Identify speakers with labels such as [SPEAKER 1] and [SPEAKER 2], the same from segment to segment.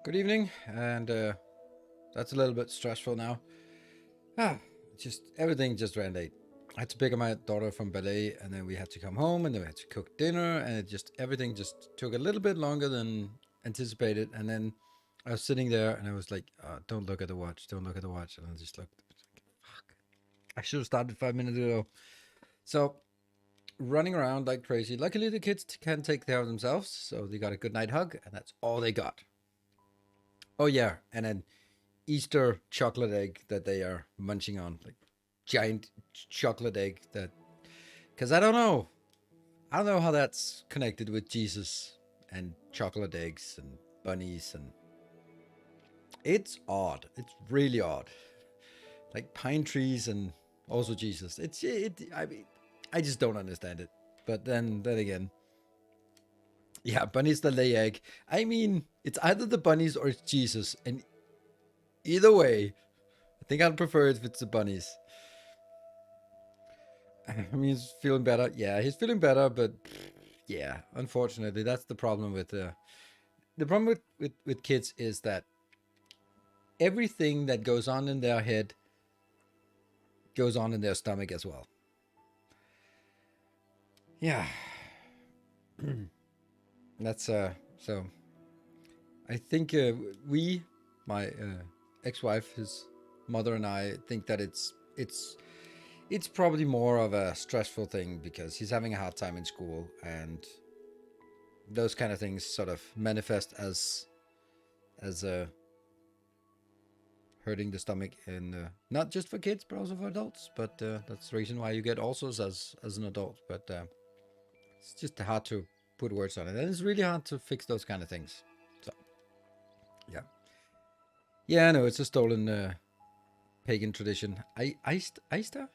[SPEAKER 1] Good evening, and that's a little bit stressful now. Just everything just ran late. I had to pick up my daughter from ballet, and then we had to come home, and then we had to cook dinner, and everything just took a little bit longer than anticipated. And then I was sitting there, and I was like, "Don't look at the watch, don't look at the watch," and I just looked. Fuck! I should have started 5 minutes ago. So running around like crazy. Luckily, the kids can take care of themselves, so they got a good night hug, and that's all they got. Oh yeah, and then Easter chocolate egg that they are munching on, like giant chocolate egg that, because I don't know how that's connected with Jesus and chocolate eggs and bunnies, and it's odd. It's really odd. Like pine trees and also Jesus. I mean, I just don't understand it. But then again, yeah, bunnies that lay egg. I mean, it's either the bunnies or it's Jesus, and either way, I think I'd prefer it if it's the bunnies. I mean, he's feeling better. Yeah, he's feeling better, but yeah, unfortunately, that's the problem with the problem with kids is that everything that goes on in their head goes on in their stomach as well. Yeah, that's so. I think my ex-wife, his mother, and I think that it's probably more of a stressful thing because he's having a hard time in school, and those kind of things sort of manifest as a hurting the stomach, and not just for kids but also for adults. But that's the reason why you get ulcers as an adult. But it's just hard to put words on it, and it's really hard to fix those kind of things. So yeah, yeah, no, it's a stolen pagan tradition. Easter.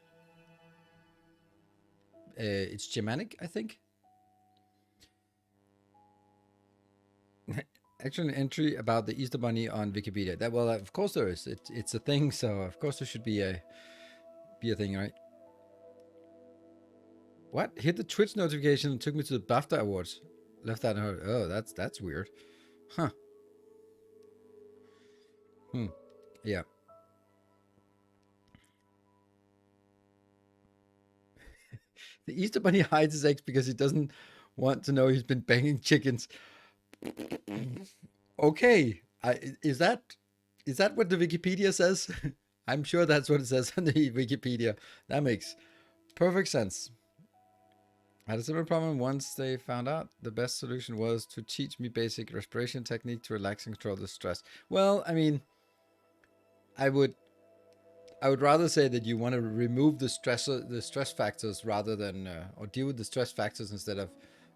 [SPEAKER 1] It's Germanic, I think. Actually, an entry about the Easter Bunny on Wikipedia. That, well, of course there is. It's a thing, so of course there should be a thing, right? What? Hit the Twitch notification and took me to the BAFTA Awards. Left that and heard. Oh, that's weird. Huh. Yeah. The Easter Bunny hides his eggs because he doesn't want to know he's been banging chickens. Okay. Is that what the Wikipedia says? I'm sure that's what it says on the Wikipedia. That makes perfect sense. I had a similar problem once they found out the best solution was to teach me basic respiration technique to relax and control the stress. Well, I mean, I would rather say that you want to remove the stress factors rather than or deal with the stress factors instead of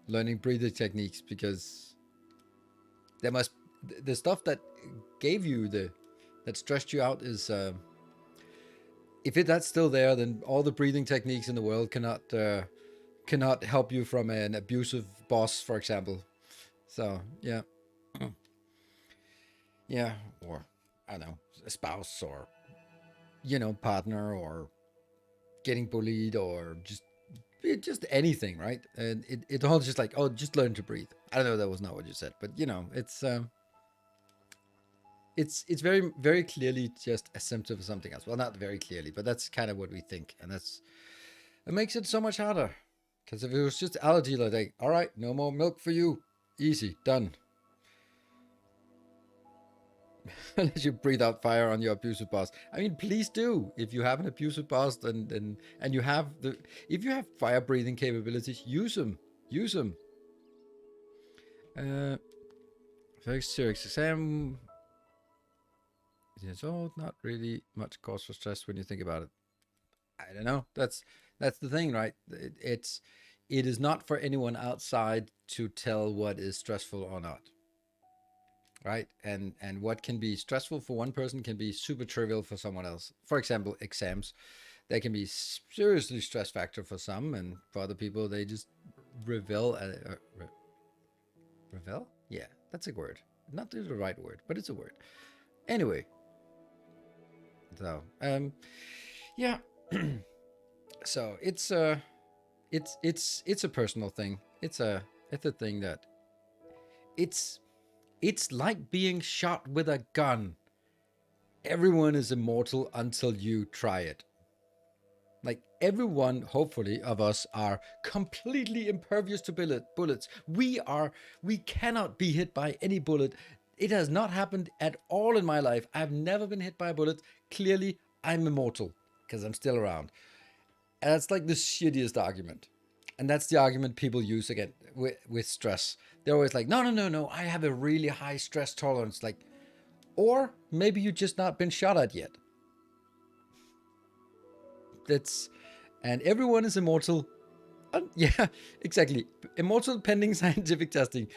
[SPEAKER 1] learning breathing techniques, because there must the stuff that gave you that stressed you out is if that's still there, then all the breathing techniques in the world cannot help you from an abusive boss, for example. So yeah, yeah, or I don't know, a spouse, or partner, or getting bullied, or just anything, right? And it all just like, oh, just learn to breathe. I don't know, that was not what you said, but it's very very clearly just a symptom of something else. Well, not very clearly, but that's kind of what we think, and it makes it so much harder. Because if it was just allergy, like, all right, no more milk for you, easy, done. unless you breathe out fire on your abusive boss. I mean, please do. If you have an abusive boss, and you have if you have fire breathing capabilities, use them. Use them. First serious exam. It's all not really much cause for stress when you think about it. I don't know. That's the thing, right? It is not for anyone outside to tell what is stressful or not, right? And what can be stressful for one person can be super trivial for someone else. For example, exams. They can be seriously stress factor for some, and for other people, they just revel. Revel? Yeah, that's a word. Not the right word, but it's a word. Anyway, so yeah. So it's a personal thing. It's a thing that it's it's like being shot with a gun. Everyone is immortal until you try it. Like everyone, hopefully, of us are completely impervious to bullets. We cannot be hit by any bullet. It has not happened at all in my life. I've never been hit by a bullet. Clearly, I'm immortal because I'm still around. And that's like the shittiest argument. And that's the argument people use again with stress. They're always like, no, no, no, no, I have a really high stress tolerance. Like, or maybe you just not been shot at yet. That's, and everyone is immortal. Yeah, exactly. Immortal pending scientific testing.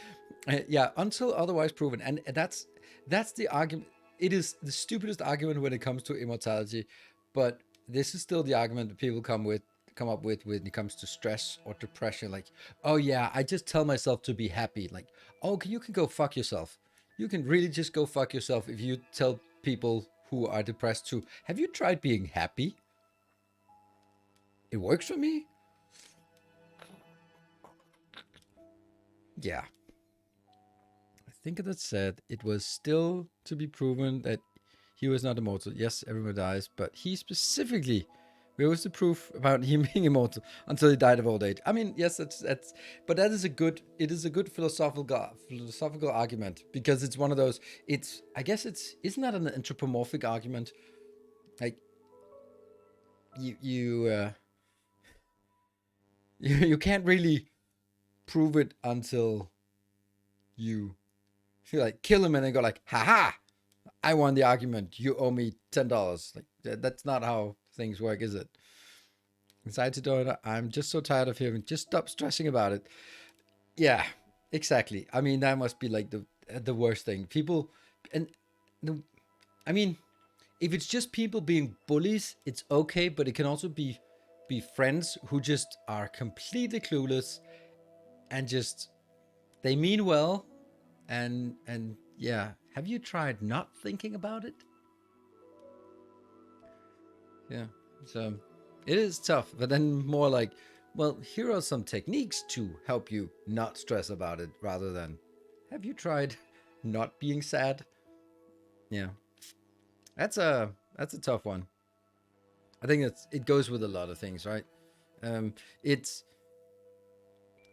[SPEAKER 1] Yeah, until otherwise proven. And that's the argument. It is the stupidest argument when it comes to immortality, but this is still the argument that people come up with when it comes to stress or depression. Like, oh yeah, I just tell myself to be happy. Like, oh, you can go fuck yourself. You can really just go fuck yourself if you tell people who are depressed to, have you tried being happy? It works for me. Yeah. I think that said it was still to be proven that he was not immortal. Yes, everyone dies, but he specifically, where was the proof about him being immortal until he died of old age? I mean, yes, that's but that is a good, it is a good philosophical argument, because it's one of those, it's, I guess it's, isn't that an anthropomorphic argument? Like, you you can't really prove it until you feel like kill him and then go like, haha, I won the argument. You owe me $10. Like that's not how things work, is it? Inside to daughter, I'm just so tired of hearing. Just stop stressing about it. Yeah, exactly. I mean, that must be like the worst thing. People, and the, I mean, if it's just people being bullies, it's okay. But it can also be friends who just are completely clueless and just they mean well, and yeah. Have you tried not thinking about it? Yeah. So it is tough, but then more like, well, here are some techniques to help you not stress about it, rather than, have you tried not being sad? Yeah. That's a tough one. I think it goes with a lot of things, right? It's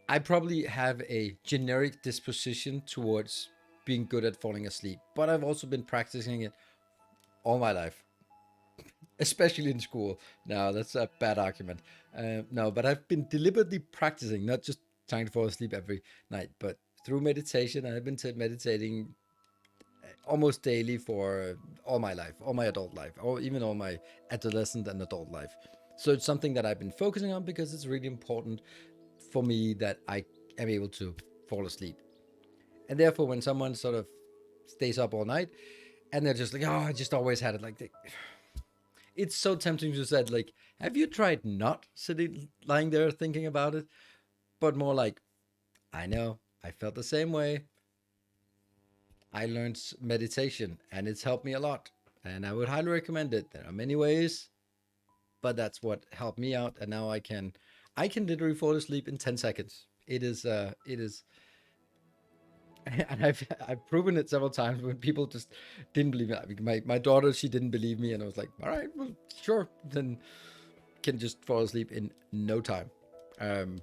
[SPEAKER 1] I probably have a generic disposition towards being good at falling asleep, but I've also been practicing it all my life, especially in school. No, that's a bad argument. No, but I've been deliberately practicing, not just trying to fall asleep every night, but through meditation. I've been meditating almost daily for all my life, all my adult life, or even all my adolescent and adult life. So it's something that I've been focusing on because it's really important for me that I am able to fall asleep. And therefore, when someone sort of stays up all night and they're just like, oh, I just always had it like that, it's so tempting to say, like, have you tried not sitting, lying there thinking about it? But more like, I know, I felt the same way. I learned meditation and it's helped me a lot. And I would highly recommend it. There are many ways, but that's what helped me out. And now I can literally fall asleep in 10 seconds. It is, and I've proven it several times when people just didn't believe me. My daughter, she didn't believe me, and I was like, all right, well, sure, then can just fall asleep in no time. Um,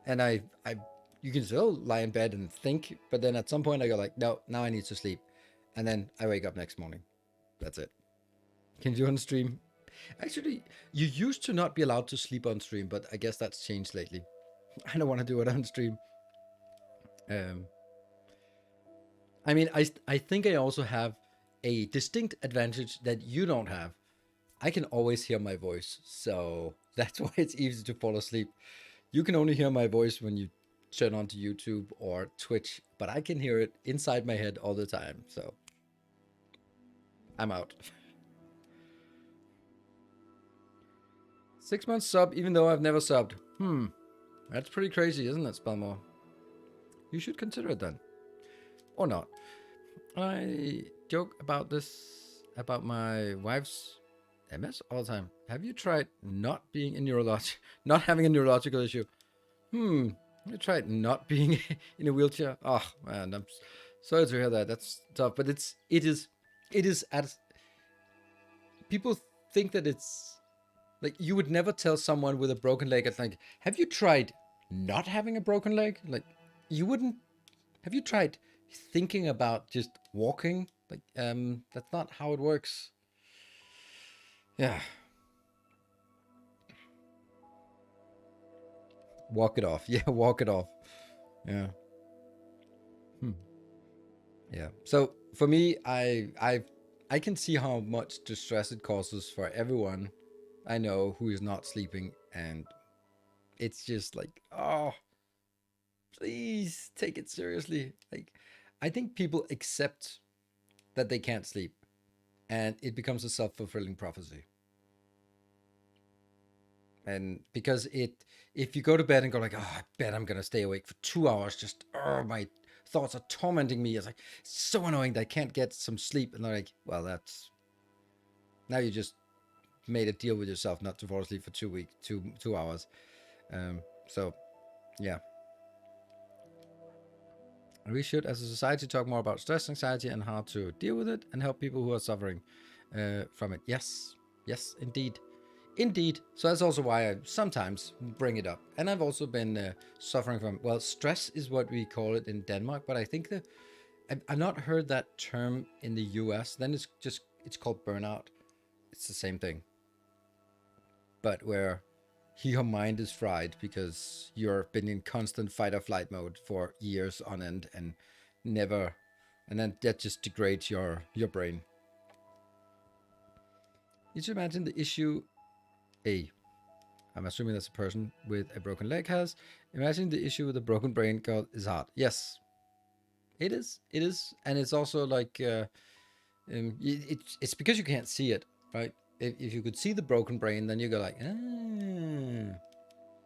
[SPEAKER 1] and I, you can still lie in bed and think, but then at some point I go like, no, now I need to sleep, and then I wake up next morning. That's it. Can you do on stream? Actually, you used to not be allowed to sleep on stream, but I guess that's changed lately. I don't want to do it on stream. Um, I mean, I think I also have a distinct advantage that you don't have. I can always hear my voice, so that's why it's easy to fall asleep. You can only hear my voice when you turn on to YouTube or Twitch, but I can hear it inside my head all the time, so I'm out. 6 months sub, even though I've never subbed. That's pretty crazy, isn't it, Spelmore? You should consider it then. Or not. I joke about this, about my wife's MS all the time. Have you tried not being not having a neurological issue? Have you tried not being in a wheelchair? Oh man, I'm sorry to hear that. That's tough, but it is as people think that it's like you would never tell someone with a broken leg. It's like, have you tried not having a broken leg? Like, you wouldn't. Have you tried thinking about just walking? Like, that's not how it works. Yeah. Walk it off. Yeah, walk it off. Yeah. Yeah. So for me, I can see how much distress it causes for everyone I know who is not sleeping, and it's just like, oh, please take it seriously. Like, I think people accept that they can't sleep, and it becomes a self-fulfilling prophecy. And because if you go to bed and go like, oh, I bet I'm gonna stay awake for 2 hours, just my thoughts are tormenting me. It's like so annoying that I can't get some sleep, and they're like, well, that's now you just made a deal with yourself not to fall asleep for 2 hours. So yeah, we should, as a society, talk more about stress, anxiety, and how to deal with it, and help people who are suffering from it. Yes, indeed. Indeed. So that's also why I sometimes bring it up. And I've also been suffering from, well, stress is what we call it in Denmark, but I think that I've not heard that term in the US. Then it's called burnout. It's the same thing. But where your mind is fried because you've been in constant fight or flight mode for years on end and never, and then that just degrades your brain. You should imagine the issue I'm assuming that's a person with a broken leg has. Imagine the issue with a broken brain is hard. Yes, it is. It is, and it's also like it's because you can't see it, right? If you could see the broken brain, then you go like,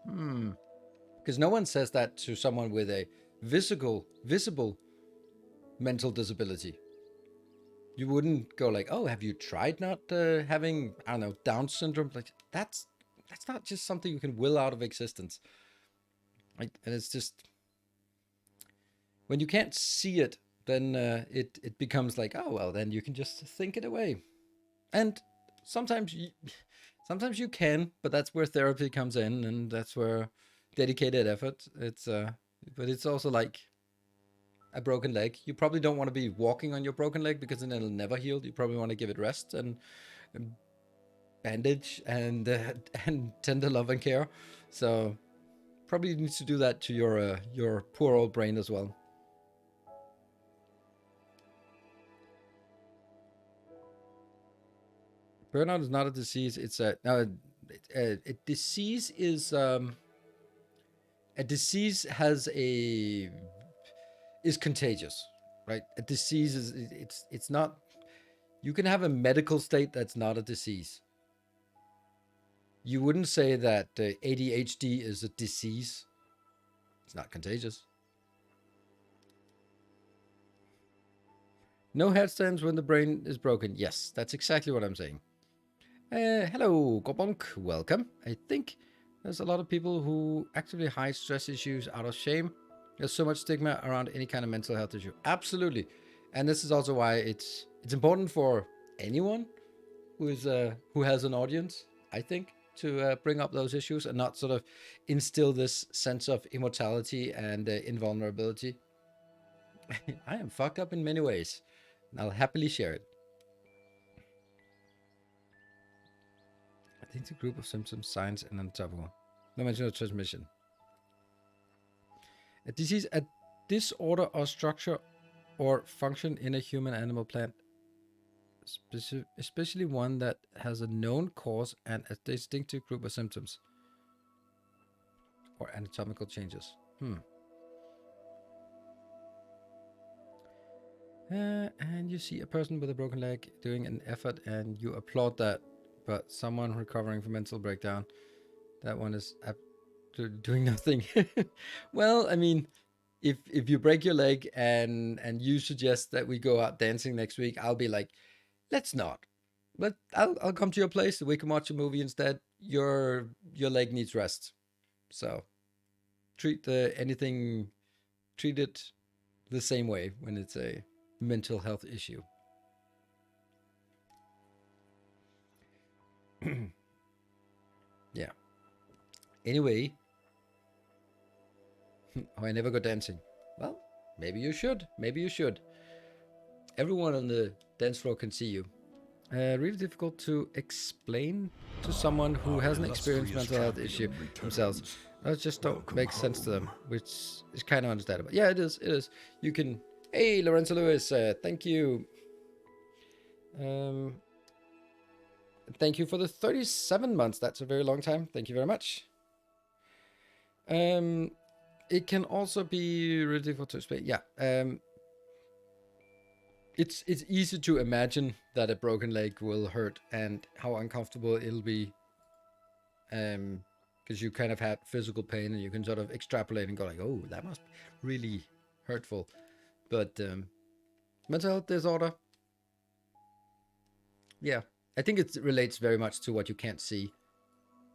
[SPEAKER 1] because no one says that to someone with a visible mental disability. You wouldn't go like, oh, have you tried not having, I don't know, Down syndrome? Like that's not just something you can will out of existence. Like, and it's just when you can't see it, then it becomes like, oh well, then you can just think it away. And sometimes you can, but that's where therapy comes in, and that's where dedicated effort. But it's also like a broken leg. You probably don't want to be walking on your broken leg because then it'll never heal. You probably want to give it rest and bandage and and tender love and care. So probably needs to do that to your poor old brain as well. Burnout is not a disease. It's a disease is a disease is contagious, right? A disease is it's not. You can have a medical state that's not a disease. You wouldn't say that ADHD is a disease. It's not contagious. No headstands when the brain is broken. Yes, that's exactly what I'm saying. Hello, Gobonk. Welcome. I think there's a lot of people who actively hide stress issues out of shame. There's so much stigma around any kind of mental health issue. Absolutely. And this is also why it's important for anyone who has an audience, I think, to bring up those issues and not sort of instill this sense of immortality and invulnerability. I am fucked up in many ways. I'll happily share it. I think the group of symptoms, signs, and unstoppable. No mention of transmission. A disease, a disorder or structure or function in a human, animal, plant, especially one that has a known cause and a distinctive group of symptoms or anatomical changes. And you see a person with a broken leg doing an effort and you applaud that, but someone recovering from mental breakdown, that one is doing nothing. Well, I mean, if you break your leg and you suggest that we go out dancing next week, I'll be like, let's not. But I'll come to your place. We can watch a movie instead. Your leg needs rest. So treat it the same way when it's a mental health issue. Yeah. Anyway, I never go dancing. Well, maybe you should. Maybe you should. Everyone on the dance floor can see you. Really difficult to explain to someone who hasn't experienced mental health issue themselves. That just don't make sense to them, which is kind of understandable. Yeah, it is. It is. You can. Hey, Lorenzo Lewis, thank you. Thank you for the 37 months. That's a very long time. Thank you very much. It can also be really difficult to explain. Yeah. It's easy to imagine that a broken leg will hurt and how uncomfortable it'll be. Because you kind of had physical pain and you can sort of extrapolate and go like, oh, that must be really hurtful. But mental health disorder, yeah, I think it relates very much to what you can't see.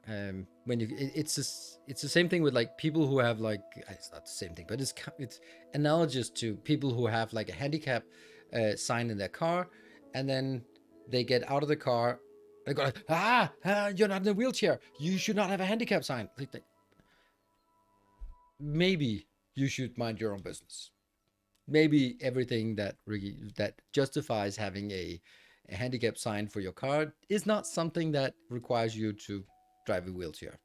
[SPEAKER 1] When you, it's the same thing with like people who have like, it's not the same thing, but it's analogous to people who have like a handicap sign in their car, and then they get out of the car, they go like, you're not in a wheelchair, you should not have a handicap sign. Like, maybe you should mind your own business. Maybe everything that justifies having a handicap sign for your car is not something that requires you to drive a wheelchair.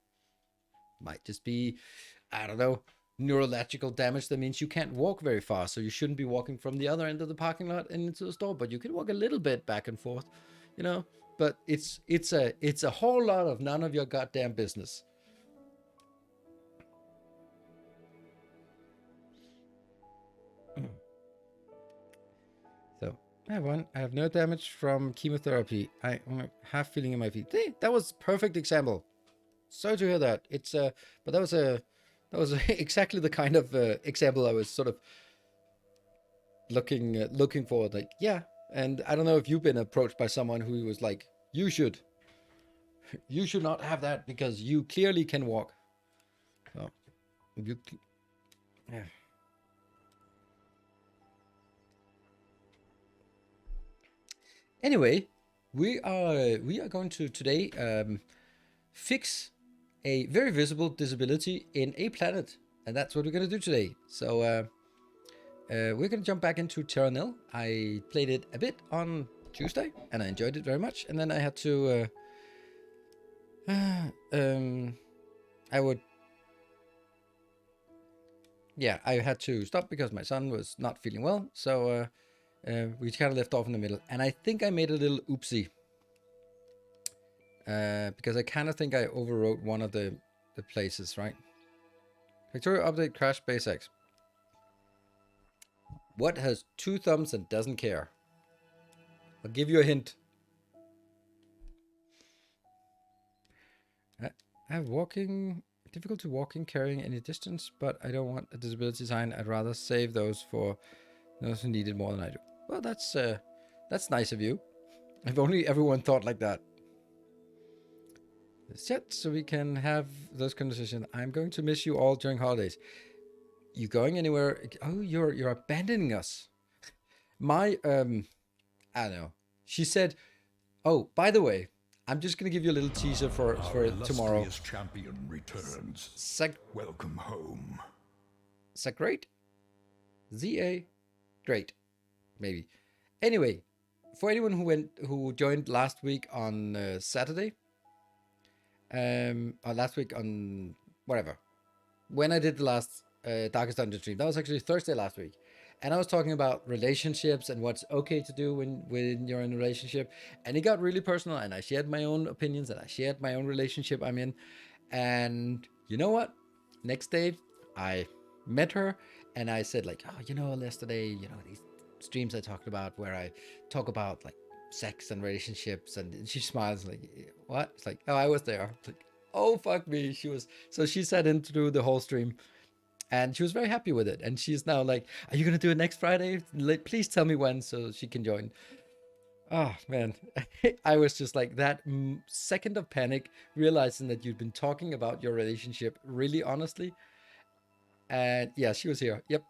[SPEAKER 1] Might just be, I don't know, neurological damage that means you can't walk very far, so you shouldn't be walking from the other end of the parking lot and into the store, but you can walk a little bit back and forth, you know. But it's a whole lot of none of your goddamn business. So I have one. I have no damage from chemotherapy. I'm half feeling in my feet. Hey, that was perfect example. Sorry to hear that. It's but that was exactly the kind of example I was sort of looking for. Like, yeah. And I don't know if you've been approached by someone who was like, you should not have that because you clearly can walk. So, yeah. Anyway, we are going to today fix a very visible disability in a planet, and that's what we're going to do today. So we're going to jump back into Terra Nil. I played it a bit on Tuesday, and I enjoyed it very much. And then I had to I had to stop because my son was not feeling well. So we kind of left off in the middle, and I think I made a little oopsie. Because I kind of think I overwrote one of the places, right? Victoria update crash SpaceX. What has 2 thumbs and doesn't care? I'll give you a hint. I have difficulty walking, carrying any distance, but I don't want a disability sign. I'd rather save those for those who need it more than I do. Well, that's nice of you. If only everyone thought like that. Set so we can have those conversations. I'm going to miss you all during holidays. You going anywhere? Oh, you're abandoning us. My I don't know. She said, "Oh, by the way, I'm just gonna give you a little teaser for tomorrow."
[SPEAKER 2] Champion returns. Welcome home.
[SPEAKER 1] Great? ZA, great, maybe. Anyway, for anyone who joined last week on Saturday, or last week on whatever, when I did the last Darkest Dungeon stream, that was actually Thursday last week, and I was talking about relationships and what's okay to do when you're in a relationship, and it got really personal, and I shared my own opinions, and I shared my own relationship I'm in, and you know what? Next day, I met her, and I said like, oh, yesterday, these streams I talked about where I talk about like sex and relationships, and she smiles like, what? It's like, oh, I was there. It's like, oh fuck me, she sat in through the whole stream, and she was very happy with it, and she's now like, are you gonna do it next Friday? Please tell me when so she can join. Oh man, I was just like that second of panic, realizing that you'd been talking about your relationship really honestly, and yeah, she was here. Yep.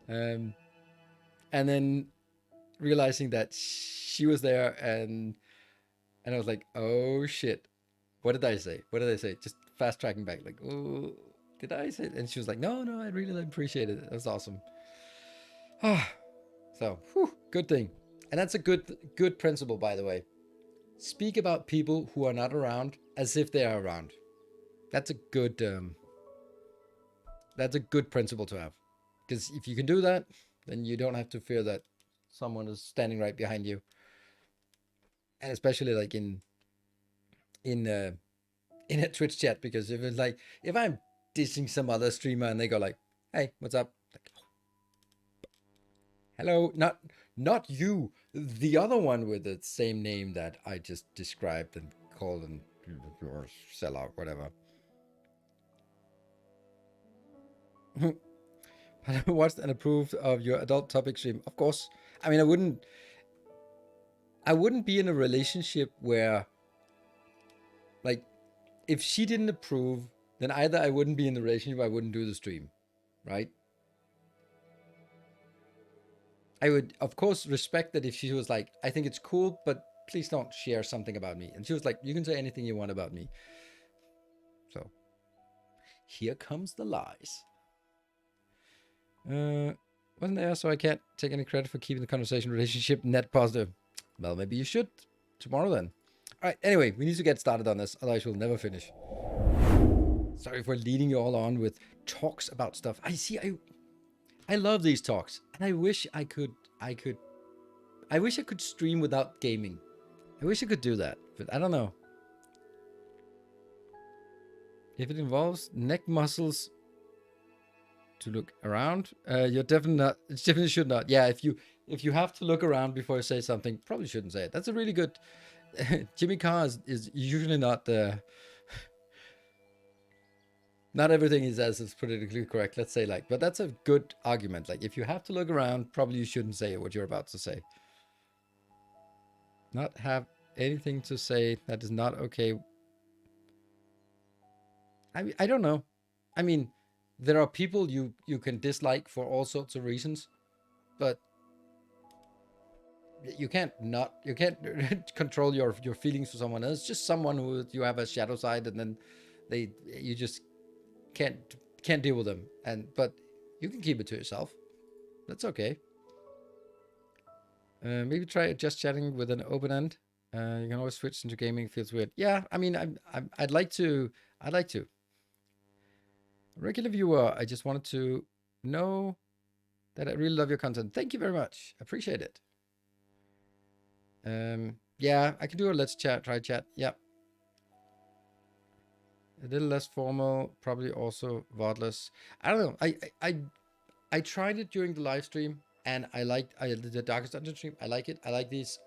[SPEAKER 1] um and then realizing that she was there, and I was like, oh shit, what did I say? Just fast tracking back, like, oh, did I say it? And she was like, no, I really appreciate it. That's awesome. So good thing. And that's a good principle, by the way. Speak about people who are not around as if they are around. That's a good principle to have, because if you can do that, then you don't have to fear that someone is standing right behind you, and especially like in uh, in a Twitch chat, because if it's like, if I'm dissing some other streamer and they go like, hey, what's up? Like, hello, not you, the other one with the same name that I just described and called and or sell out, whatever. I watched and approved of your adult topic stream. Of course. I mean, I wouldn't be in a relationship where, like, if she didn't approve, then either I wouldn't be in the relationship, or I wouldn't do the stream, right? I would, of course, respect that if she was like, I think it's cool, but please don't share something about me. And she was like, you can say anything you want about me. So here comes the lies. Wasn't there, so I can't take any credit for keeping the conversation relationship net positive. Well, maybe you should tomorrow then. All right, anyway, we need to get started on this, otherwise we'll never finish. Sorry for leading you all on with talks about stuff. I love these talks, and I wish I could stream without gaming. I wish I could do that, but I don't know. If it involves neck muscles to look around, you're definitely not. It definitely should not. Yeah, if you have to look around before you say something, probably shouldn't say it. That's a really good. Jimmy Carr is usually not not everything he says is politically correct. Let's say, like, but that's a good argument. Like, if you have to look around, probably you shouldn't say what you're about to say. Not have anything to say that is not okay. I don't know. I mean, there are people you can dislike for all sorts of reasons, but you can't control your feelings for someone else. Just someone who you have a shadow side, and then you just can't deal with them. But you can keep it to yourself. That's okay. Maybe try just chatting with an open end. You can always switch into gaming. Feels weird. Yeah, I mean, I'd like to. Regular viewer, I just wanted to know that I really love your content. Thank you very much. Appreciate it. Yeah, I can do a let's chat, try chat. Yeah. A little less formal, probably also VODless. I don't know. I tried it during the live stream, and I liked the Darkest Dungeon stream. I like it. I like these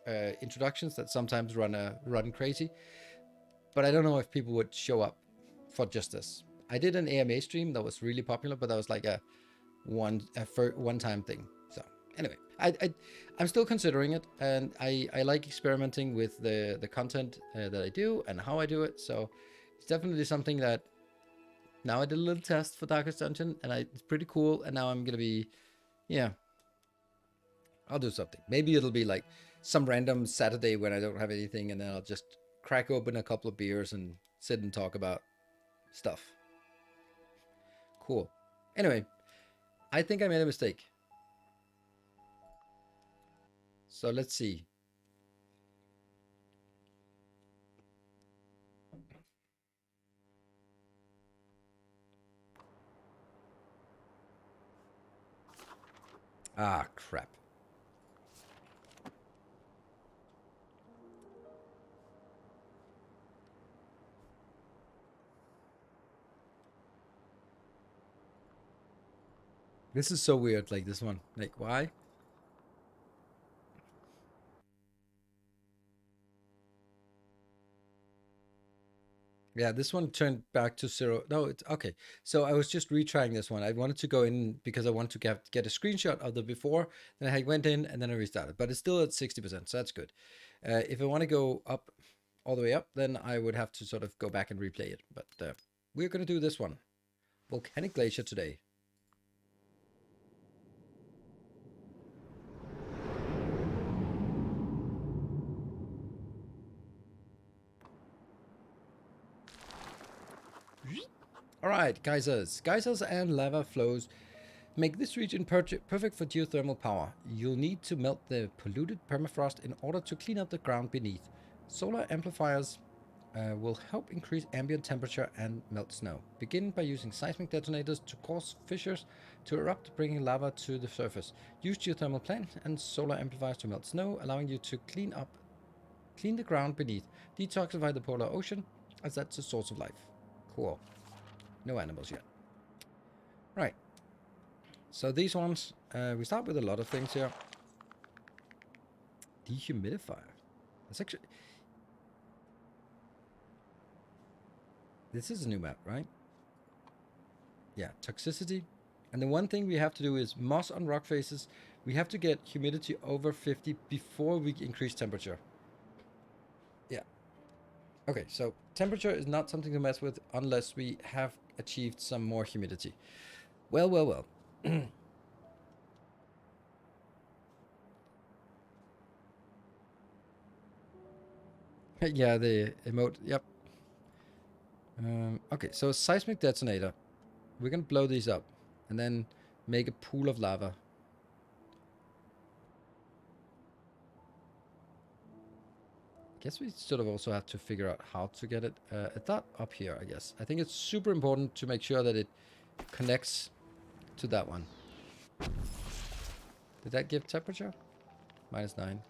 [SPEAKER 1] introductions that sometimes run crazy. But I don't know if people would show up for just this. I did an AMA stream that was really popular, but that was like a one-time thing. So anyway, I'm still considering it, and I like experimenting with the content that I do and how I do it. So it's definitely something that now I did a little test for Darkest Dungeon, and it's pretty cool. And now I'm gonna be, yeah, I'll do something. Maybe it'll be like some random Saturday when I don't have anything, and then I'll just crack open a couple of beers and sit and talk about stuff. Cool. Anyway, I think I made a mistake. So let's see. Ah, crap. This is so weird, like this one. Like, why? Yeah, this one turned back to 0. No, it's okay. So I was just retrying this one. I wanted to go in because I wanted to get a screenshot of the before. Then I went in and then I restarted. But it's still at 60%, so that's good. If I want to go up, all the way up, then I would have to sort of go back and replay it. But we're going to do this one. Volcanic Glacier today. Alright, geysers. Geysers and lava flows make this region perfect for geothermal power. You'll need to melt the polluted permafrost in order to clean up the ground beneath. Solar amplifiers will help increase ambient temperature and melt snow. Begin by using seismic detonators to cause fissures to erupt, bringing lava to the surface. Use geothermal plants and solar amplifiers to melt snow, allowing you to clean the ground beneath. Detoxify the polar ocean, as that's the source of life. Cool. No animals yet. Right. So these ones, we start with a lot of things here. Dehumidifier. That's actually... This is a new map, right? Yeah, toxicity. And the one thing we have to do is moss on rock faces. We have to get humidity over 50 before we increase temperature. Yeah. Okay, so temperature is not something to mess with unless we have achieved some more humidity. Well, well, well. Yeah, the emote. Yep. Okay, so a seismic detonator. We're gonna blow these up and then make a pool of lava. Guess we sort of also have to figure out how to get it. It's not up here, I guess. I think it's super important to make sure that it connects to that one. Did that give temperature? -9.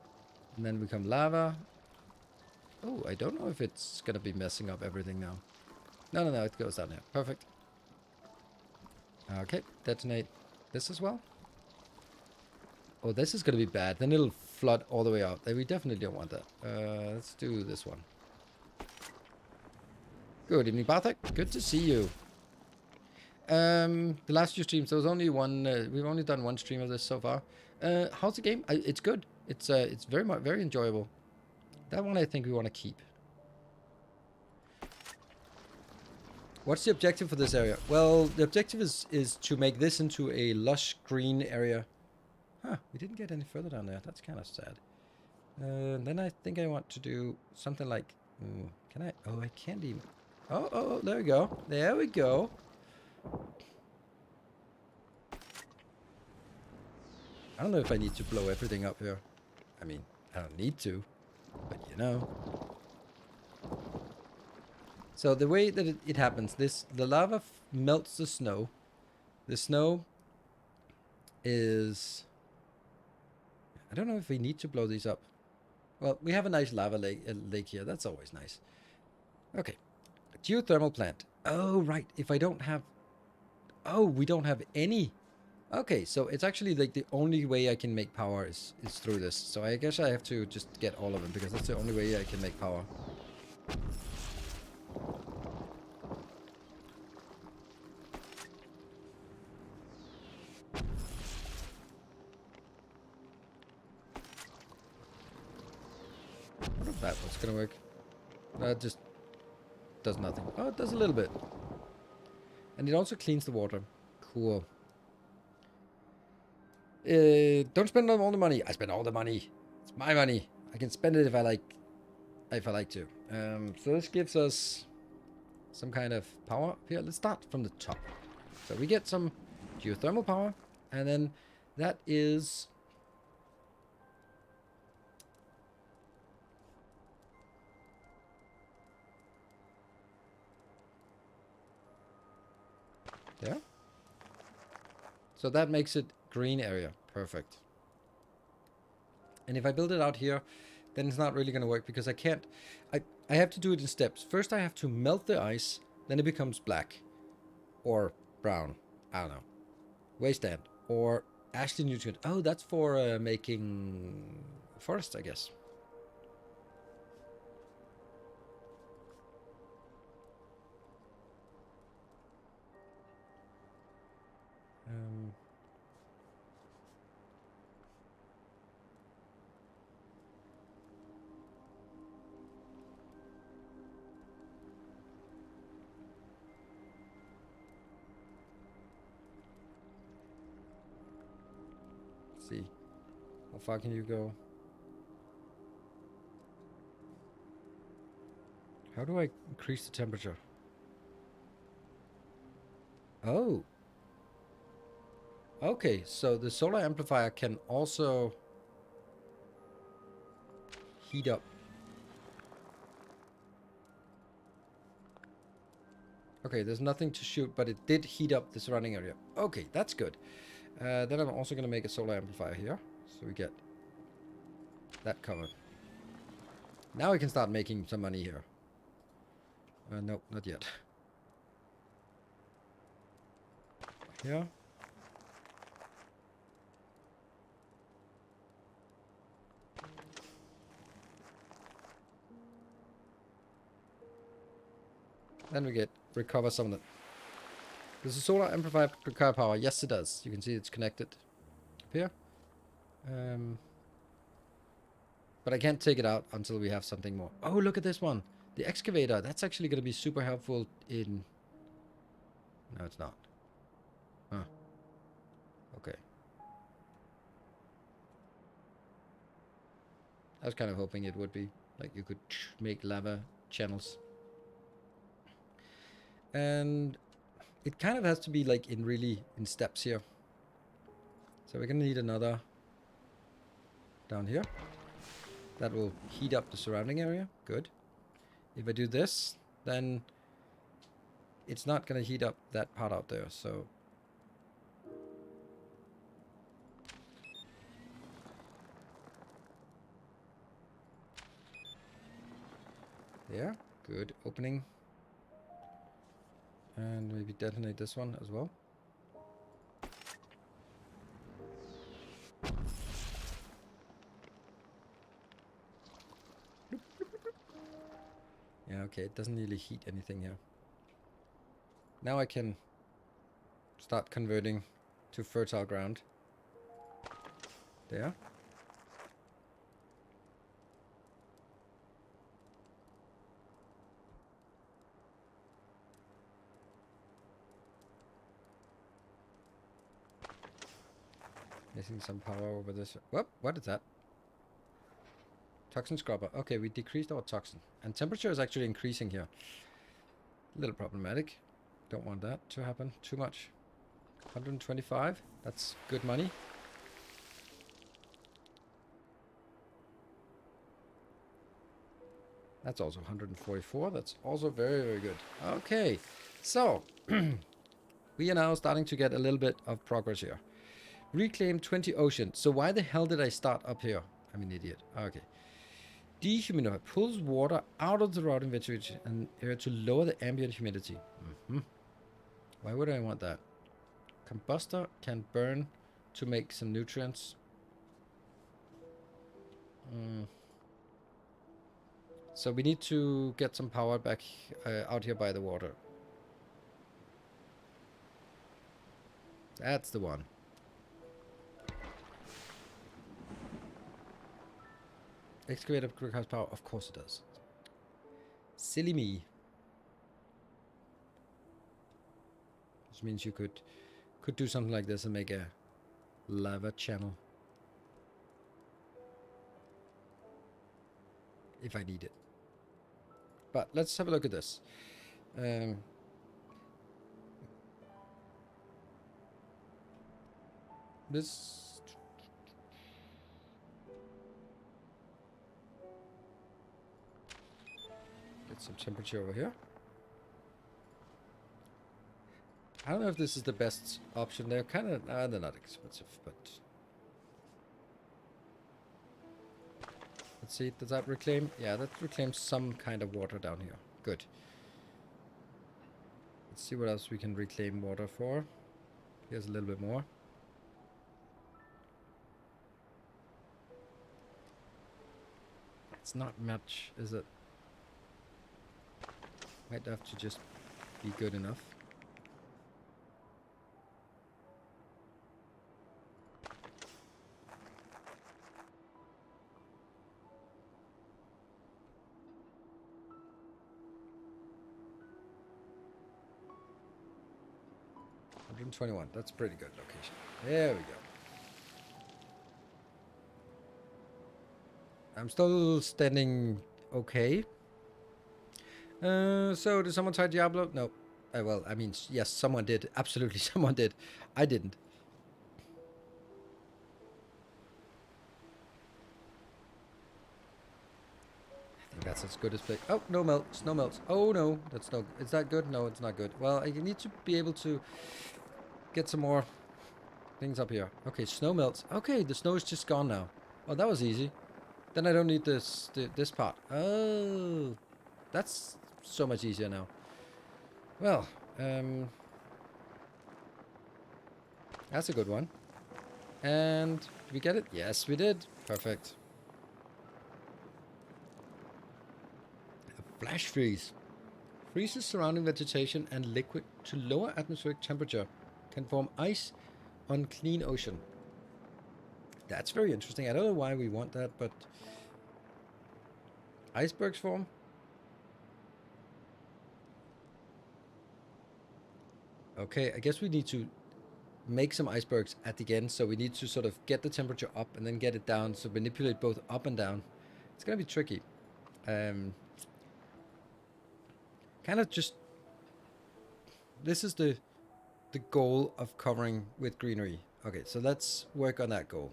[SPEAKER 1] And then become lava. Oh, I don't know if it's gonna be messing up everything now. No, it goes down here. Perfect. Okay, detonate this as well. Oh, this is gonna be bad. Then it'll flood all the way out. We definitely don't want that. Let's do this one. Good evening, Bartek. Good to see you. The last few streams, there was only one. We've only done one stream of this so far. How's the game? It's good. It's very enjoyable. That one I think we want to keep. What's the objective for this area? Well, the objective is to make this into a lush green area. Huh, we didn't get any further down there. That's kind of sad. Then I think I want to do something like... can I... Oh, I can't even... Oh, there we go. There we go. I don't know if I need to blow everything up here. I mean, I don't need to, but you know. So the way that it happens, the lava melts the snow. The snow is... I don't know if we need to blow these up. Well, we have a nice lava lake here. That's always nice. Okay. Geothermal plant. Oh, right. If I don't have... Oh, we don't have any. Okay, so it's actually like the only way I can make power is through this. So I guess I have to just get all of them because that's the only way I can make power. What if that one's gonna work? That just does nothing. Oh, it does a little bit. And it also cleans the water. Cool. Don't spend all the money. I spend all the money. It's my money. I can spend it if I like. If I like to. So this gives us some kind of power here. Let's start from the top. So we get some geothermal power, and then that is Yeah. So that makes it green area. Perfect. And if I build it out here, then it's not really going to work because I can't... I have to do it in steps. First I have to melt the ice, then it becomes black. Or brown. I don't know. Wasteland. Or Ashley nutrient. Oh, that's for making forest, I guess. Let's see. How far can you go? How do I increase the temperature? Oh. Okay, so the solar amplifier can also heat up. Okay, there's nothing to shoot, but it did heat up the surrounding area. Okay, that's good. Then I'm also going to make a solar amplifier here. So we get that covered. Now we can start making some money here. Nope, not yet. Here. Then we recover some of the... Does the solar amplifier require power? Yes, it does. You can see it's connected up here. But I can't take it out until we have something more. Oh, look at this one. The excavator. That's actually going to be super helpful in... No, it's not. Huh. Okay. I was kind of hoping it would be. Like, you could make lava channels. And it kind of has to be, like, in steps here. So we're going to need another down here. That will heat up the surrounding area. Good. If I do this, then it's not going to heat up that part out there. So yeah, good. Opening. And maybe detonate this one as well. Yeah, okay, it doesn't really heat anything here. Now I can start converting to fertile ground. There. Missing some power over this. Whoop, what is that? Toxin scrubber. Okay, we decreased our toxin. And temperature is actually increasing here. A little problematic. Don't want that to happen too much. 125. That's good money. That's also 144. That's also very, very good. Okay, so we are now starting to get a little bit of progress here. Reclaim 20 oceans. So why the hell did I start up here? I'm an idiot. Okay. Dehumidifier pulls water out of the surrounding vegetation and air to lower the ambient humidity. Why would I want that? Combustor can burn to make some nutrients. So we need to get some power back out here by the water. That's the one. Excavator requires power. Of course it does. Silly me. Which means you could do something like this and make a lava channel. If I need it. But let's have a look at this. This... Get some temperature over here. I don't know if this is the best option. They're kind of... they're not expensive, but... Let's see, does that reclaim? Yeah, that reclaims some kind of water down here. Good. Let's see what else we can reclaim water for. Here's a little bit more. It's not much, is it? Might have to just be good enough. $121. That's a pretty good location. There we go. I'm still standing okay. So did someone try Diablo? No. Well, I mean, yes, someone did. Absolutely, someone did. I didn't. I think that's as good as play. Oh, no melts. No melts. Oh, no. That's no... Is that good? No, it's not good. Well, I need to be able to get some more things up here. Okay, snow melts. Okay, the snow is just gone now. Oh, that was easy. Then I don't need this part. Oh, that's so much easier now. Well, that's a good one. And did we get it? Yes, we did. Perfect. A flash freeze. Freezes surrounding vegetation and liquid to lower atmospheric temperature. Can form ice on clean ocean. That's very interesting. I don't know why we want that, but... Icebergs form? Okay, I guess we need to make some icebergs at the end, so we need to sort of get the temperature up and then get it down, so manipulate both up and down. It's gonna be tricky. Kind of just... This is the goal of covering with greenery. Okay, so let's work on that goal.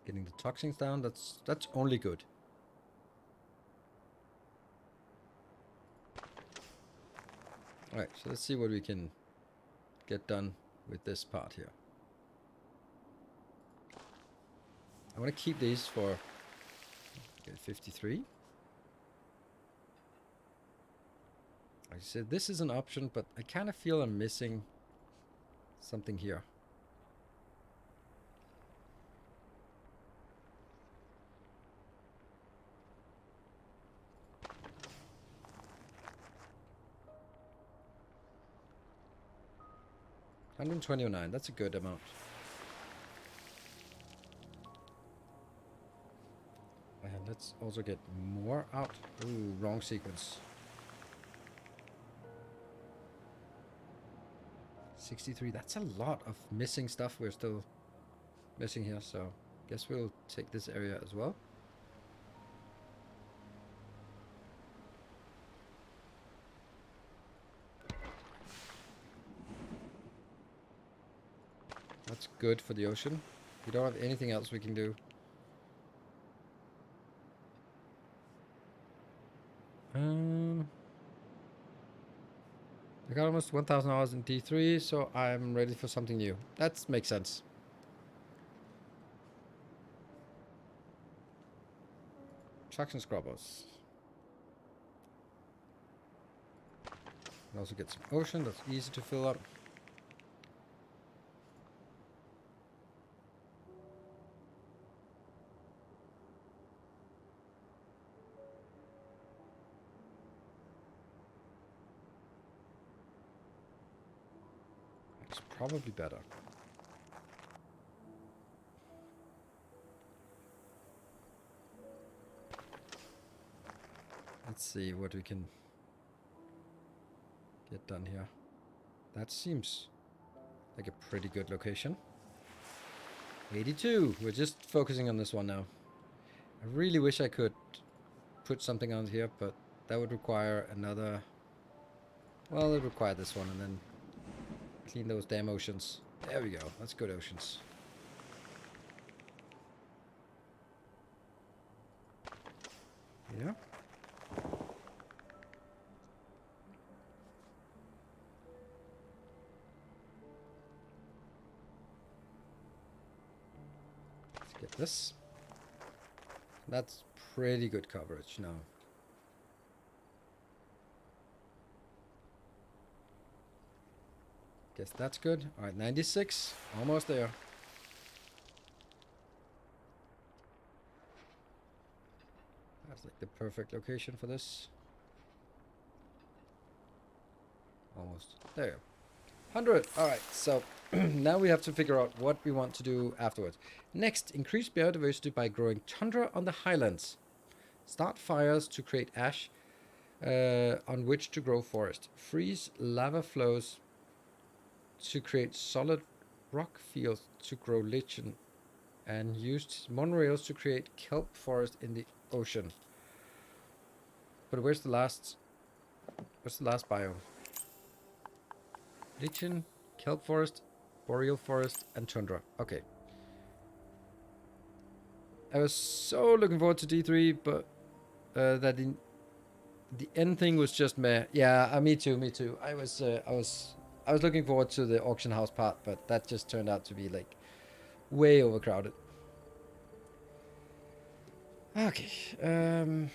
[SPEAKER 1] Getting the toxins down, that's only good. Alright, so let's see what we can get done with this part here. I want to keep these for 53. Like I said, this is an option, but I kind of feel I'm missing something here. $129, that's a good amount. And let's also get more out. Ooh, wrong sequence. 63, that's a lot of missing stuff we're still missing here, so guess we'll take this area as well. That's good for the ocean. We don't have anything else we can do. I got almost 1,000 hours in D3, so I'm ready for something new. That makes sense. Traction scrubbers. And also get some ocean, that's easy to fill up. It's probably better. Let's see what we can get done here. That seems like a pretty good location. 82. We're just focusing on this one now. I really wish I could put something on here, but that would require another... Well, it would require this one and then clean those damn oceans. There we go. That's good oceans. Yeah. Let's get this. That's pretty good coverage now. Guess that's good. All right, 96. Almost there. That's like the perfect location for this. Almost there. 100. All right, so now we have to figure out what we want to do afterwards. Next, increase biodiversity by growing tundra on the highlands. Start fires to create ash on which to grow forest. Freeze lava flows to create solid rock fields to grow lichen. And used monorails to create kelp forest in the ocean. But where's the last biome? Lichen, kelp forest, boreal forest, and tundra. Okay. I was so looking forward to D3, but that the end thing was just meh. Yeah, me too. I was looking forward to the auction house part, but that just turned out to be like way overcrowded. Okay.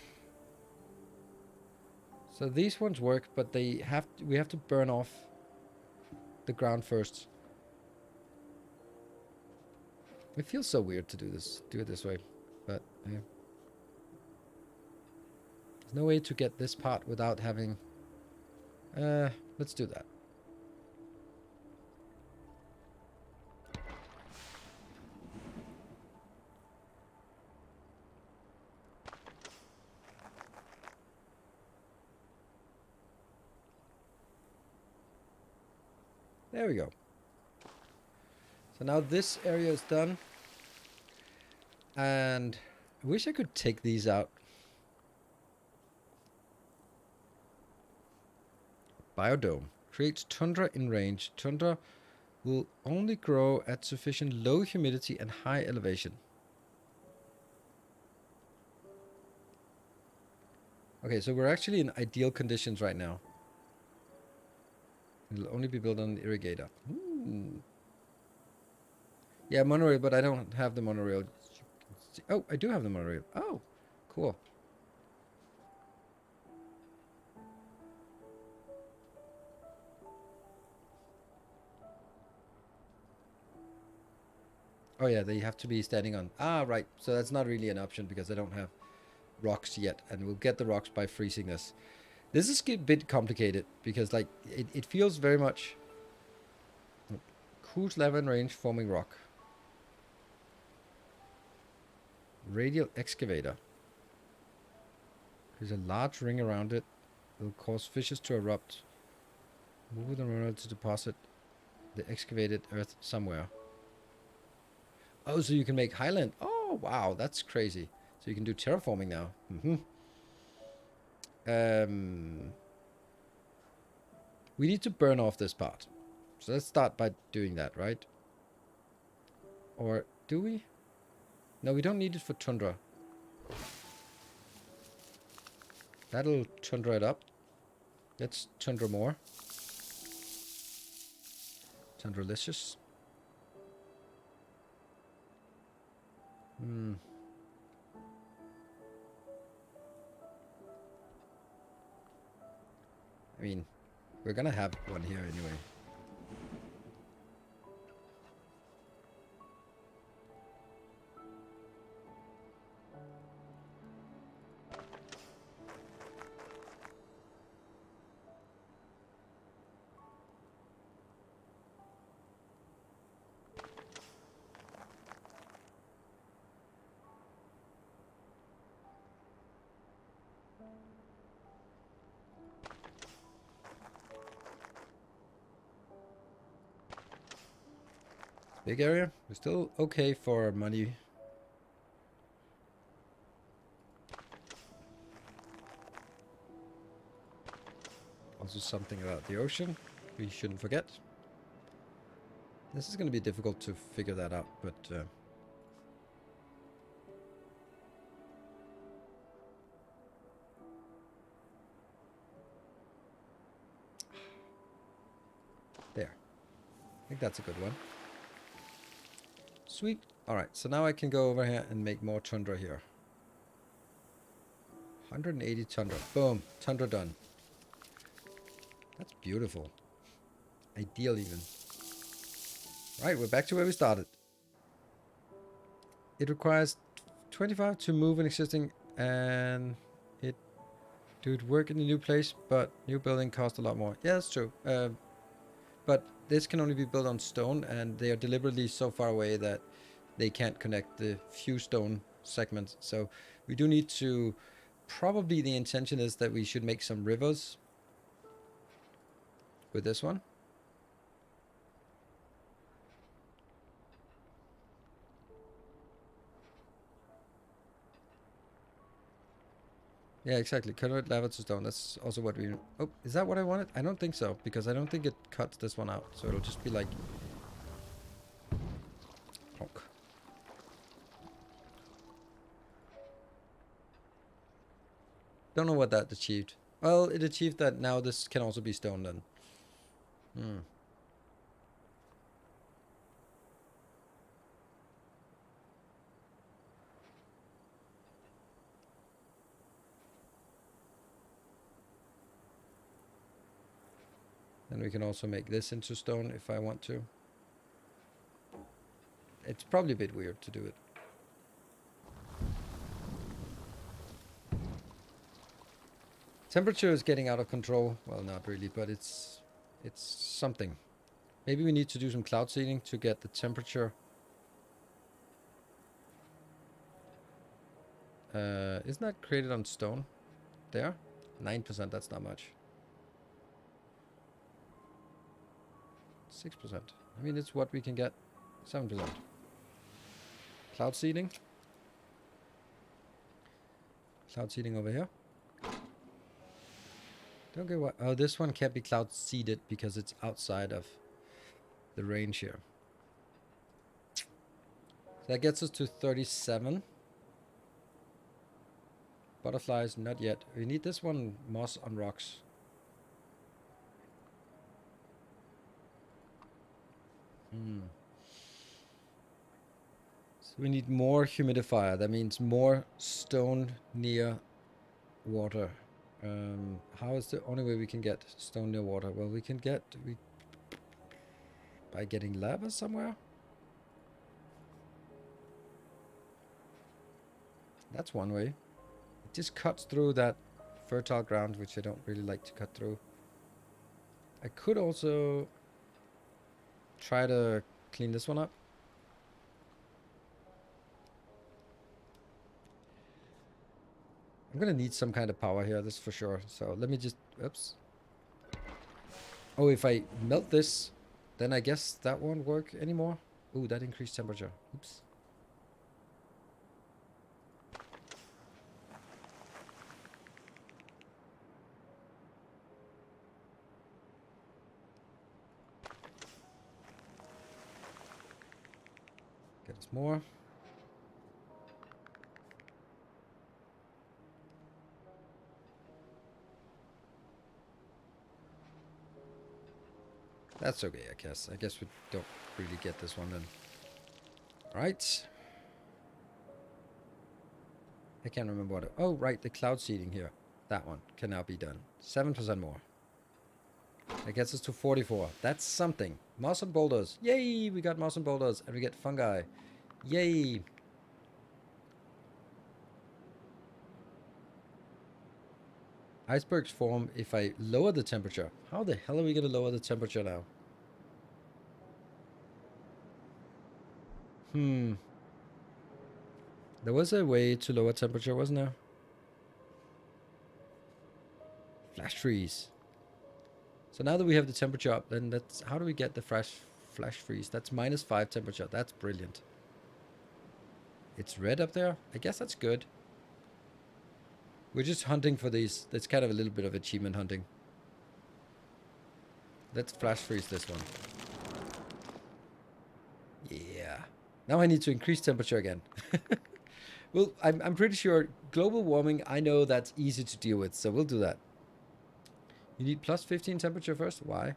[SPEAKER 1] So these ones work, but we have to burn off the ground first. It feels so weird to do it this way, but yeah. There's no way to get this part without having. Let's do that. There we go. So now this area is done. And I wish I could take these out. Biodome. Creates tundra in range. Tundra will only grow at sufficient low humidity and high elevation. Okay, so we're actually in ideal conditions right now. It'll only be built on the irrigator. Yeah, monorail, but I don't have the monorail. Oh, I do have the monorail. Oh, cool. Oh yeah, they have to be standing on. Ah, right. So that's not really an option because I don't have rocks yet, and we'll get the rocks by freezing this. This is a bit complicated because like it feels very much cruise level and range forming rock. Radial excavator. There's a large ring around it. It will cause fissures to erupt. Move the mineral to deposit the excavated earth somewhere. Oh, so you can make highland. Oh, wow, that's crazy. So you can do terraforming now. We need to burn off this part. So let's start by doing that, right? Or do we? No, we don't need it for tundra. That'll tundra it up. Let's tundra more. Tundralicious. I mean, we're gonna have one here anyway. Big area. We're still okay for money. Also something about the ocean we shouldn't forget. This is going to be difficult to figure that out, but... there. I think that's a good one. Sweet. Alright, so now I can go over here and make more tundra here. 180 tundra. Boom. Tundra done. That's beautiful. Ideal even. Right, we're back to where we started. It requires 25 to move an existing and it would work in a new place, but new building costs a lot more. Yeah, that's true. But this can only be built on stone, and they are deliberately so far away that they can't connect the few stone segments. So we do need to... Probably the intention is that we should make some rivers with this one. Yeah, exactly. Convert lava to stone. That's also what we... Oh, is that what I wanted? I don't think so, because I don't think it cuts this one out. So it'll just be like... Plonk. Don't know what that achieved. Well, it achieved that now this can also be stone then. Hmm. Then we can also make this into stone if I want to. It's probably a bit weird to do it. Temperature is getting out of control. Well, not really, but it's something. Maybe we need to do some cloud seeding to get the temperature. Isn't that created on stone? There? 9%, that's not much. 6%. I mean, it's what we can get. 7%. Cloud seeding. Cloud seeding over here. Don't get what... Oh, this one can't be cloud seeded because it's outside of the range here. So that gets us to 37. Butterflies, not yet. We need this one, moss on rocks. So we need more humidifier. That means more stone near water. How is the only way we can get stone near water? Well, we can get... by getting lava somewhere? That's one way. It just cuts through that fertile ground, which I don't really like to cut through. I could also try to clean this one up. I'm gonna need some kind of power here, this for sure. So let me just... Oops. Oh, if I melt this, then I guess that won't work anymore. Ooh, that increased temperature. Oops. Get us more. That's okay, I guess. I guess we don't really get this one then. Right. I can't remember what... Oh, right, the cloud seeding here. That one can now be done. 7% more. That gets us to 44. That's something. Moss and boulders. Yay! We got moss and boulders. And we get fungi. Yay! Icebergs form if I lower the temperature. How the hell are we going to lower the temperature now? There was a way to lower temperature, wasn't there? Flash freeze. So now that we have the temperature up, then that's... How do we get the flash freeze? That's -5 temperature. That's brilliant. It's red up there. I guess that's good. We're just hunting for these. That's kind of a little bit of achievement hunting. Let's flash freeze this one. Now I need to increase temperature again. Well, I'm pretty sure global warming, I know that's easy to deal with, so we'll do that. You need plus 15 temperature first? Why?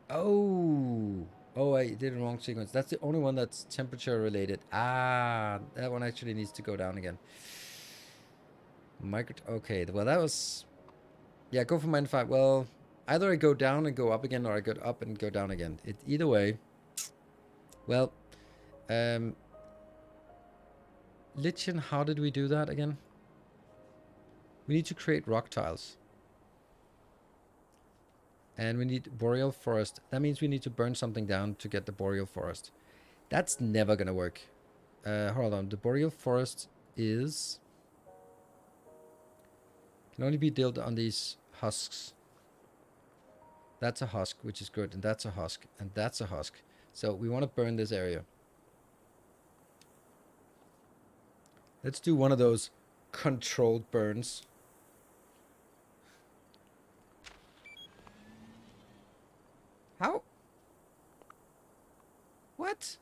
[SPEAKER 1] Oh. Oh, I did the wrong sequence. That's the only one that's temperature related. Ah, that one actually needs to go down again. Okay, well that was... Yeah, go for -5. Well, either I go down and go up again, or I go up and go down again. Either way. Well, Lichen, how did we do that again? We need to create rock tiles. And we need boreal forest. That means we need to burn something down to get the boreal forest. That's never gonna work. Hold on. The boreal forest is... can only be built on these husks. That's a husk, which is good. And that's a husk. And that's a husk. So we want to burn this area. Let's do one of those controlled burns. How? What?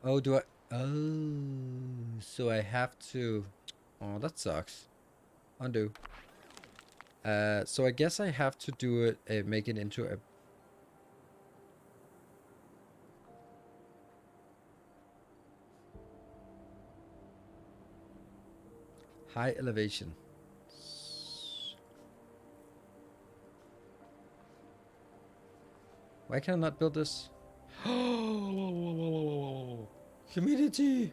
[SPEAKER 1] Oh, do I... oh, so I have to... oh, that sucks. Undo. So I guess I have to do it, make it into a... high elevation. Why can I not build this? Humidity!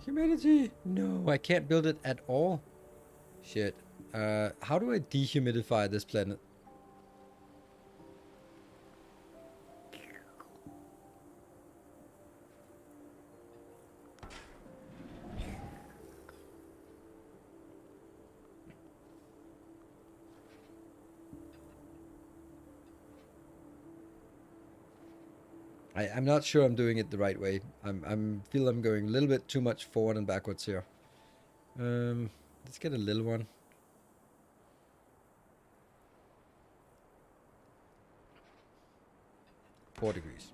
[SPEAKER 1] Humidity! No, I can't build it at all. Shit. How do I dehumidify this planet? I'm not sure I'm doing it the right way. I'm feel I'm going a little bit too much forward and backwards here. Let's get a little one. Four degrees.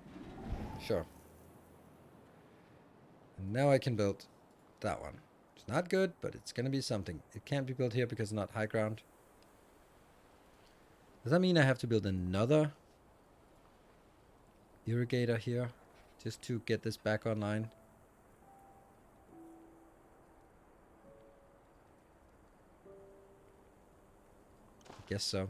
[SPEAKER 1] Sure. And now I can build that one. It's not good, but it's gonna be something. It can't be built here because it's not high ground. Does that mean I have to build another irrigator here just to get this back online? I guess so.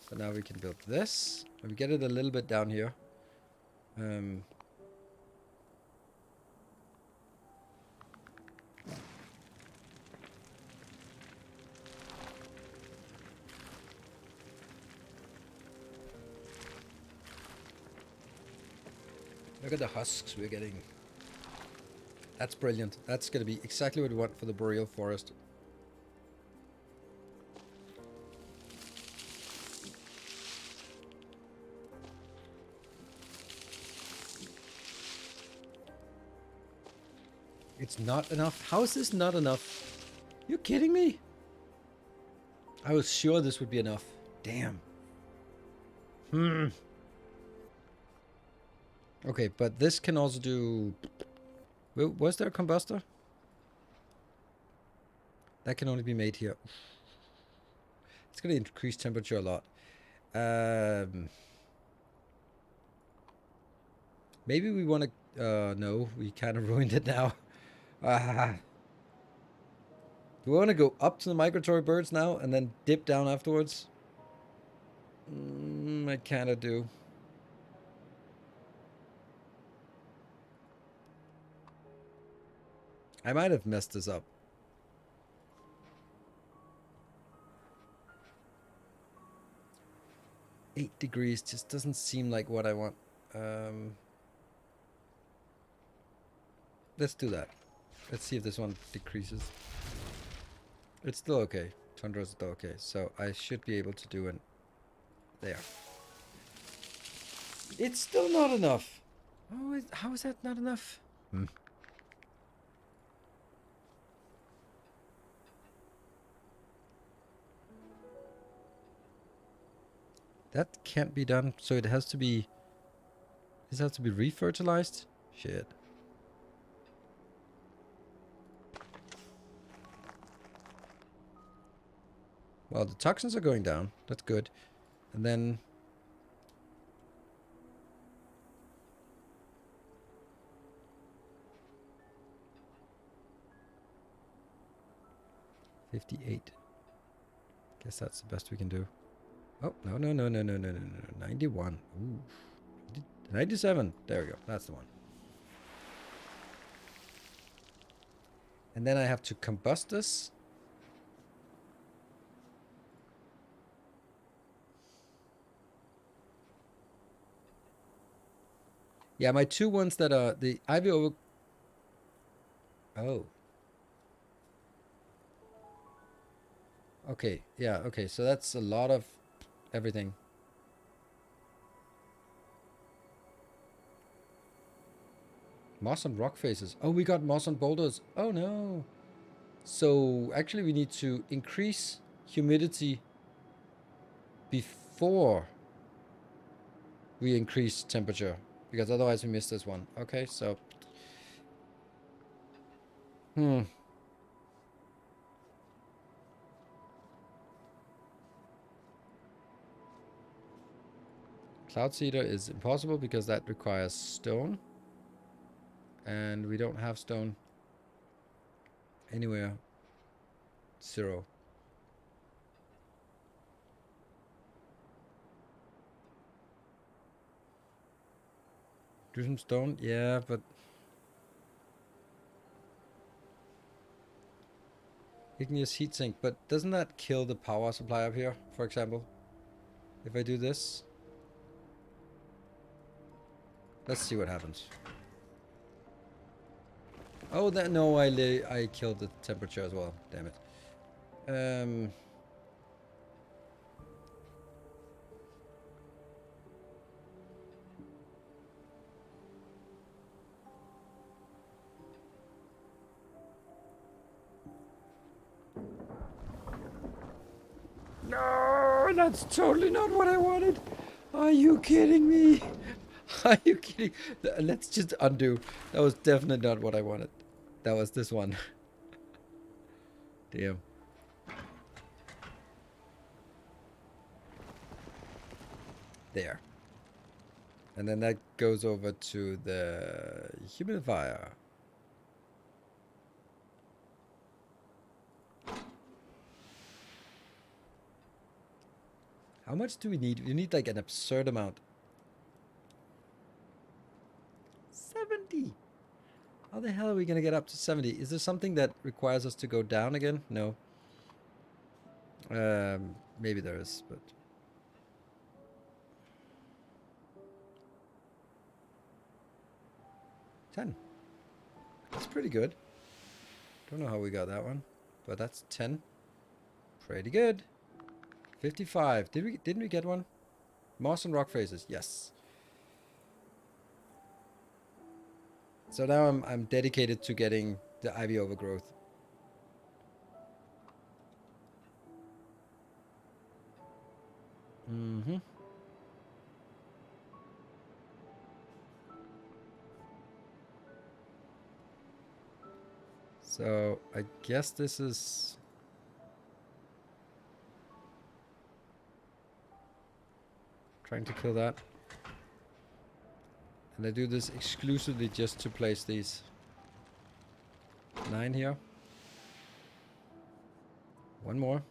[SPEAKER 1] So now we can build this. And we get it a little bit down here. Look at the husks we're getting. That's brilliant. That's going to be exactly what we want for the boreal forest. It's not enough? How is this not enough? You kidding me? I was sure this would be enough. Damn. Okay, but this can also do... was there a combustor? That can only be made here. It's going to increase temperature a lot. Maybe we want to... no, we kind of ruined it now. Do we want to go up to the migratory birds now and then dip down afterwards? I kind of do. I might have messed this up. 8 degrees just doesn't seem like what I want. Let's do that. Let's see if this one decreases. It's still okay. Tundra is still okay. So I should be able to do it. There. It's still not enough. Oh, how is that not enough? That can't be done. So it has to be... This has to be refertilized? Shit. Well, the toxins are going down. That's good. And then... $58. Guess that's the best we can do. Oh, no, no, no, no, no, no, no, no. 91. Ooh. 97. There we go. That's the one. And then I have to combust this. Yeah, my two ones that are the ivy over... Oh. Okay, yeah, okay. So that's a lot of everything. Moss and rock faces. Oh, we got moss and boulders. Oh, no. So actually we need to increase humidity before we increase temperature, because otherwise we miss this one. Okay, so Cloud Seeder is impossible because that requires stone, and we don't have stone anywhere. 0. Do some stone, yeah, but igneous heatsink. But doesn't that kill the power supply up here, for example? If I do this, let's see what happens. Oh, that no, I killed the temperature as well. Damn it. No, that's totally not what I wanted. Are you kidding me? Are you kidding? Let's just undo. That was definitely not what I wanted. That was this one. Damn. There. And then that goes over to the humidifier. How much do we need? We need like an absurd amount. 70. How the hell are we going to get up to 70? Is there something that requires us to go down again? No. Maybe there is, but... 10. That's pretty good. Don't know how we got that one, but that's 10. Pretty good. 55. Didn't we get one? Moss and rock faces. Yes. So now I'm dedicated to getting the ivy overgrowth. Mm-hmm. So I guess this is... trying to kill that. And I do this exclusively just to place these 9 here. One more.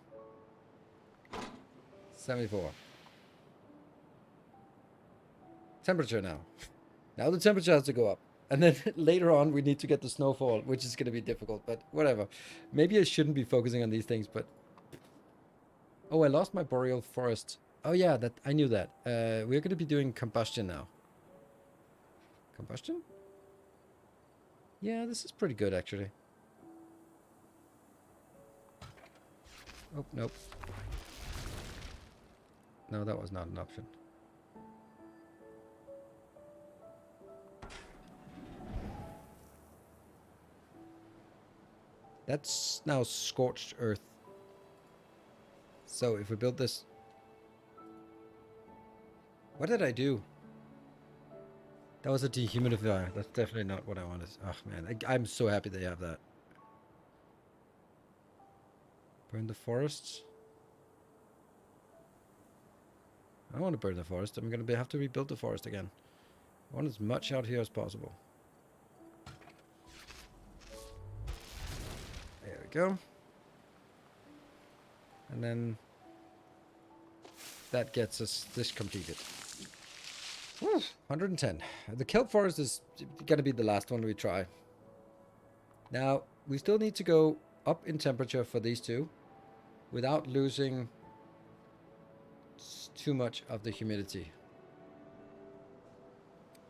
[SPEAKER 1] 74. Temperature now. Now the temperature has to go up. And then later on we need to get the snowfall, which is going to be difficult, but whatever. Maybe I shouldn't be focusing on these things, but... Oh, I lost my boreal forest. Oh yeah, that I knew that. We're going to be doing combustion now. Combustion? Yeah, this is pretty good actually. Oh, nope. No, that was not an option. That's now scorched earth. So if we build this... What did I do? That was a dehumidifier. That's definitely not what I wanted. Oh man, I'm so happy they have that. Burn the forests. I don't want to burn the forest. I'm going to have to rebuild the forest again. I want as much out here as possible. There we go. And then that gets us this completed. Woo, 110. The kelp forest is going to be the last one we try. Now, we still need to go up in temperature for these two without losing too much of the humidity.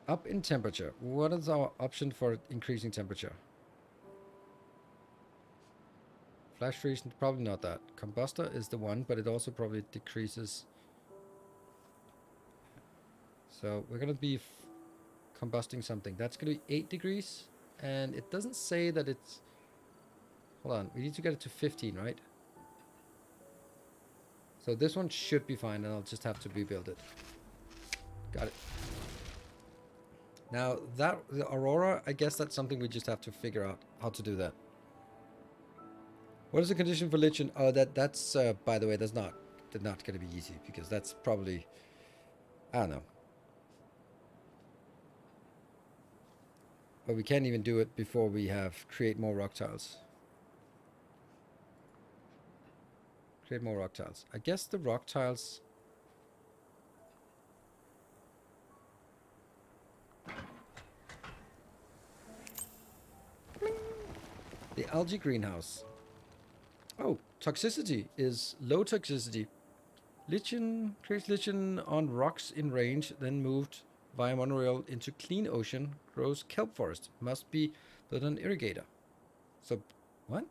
[SPEAKER 1] Up in temperature. What is our option for increasing temperature? Flash freeze, probably not that. Combustor is the one, but it also probably decreases. So we're going to be combusting something. That's going to be 8 degrees. And it doesn't say that it's... Hold on. We need to get it to 15, right? So this one should be fine, and I'll just have to rebuild it. Got it. Now, the Aurora, I guess that's something we just have to figure out how to do that. What is the condition for lichen? Oh, that's by the way, that's not going to be easy, because that's probably, I don't know. But we can't even do it before we have create more rock tiles. Create more rock tiles. I guess the rock tiles... The algae greenhouse. Oh, toxicity is low toxicity. Lichen creates lichen on rocks in range, then moved via monorail into clean ocean. Grows kelp forest. Must be built on irrigator. So, what?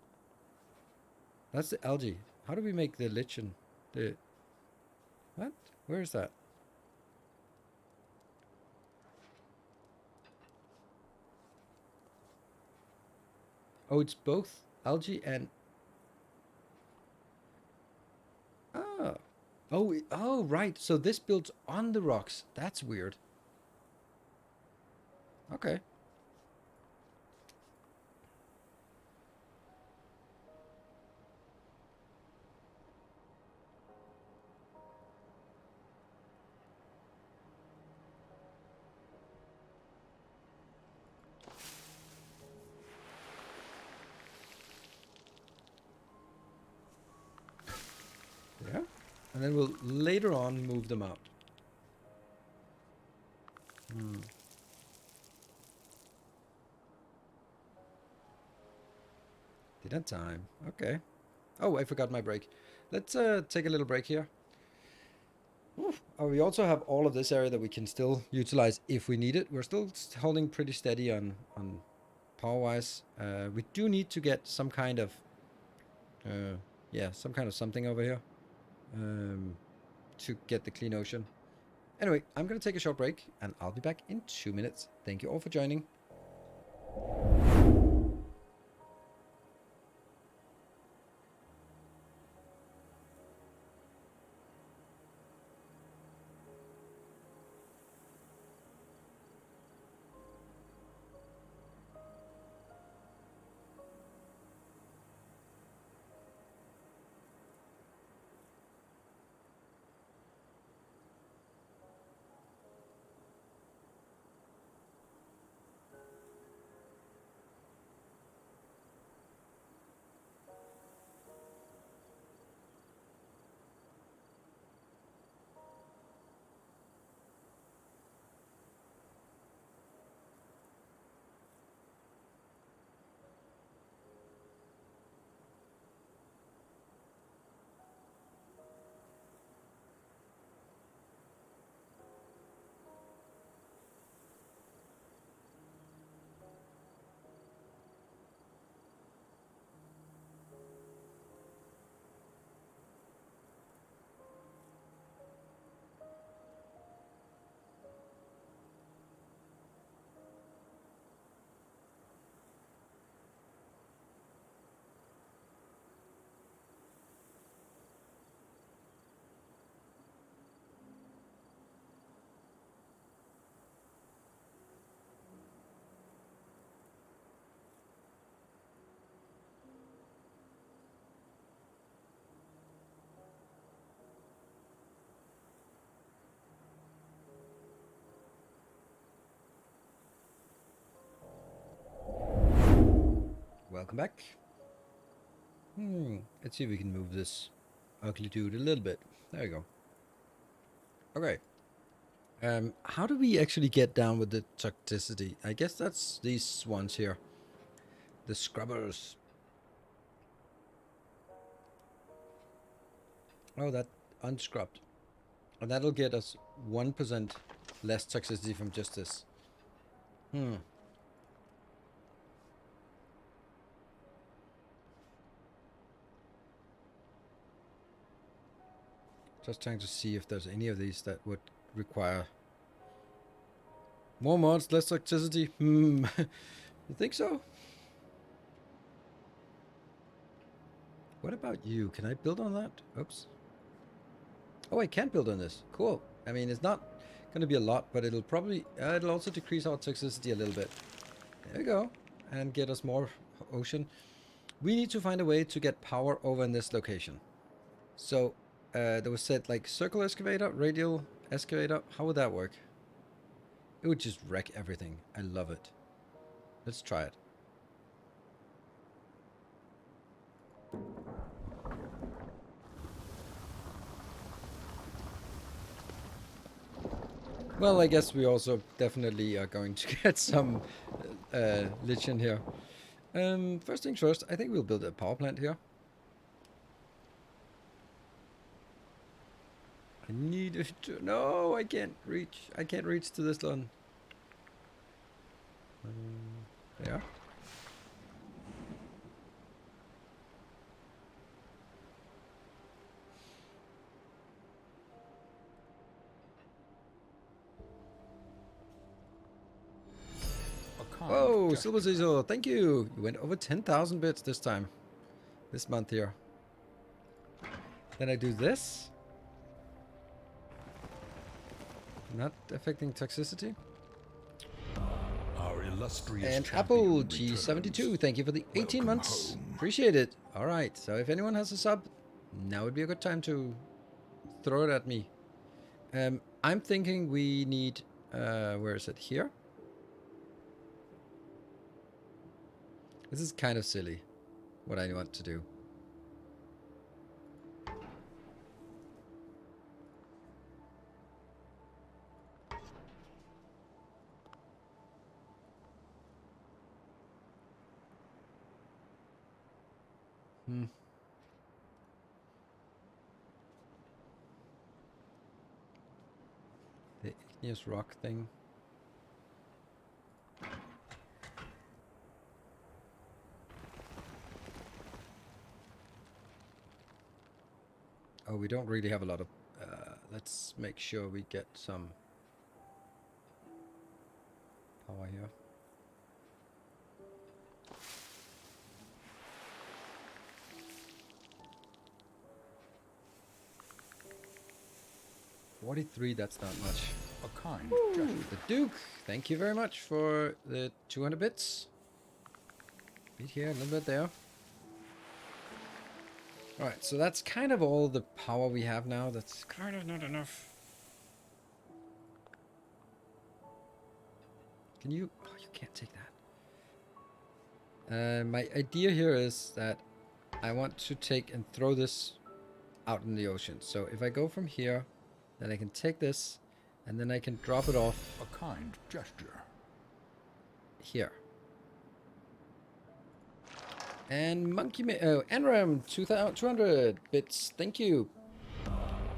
[SPEAKER 1] That's the algae. How do we make the lichen? The what? Where is that? Oh, it's both algae and... Ah. Oh, oh, right. So this builds on the rocks. That's weird. Okay. Yeah. And then we'll later on move them out. Didn't time. Okay. Oh, I forgot my break. Let's take a little break here. We also have all of this area that we can still utilize if we need it. We're still holding pretty steady on power-wise. We do need to get some kind of... yeah, some kind of something over here. To get the clean ocean. Anyway, I'm going to take a short break, and I'll be back in 2 minutes. Thank you all for joining. welcome back. Let's see if we can move this ugly dude a little bit. There you go. Okay. How do we actually get down with the toxicity? I guess that's these ones here. The scrubbers. Oh, that unscrubbed. And that'll get us 1% less toxicity from just this. Just trying to see if there's any of these that would require more mods, less toxicity. You think so? What about you? Can I build on that? Oops. Oh, I can build on this. Cool. I mean, it's not going to be a lot, but it'll probably... it'll also decrease our toxicity a little bit. There we go. And get us more ocean. We need to find a way to get power over in this location. So, there was said, like, circle excavator, radial excavator. How would that work? It would just wreck everything. I love it. Let's try it. Well, I guess we also definitely are going to get some lich in here. First things first, I think we'll build a power plant here. I need to... No, I can't reach. I can't reach to this one. Yeah. Oh, Silver Cecil, thank you. You went over 10,000 bits this time. This month here. Then I do this. Not affecting toxicity.
[SPEAKER 2] Our illustrious
[SPEAKER 1] And
[SPEAKER 2] champion
[SPEAKER 1] Apple
[SPEAKER 2] returns.
[SPEAKER 1] G72, thank you for the 18
[SPEAKER 2] Welcome
[SPEAKER 1] months.
[SPEAKER 2] home.
[SPEAKER 1] Appreciate it. All right, so if anyone has a sub, now would be a good time to throw it at me. I'm thinking we need, where is it? Here? This is kind of silly, what I want to do. The igneous rock thing. Oh, we don't really have a lot of... let's make sure we get some power here. $43, that's not much.
[SPEAKER 2] A kind
[SPEAKER 1] Ooh,
[SPEAKER 2] gesture.
[SPEAKER 1] the Duke, thank you very much for the 200 bits. Bit here, a little bit there. Alright, so that's kind of all the power we have now. That's kind of not enough. Can you... Oh, you can't take that. My idea here is that I want to take and throw this out in the ocean. So if I go from here, then I can take this, and then I can drop it off
[SPEAKER 2] A kind gesture.
[SPEAKER 1] here. And Monkey Man, oh, Enram, 200 bits, thank you.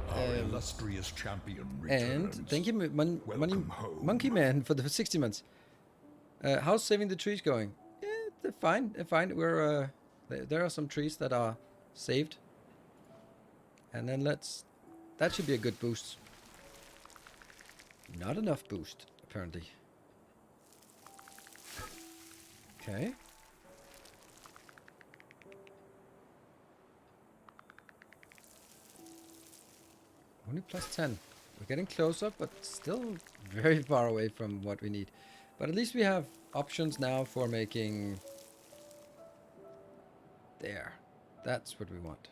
[SPEAKER 2] Our illustrious champion returns.
[SPEAKER 1] And thank you,
[SPEAKER 2] Welcome home.
[SPEAKER 1] Monkey Man, for the 60 months. How's saving the trees going? Yeah, they're fine. They're fine. We're there are some trees that are saved, and then that should be a good boost. Not enough boost, apparently. Okay. Only plus 10. We're getting closer, but still very far away from what we need. But at least we have options now for making... There. That's what we want.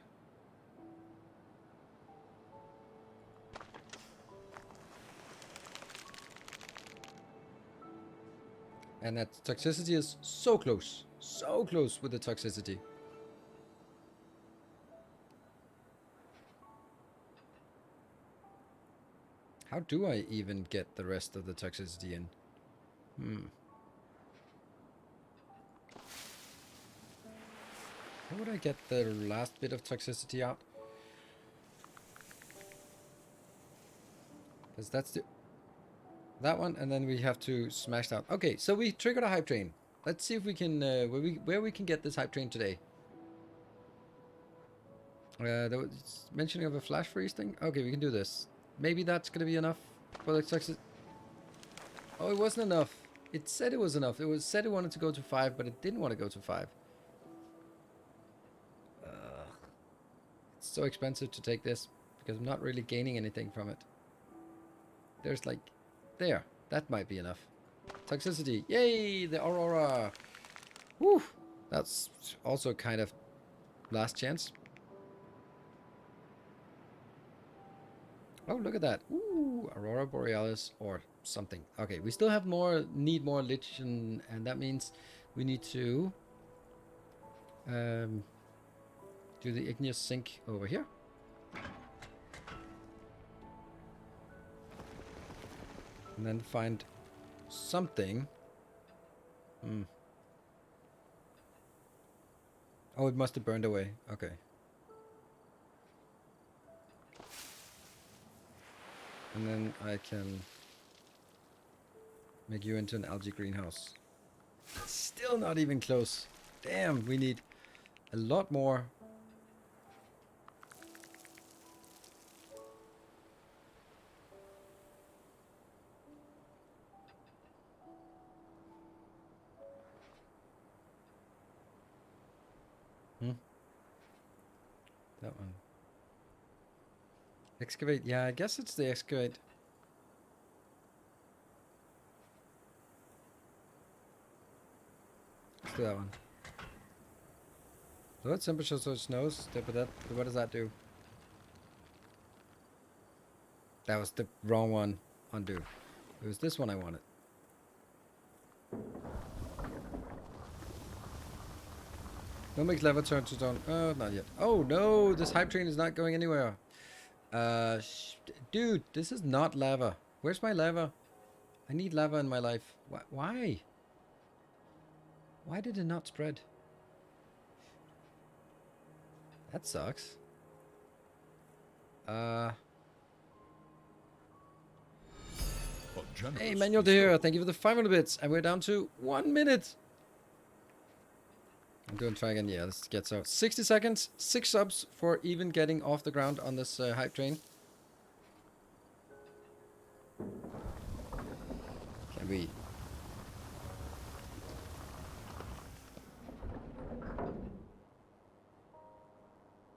[SPEAKER 1] And that toxicity is so close. So close with the toxicity. How do I even get the rest of the toxicity in? How would I get the last bit of toxicity out? Because that's that one, and then we have to smash down. Okay, so we triggered a hype train. Let's see if we can where we can get this hype train today. There was mentioning of a flash freeze thing. Okay, we can do this. Maybe that's gonna be enough for the toxicity. Oh, it wasn't enough. It said it was enough. Said it wanted to go to 5, but it didn't want to go to 5. It's so expensive to take this because I'm not really gaining anything from it. There's like, there. That might be enough. Toxicity. Yay! The Aurora. Woo! That's also kind of last chance. Oh, look at that. Ooh, Aurora Borealis or something. Okay, we still have need more lich, and that means we need to do the igneous sink over here. And then find something. Oh, it must have burned away. Okay. And then I can make you into an algae greenhouse. Still not even close. Damn, we need a lot more. That one. Excavate. Yeah, I guess it's the excavate. Let's do that one. Low temperature so it snows. But what does that do? That was the wrong one. Undo. It was this one I wanted. No makes lava turn to stone. Oh, not yet. Oh no, this hype train is not going anywhere. Dude, this is not lava. Where's my lava? I need lava in my life. Why? Why did it not spread? That sucks. Hey, Manuel here. Thank you for the 500 bits. And we're down to 1 minute. I'm doing try again. Yeah, let's get so 60 seconds, 6 subs for even getting off the ground on this hype train. Can we?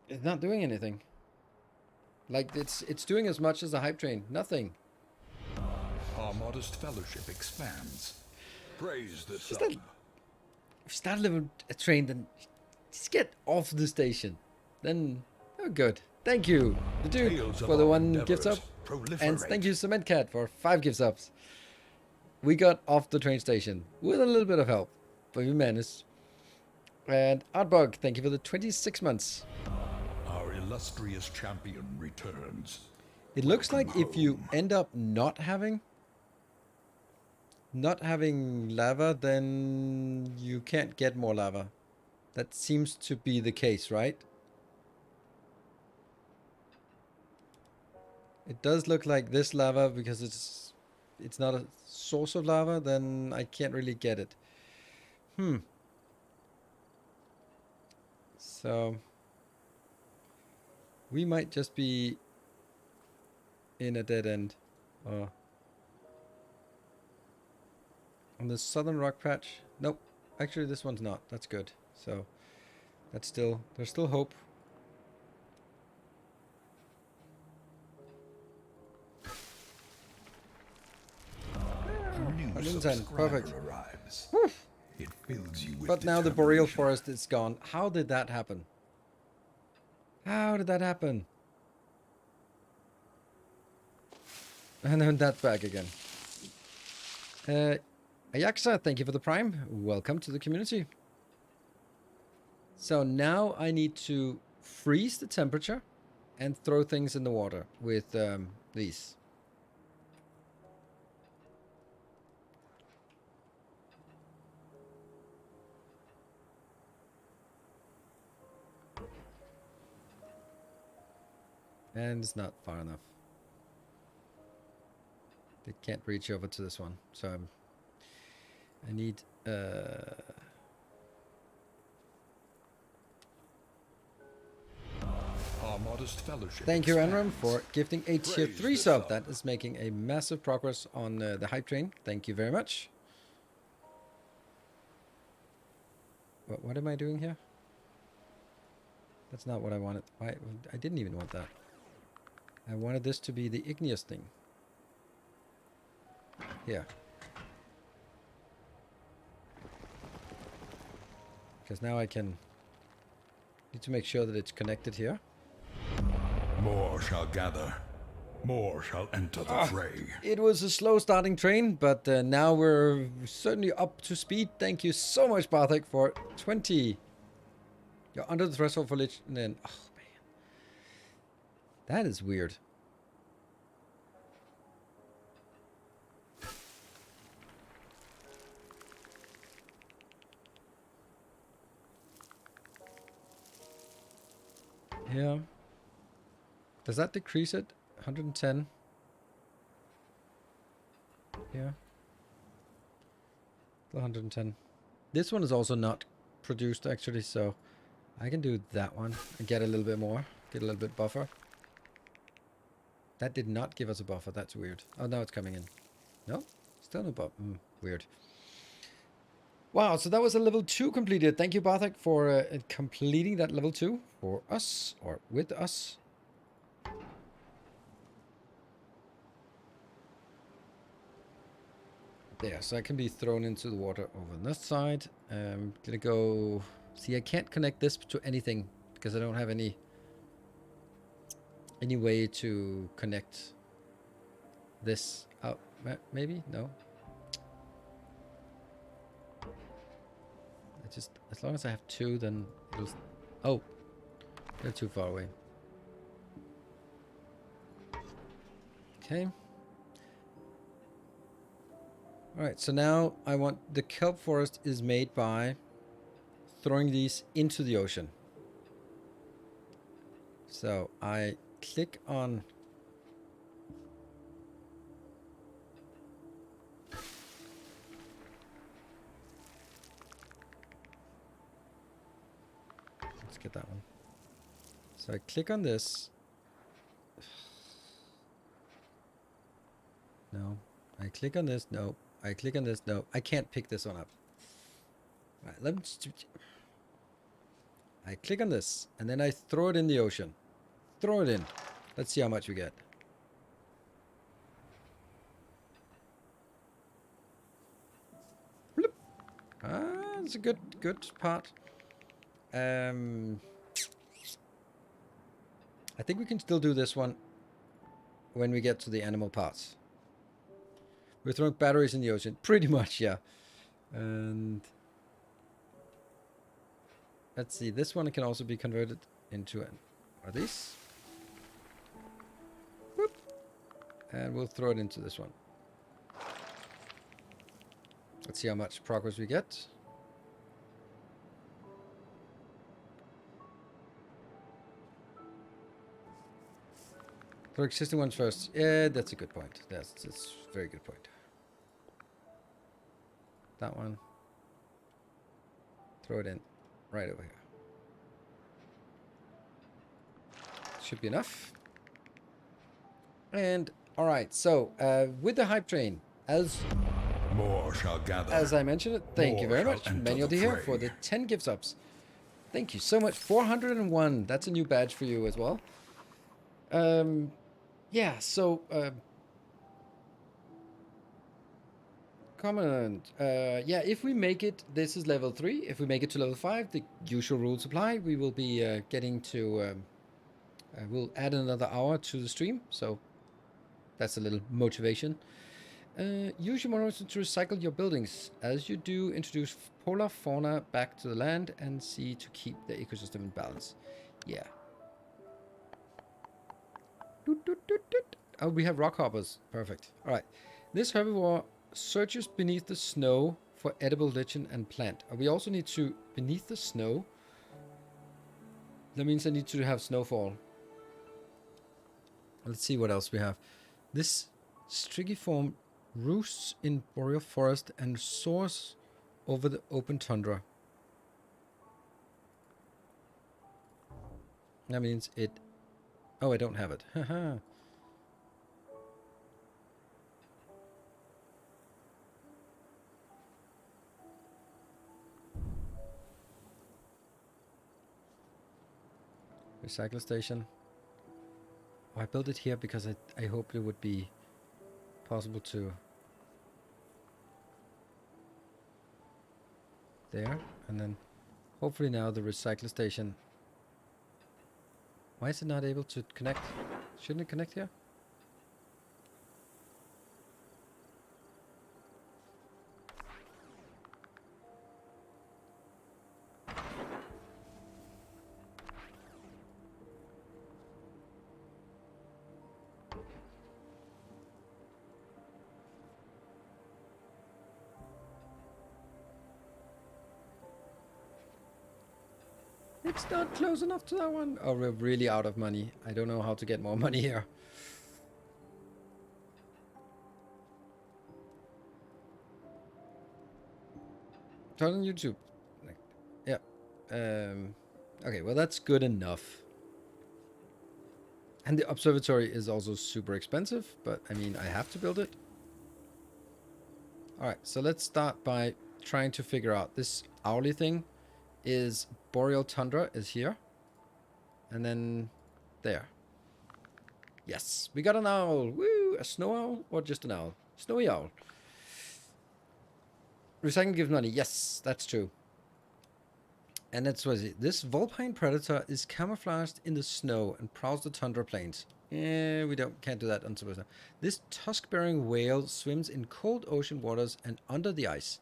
[SPEAKER 1] It's not doing anything. Like it's doing as much as the hype train. Nothing.
[SPEAKER 2] Our modest fellowship expands. Praise the sun.
[SPEAKER 1] If you start a train, then just get off the station. Then oh good. Thank you, the Duke, for the 1 gift sub, and thank you, Cement Cat, for 5 gift subs. We got off the train station with a little bit of help, but we managed. And Artbug, thank you for the 26 months.
[SPEAKER 2] Our illustrious champion returns.
[SPEAKER 1] It looks like if you end up not having lava, then you can't get more lava. That seems to be the case, right? It does look like this lava, because it's not a source of lava, then I can't really get it. So we might just be in a dead end. On the southern rock patch. Nope. Actually, this one's not. That's good. So there's still hope. Perfect.
[SPEAKER 2] It fills you with
[SPEAKER 1] but now the boreal forest is gone. How did that happen? How did that happen? And then that's back again. Ajaxa, thank you for the prime. Welcome to the community. So now I need to freeze the temperature and throw things in the water with these. And it's not far enough. They can't reach over to this one. So I need...
[SPEAKER 2] Our modest fellowship
[SPEAKER 1] Thank you, Enram,
[SPEAKER 2] expands.
[SPEAKER 1] for gifting a tier
[SPEAKER 2] Praise
[SPEAKER 1] 3
[SPEAKER 2] the
[SPEAKER 1] sub.
[SPEAKER 2] sun.
[SPEAKER 1] That is making a massive progress on the hype train. Thank you very much. What am I doing here? That's not what I wanted. I didn't even want that. I wanted this to be the igneous thing. Here. Because now I can... Need to make sure that it's connected here.
[SPEAKER 2] More shall gather. More shall enter the fray.
[SPEAKER 1] It was a slow starting train, but now we're certainly up to speed. Thank you so much, Bartek, for 20. You're under the threshold for lich. And then, oh man, that is weird. Yeah. Does that decrease it? 110. Yeah. 110. This one is also not produced actually, so I can do that one and get a little bit more. Get a little bit buffer. That did not give us a buffer. That's weird. Oh, now it's coming in. No? Still no buffer. Weird. Wow, so that was a level 2 completed. Thank you, Bartek, for completing that level 2 for us, or with us. There, so I can be thrown into the water over on this side. Gonna go... See, I can't connect this to anything because I don't have any way to connect this out. Maybe? No. I just... As long as I have 2, then it'll... Oh! They're too far away. Okay. Alright, so now I want... The kelp forest is made by throwing these into the ocean. So I click on... Let's get that one. So I click on this. No. I click on this. No. I click on this. No. I can't pick this one up. All right, let me I click on this, and then I throw it in the ocean. Throw it in. Let's see how much we get. Bloop. Ah, it's a good part. I think we can still do this one when we get to the animal parts. We're throwing batteries in the ocean. Pretty much, yeah. And let's see. This one can also be converted into an... Are these? Whoop. And we'll throw it into this one. Let's see how much progress we get. For existing ones first. Yeah, that's a good point. That's a very good point. That one. Throw it in right over here. Should be enough. And alright, so with the hype train, as
[SPEAKER 2] More shall gather.
[SPEAKER 1] As I mentioned it, thank you
[SPEAKER 2] More
[SPEAKER 1] very
[SPEAKER 2] shall
[SPEAKER 1] much,
[SPEAKER 2] enter
[SPEAKER 1] Manuel
[SPEAKER 2] the
[SPEAKER 1] D here,
[SPEAKER 2] fray.
[SPEAKER 1] for the 10 gift subs. Thank you so much. 401. That's a new badge for you as well. Yeah, so comment. Yeah, if we make it, this is level 3. If we make it to level 5, the usual rules apply. We will be getting to... we'll add another hour to the stream, so that's a little motivation. Use your monorail to recycle your buildings. As you do, introduce polar fauna back to the land and see to keep the ecosystem in balance. Yeah. Doot, doot, doot, doot. Oh, we have rock hoppers. Perfect. All right. This herbivore searches beneath the snow for edible lichen and plant. We also need to beneath the snow. That means I need to have snowfall. Let's see what else we have. This strigiform roosts in boreal forest and soars over the open tundra. That means it... Oh, I don't have it. Haha. Recycle station. Oh, I built it here because I hoped it would be possible to... There. And then hopefully now the recycle station... Why is it not able to connect? Shouldn't it connect here? It's not close enough to that one. Oh, we're really out of money. I don't know how to get more money here. Turn on YouTube. Yeah. Okay, well that's good enough. And the observatory is also super expensive, but I mean, I have to build it. Alright, so let's start by trying to figure out this hourly thing is boreal tundra is here. And then there. Yes, we got an owl. Woo! A snow owl or just an owl? Snowy owl. Recycling gives money. Yes, that's true. And that's what it. This vulpine predator is camouflaged in the snow and prowls the tundra plains. We can't do that on Super. This tusk-bearing whale swims in cold ocean waters and under the ice.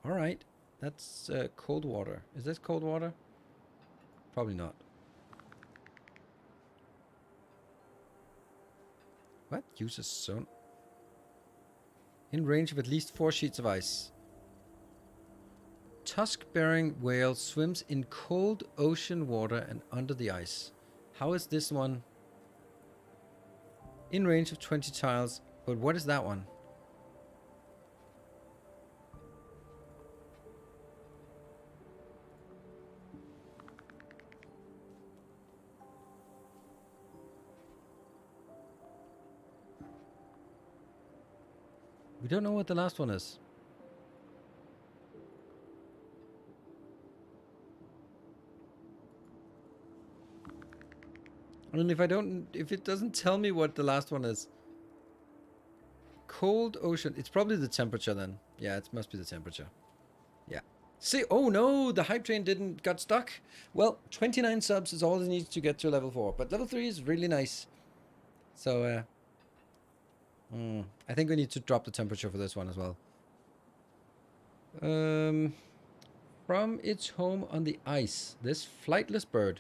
[SPEAKER 1] All right, that's cold water. Is this cold water? Probably not. What? Uses zone. In range of at least 4 sheets of ice. Tusk-bearing whale swims in cold ocean water and under the ice. How is this one? In range of 20 tiles. But what is that one? We don't know what the last one is. And if it doesn't tell me what the last one is. Cold ocean. It's probably the temperature then. Yeah, it must be the temperature. Yeah. See, oh no, the hype train got stuck. Well, 29 subs is all it needs to get to level 4. But level 3 is really nice. So, I think we need to drop the temperature for this one as well. From its home on the ice, this flightless bird.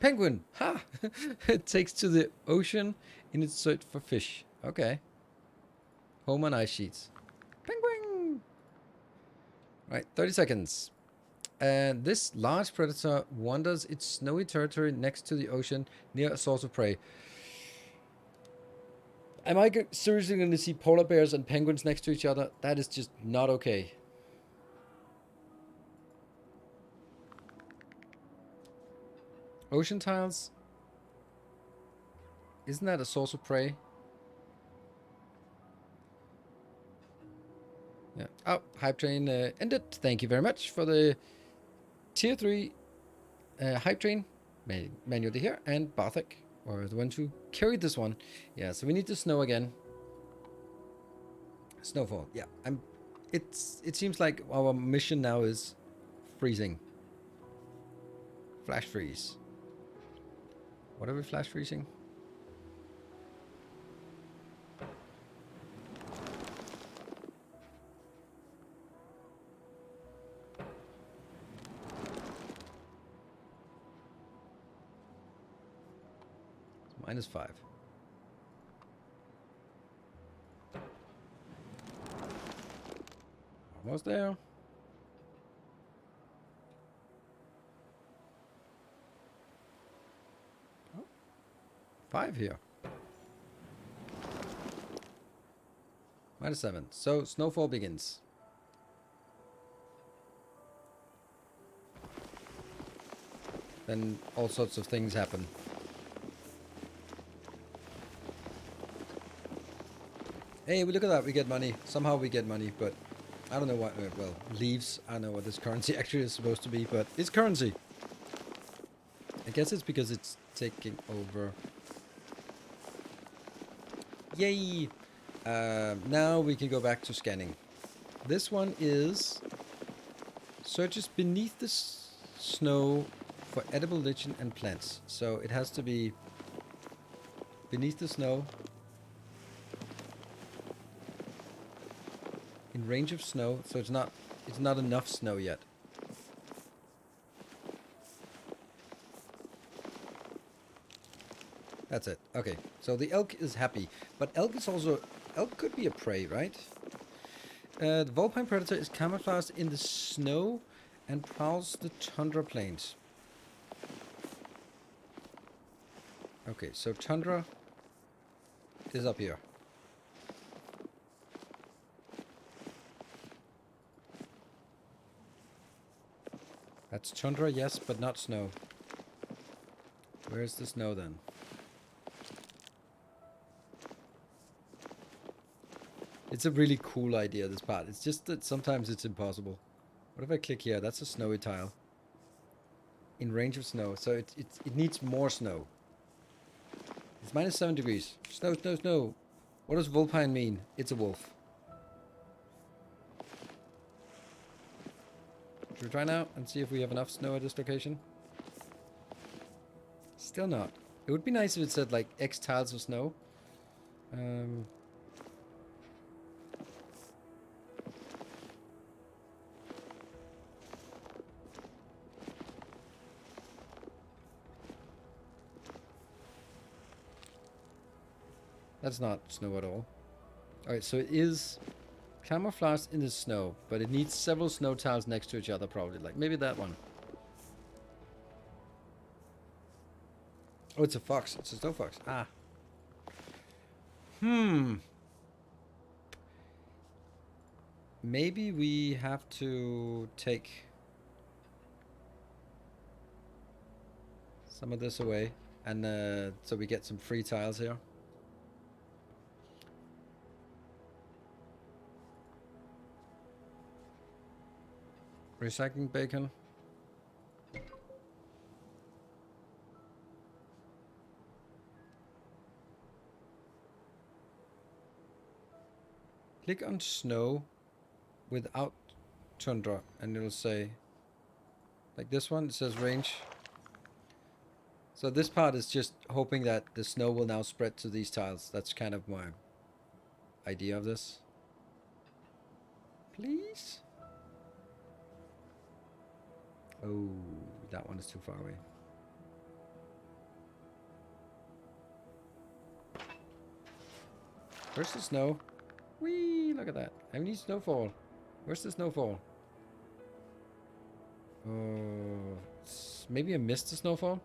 [SPEAKER 1] Penguin! Ha! It takes to the ocean in its search for fish. Okay. Home on ice sheets. Penguin! Right, 30 seconds. And this large predator wanders its snowy territory next to the ocean near a source of prey. Am I seriously going to see polar bears and penguins next to each other? That is just not okay. Ocean tiles? Isn't that a source of prey? Yeah. Oh, hype train ended. Thank you very much for the tier 3 hype train. Manually here. And Barthik, or the ones who carried this one. Yeah, so we need the snow again. Snowfall. Yeah, it seems like our mission now is freezing. Flash freeze. What are we flash freezing? -5. Almost there. Oh, 5 here. -7. So snowfall begins. Then all sorts of things happen. Hey, we look at that. We get money. Somehow we get money, but I don't know what. Well, leaves. I don't know what this currency actually is supposed to be, but it's currency. I guess it's because it's taking over. Yay! Now we can go back to scanning. This one is searches beneath the snow for edible lichen and plants. So it has to be beneath the snow, in range of snow. So it's not enough snow yet. That's it. Okay, so the elk is happy, but elk could be a prey, right? The vulpine predator is camouflaged in the snow and prowls the tundra plains. Okay, so tundra is up here. That's tundra, yes, but not snow. Where's the snow then? It's a really cool idea, this part. It's just that sometimes it's impossible. What if I click here? That's a snowy tile. In range of snow. So it needs more snow. It's -7 degrees. Snow, snow, snow. What does vulpine mean? It's a wolf. Should we try now and see if we have enough snow at this location? Still not. It would be nice if it said like X tiles of snow. That's not snow at all. Alright, so it is camouflaged in the snow, but it needs several snow tiles next to each other probably. Like maybe that one. Oh, it's a fox. It's a snow fox. Ah. Maybe we have to take some of this away, and so we get some free tiles here. Recycling bacon. Click on snow without tundra and it'll say, like this one, it says range. So this part is just hoping that the snow will now spread to these tiles. That's kind of my idea of this. Please? Oh, that one is too far away. Where's the snow? Whee! Look at that. I need snowfall. Where's the snowfall? Oh, maybe I missed the snowfall?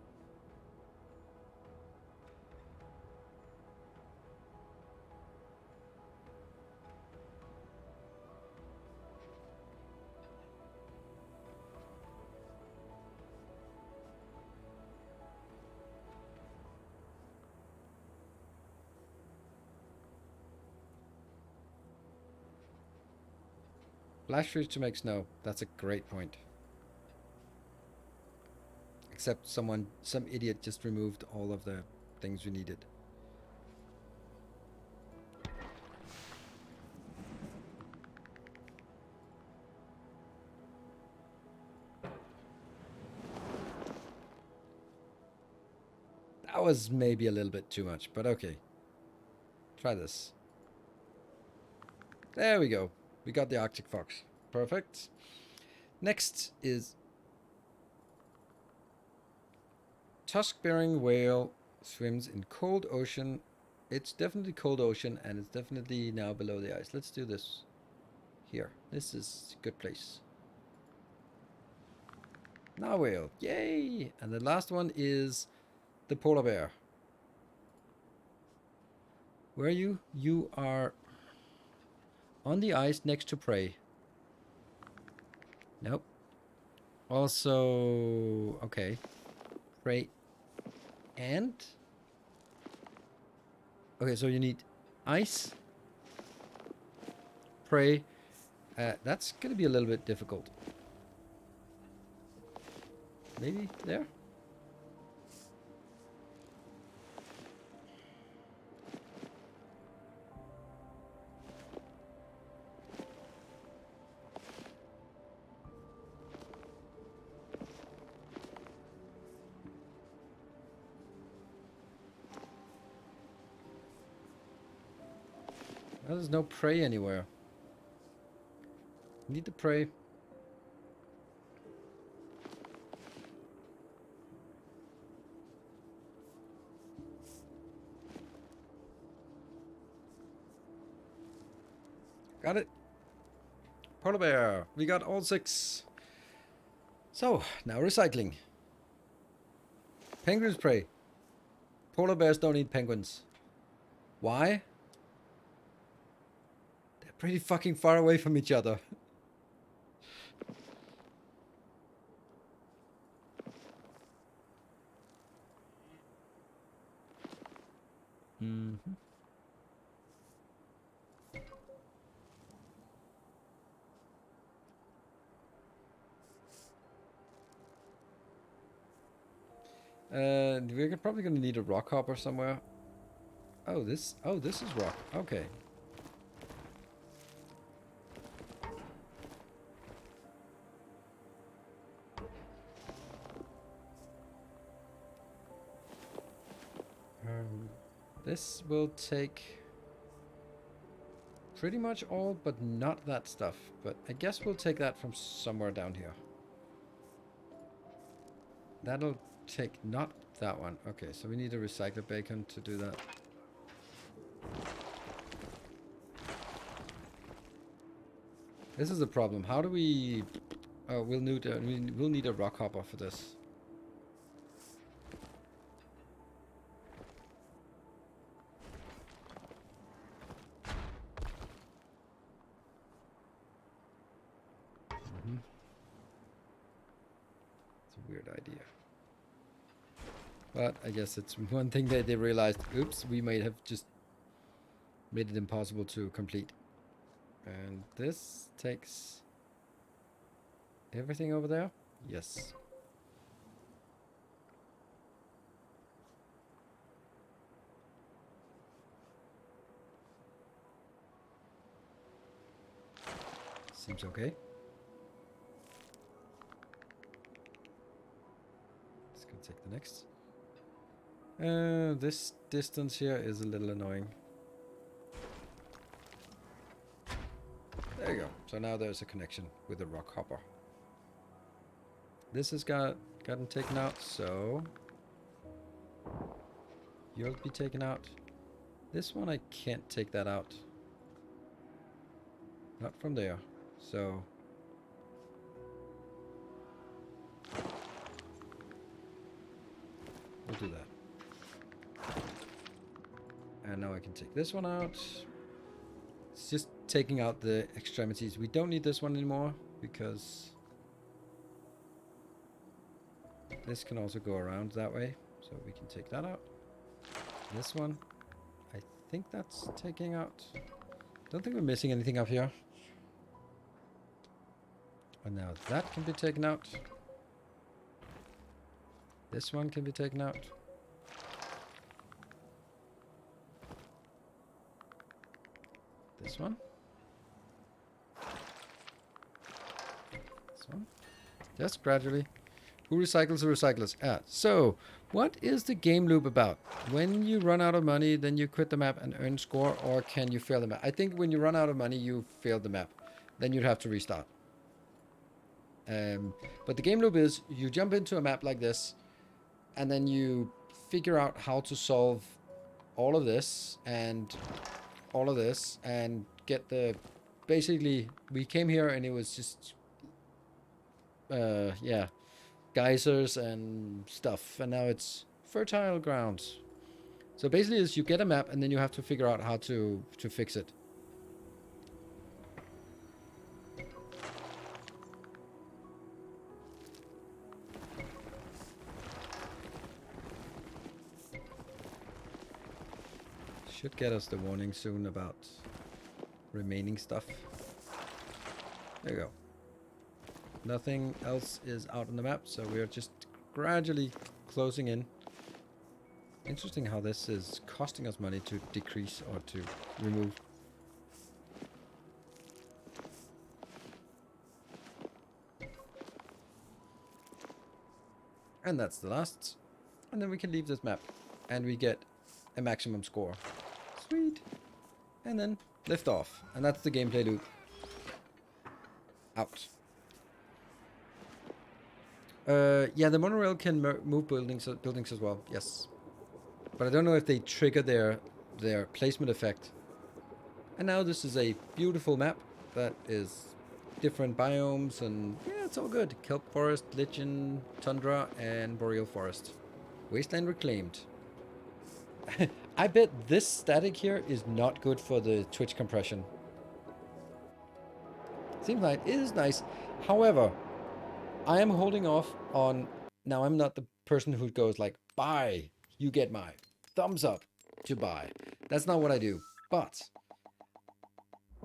[SPEAKER 1] Flash freeze to make snow. That's a great point. Except some idiot just removed all of the things we needed. That was maybe a little bit too much, but okay. Try this. There we go. We got the Arctic fox. Perfect. Next is tusk-bearing whale Swims in cold ocean. It's definitely cold ocean, and it's definitely now below the ice. Let's do this here. This is a good place. Narwhal, yay! And the last one is the polar bear. Where are you? You are on the ice next to prey. Nope. Also, okay. Prey and... Okay, so you need ice, prey. That's going to be a little bit difficult. Maybe there? Well, there's no prey anywhere. Need the prey. Got it. Polar bear. We got all 6. So, now recycling. Penguins prey. Polar bears don't eat penguins. Why? They're pretty fucking far away from each other. Mm-hmm. We're probably gonna need a rock hopper somewhere. Oh, this is rock. Okay. This will take pretty much all, but not that stuff. But I guess we'll take that from somewhere down here. That'll take not that one. Okay, so we need a recycler bacon to do that. This is the problem. How do we... Oh, we'll need a rock hopper for this. It's a weird idea. But I guess it's one thing that they realized, oops, we might have just made it impossible to complete. And this takes everything over there? Yes. Seems okay. Let's go take the next. This distance here is a little annoying. There you go. So now there's a connection with the rock hopper. This has gotten taken out, so you'll be taken out. This one I can't take that out. Not from there. So we'll do that. And now I can take this one out. It's just taking out the extremities. We don't need this one anymore because this can also go around that way. So we can take that out. This one, I think that's taking out. Don't think we're missing anything up here. And now that can be taken out. This one can be taken out. This one. This one. Just gradually. Who recycles the recyclers? So, what is the game loop about? When you run out of money, then you quit the map and earn score, or can you fail the map? I think when you run out of money, you fail the map. Then you'd have to restart. But the game loop is, you jump into a map like this, and then you figure out how to solve all of this and all of this and get the... Basically, we came here and it was just... yeah, geysers and stuff. And now it's fertile grounds. So basically, is you get a map and then you have to figure out how to fix it. Should get us the warning soon about remaining stuff. There you go. Nothing else is out on the map, so we are just gradually closing in. Interesting how this is costing us money to decrease or to remove. And that's the last. And then we can leave this map. And we get a maximum score. Sweet. And then lift off. And that's the gameplay loop. Out. Yeah, the monorail can move buildings as well. Yes. But I don't know if they trigger their placement effect. And now this is a beautiful map that is different biomes and yeah, it's all good. Kelp forest, lichen, tundra, and boreal forest. Wasteland reclaimed. I bet this static here is not good for the Twitch compression. Seems like it is nice. However, I am holding off on... Now, I'm not the person who goes like, buy, you get my thumbs up to buy. That's not what I do. But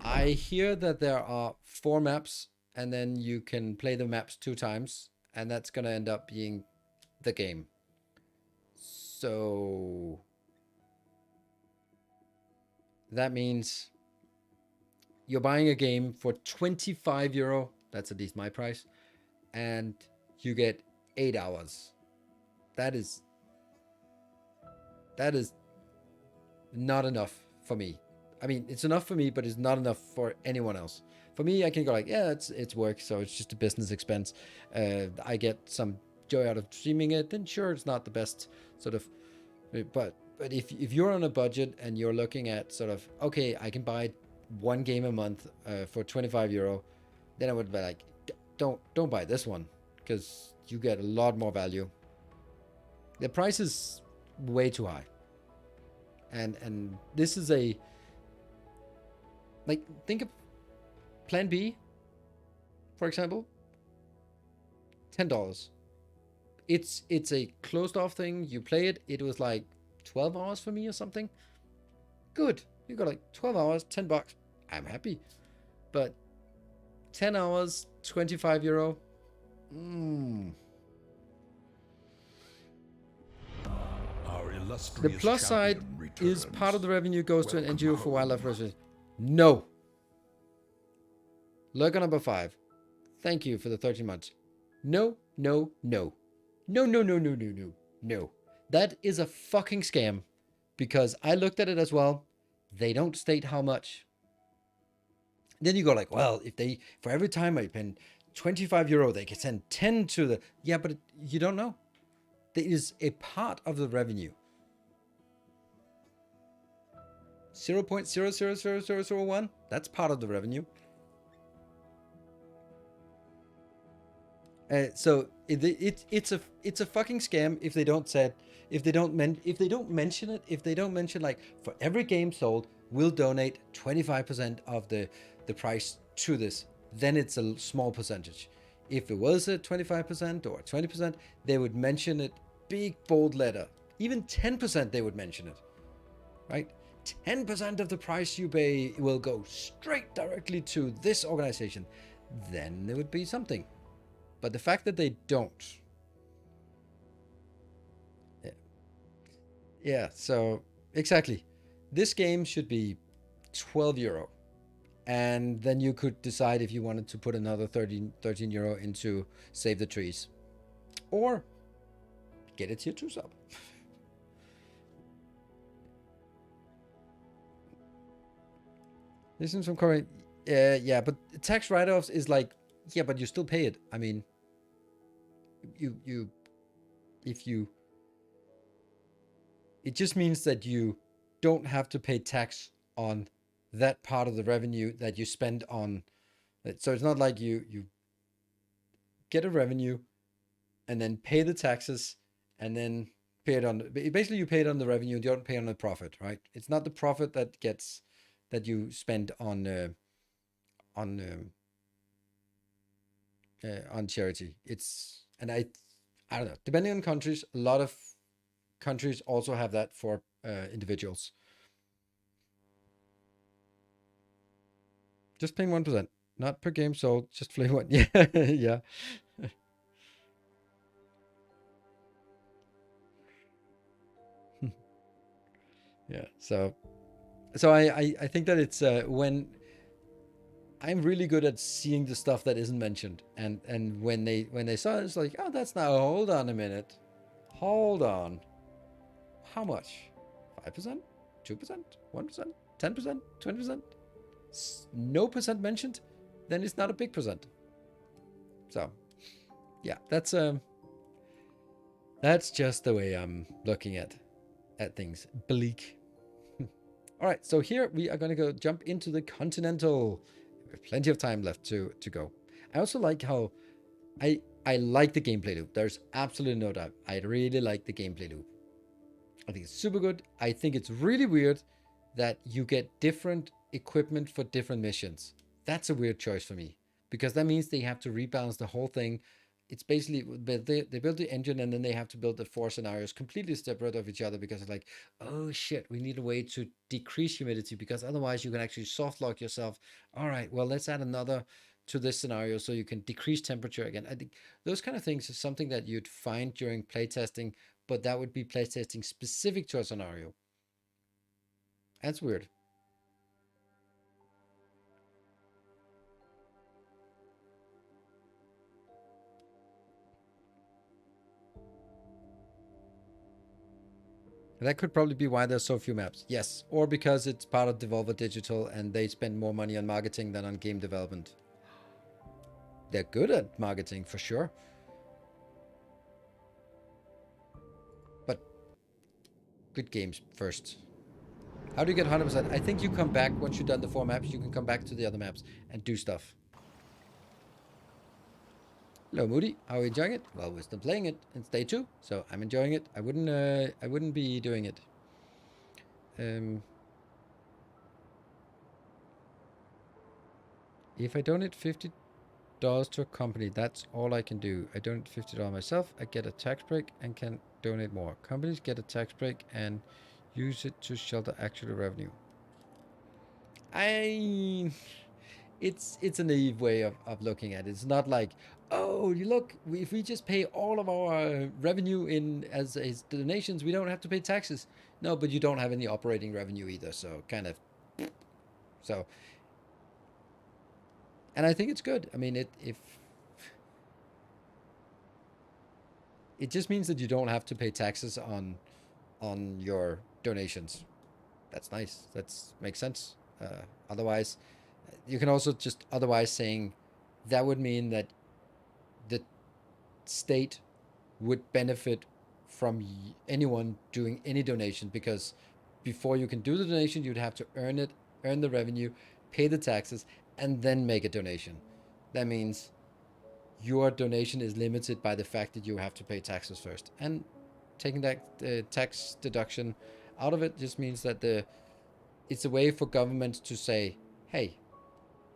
[SPEAKER 1] I hear that there are 4 maps and then you can play the maps 2 times. And that's going to end up being the game. So that means you're buying a game for €25. That's at least my price. And you get 8 hours. That is not enough for me. I mean, it's enough for me, but it's not enough for anyone else. For me, I can go like, yeah, it's work, so it's just a business expense. I get some joy out of streaming it, then sure, it's not the best sort of... But if you're on a budget and you're looking at sort of, okay, I can buy 1 game a month for €25, then I would be like, don't buy this one, because you get a lot more value. The price is way too high. And this is a... Like, think of Plan B, for example. $10. It's a closed off thing. You play it. It was like 12 hours for me or something. Good. You got like 12 hours, $10. I'm happy. But 10 hours, €25. The plus side is part of the revenue goes to an NGO for wildlife research. No. Lurker number 5. Thank you for the 13 months. No, no, no. No, no, no, no, no, no, no. That is a fucking scam. Because I looked at it as well. They don't state how much. Then you go like, well, if they, for every time I spend €25, they can send 10 to the... Yeah, but you don't know. There is a part of the revenue. 0.000001, that's part of the revenue. So it's a fucking scam if they don't mention it, like for every game sold, we'll donate 25% of the price to this. Then it's a small percentage. If it was a 25% or 20%, they would mention it big bold letter. Even 10% they would mention it, right? 10% of the price you pay will go straight directly to this organization. Then there would be something. But the fact that they don't. Yeah, so exactly. This game should be €12. And then you could decide if you wanted to put another €13 into Save the Trees. Or get a tier 2 sub. This is from Korean. Yeah, but tax write-offs is like, yeah, but you still pay it. I mean, if you It just means that you don't have to pay tax on that part of the revenue that you spend on. So it's not like you get a revenue and then pay the taxes and then pay it on. Basically, you pay it on the revenue. And you don't pay on the profit, right? It's not the profit that you spend on on charity. I don't know. Depending on countries, a lot of countries also have that for individuals. Just paying 1%, not per game sold. Just play one. Yeah, yeah. Yeah. So I think that it's when I'm really good at seeing the stuff that isn't mentioned, and when they saw it, it's like, oh, that's now. Hold on a minute. Hold on. How much? 5%, 2%, 1%, 10%, 20%. No percent mentioned. Then it's not a big percent. So yeah, that's just the way I'm looking at things. Bleak. All right, so here we are going to go jump into the Continental. We have plenty of time left to go. I also like how I like the gameplay loop. There's absolutely no doubt. I really like the gameplay loop. I think it's super good. I think it's really weird that you get different equipment for different missions. That's a weird choice for me because that means they have to rebalance the whole thing. It's basically they build the engine and then they have to build the four scenarios completely separate of each other because it's like, oh shit, we need a way to decrease humidity because otherwise you can actually soft lock yourself. All right, well, let's add another to this scenario so you can decrease temperature again. I think those kind of things is something that you'd find during playtesting, but that would be playtesting specific to a scenario. That's weird. That could probably be why there's so few maps. Yes, or because it's part of Devolver Digital and they spend more money on marketing than on game development. They're good at marketing for sure. But good games first. How do you get 100%? I think you come back once you've done the 4 maps, you can come back to the other maps and do stuff. Hello, Moody. How are you enjoying it? Well, we're still playing it. It's day 2, so I'm enjoying it. I wouldn't be doing it. If I donate $50 to a company, that's all I can do. I donate $50 myself. I get a tax break and can donate more. Companies get a tax break and use it to shelter actual revenue. It's a naive way of looking at it. It's not like, oh, you look, if we just pay all of our revenue in as donations, we don't have to pay taxes. No, but you don't have any operating revenue either, so kind of. So, and I think it's good. I mean, if it just means that you don't have to pay taxes on your donations. That's nice. That's makes sense. Otherwise, you can also just otherwise saying that would mean that the state would benefit from anyone doing any donation because before you can do the donation, you'd have to earn the revenue, pay the taxes, and then make a donation. That means your donation is limited by the fact that you have to pay taxes first. And taking that tax deduction out of it just means that it's a way for government to say, hey,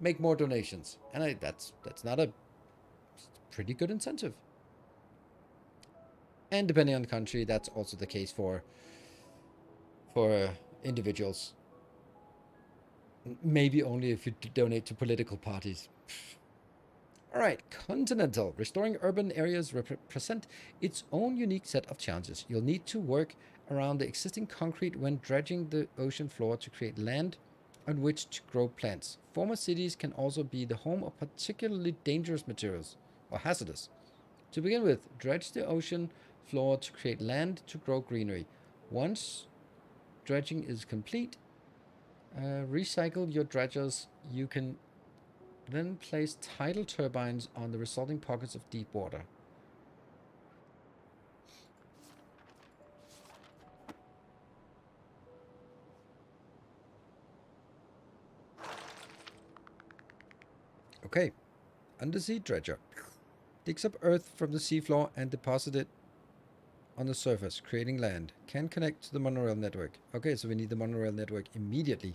[SPEAKER 1] make more donations. And that's not a pretty good incentive. And depending on the country, that's also the case for individuals. Maybe only if you donate to political parties. All right, Continental. Restoring urban areas represent its own unique set of challenges. You'll need to work around the existing concrete when dredging the ocean floor to create land on which to grow plants. Former cities can also be the home of particularly dangerous materials or hazardous. To begin with, dredge the ocean floor to create land to grow greenery. Once dredging is complete, recycle your dredgers. You can then place tidal turbines on the resulting pockets of deep water. Okay. Undersea dredger. Digs up earth from the seafloor and deposit it on the surface, creating land. Can connect to the monorail network. Okay, so we need the monorail network immediately.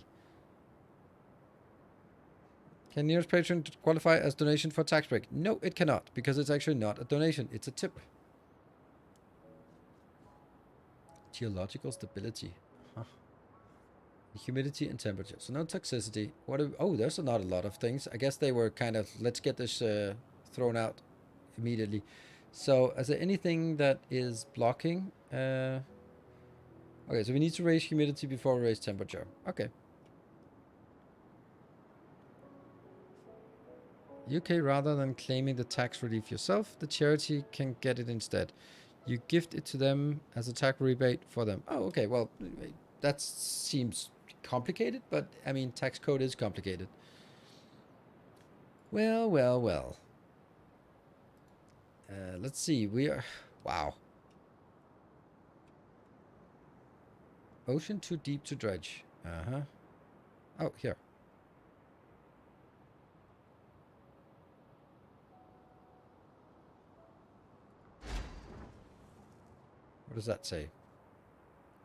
[SPEAKER 1] Can nearest patron qualify as donation for tax break? No, it cannot, because it's actually not a donation. It's a tip. Geological stability. Huh. Humidity and temperature. So no toxicity. What? Oh, there's not a lot of things. I guess they were kind of, let's get this thrown out immediately. So is there anything that is blocking? Okay, so we need to raise humidity before we raise temperature. Okay. UK, rather than claiming the tax relief yourself, the charity can get it instead. You gift it to them as a tax rebate for them. Oh, okay. Well, that seems complicated, but I mean, tax code is complicated. Well, well, well. Let's see. We are... Wow. Ocean too deep to dredge. Uh-huh. Oh, here. What does that say?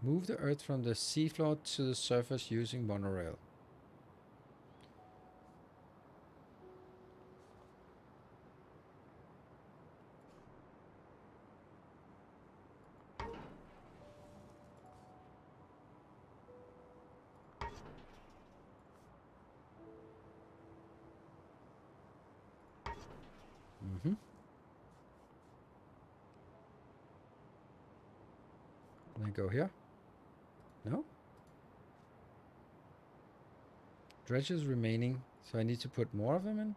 [SPEAKER 1] Move the earth from the seafloor to the surface using monorail. Mm-hmm. Can I go here? No? Dredges remaining, so I need to put more of them in?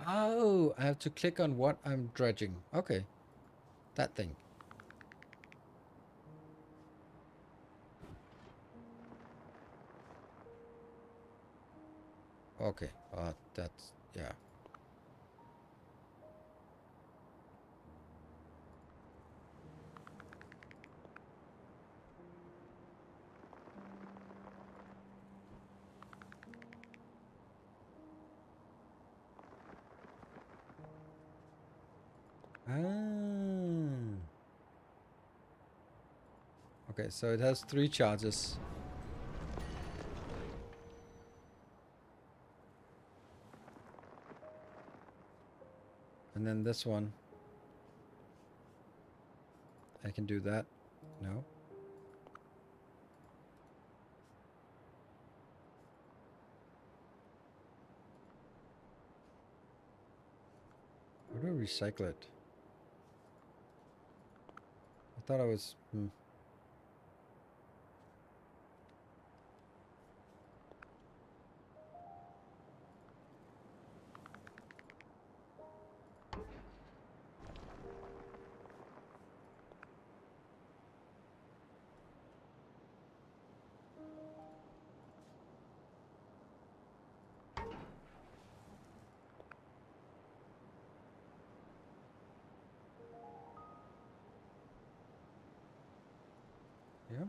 [SPEAKER 1] Oh, I have to click on what I'm dredging. Okay. That thing. Okay. That's... Yeah. Ah. Okay, so it has 3 charges. And then this one. I can do that. No. How do I recycle it? I thought I was... Yeah.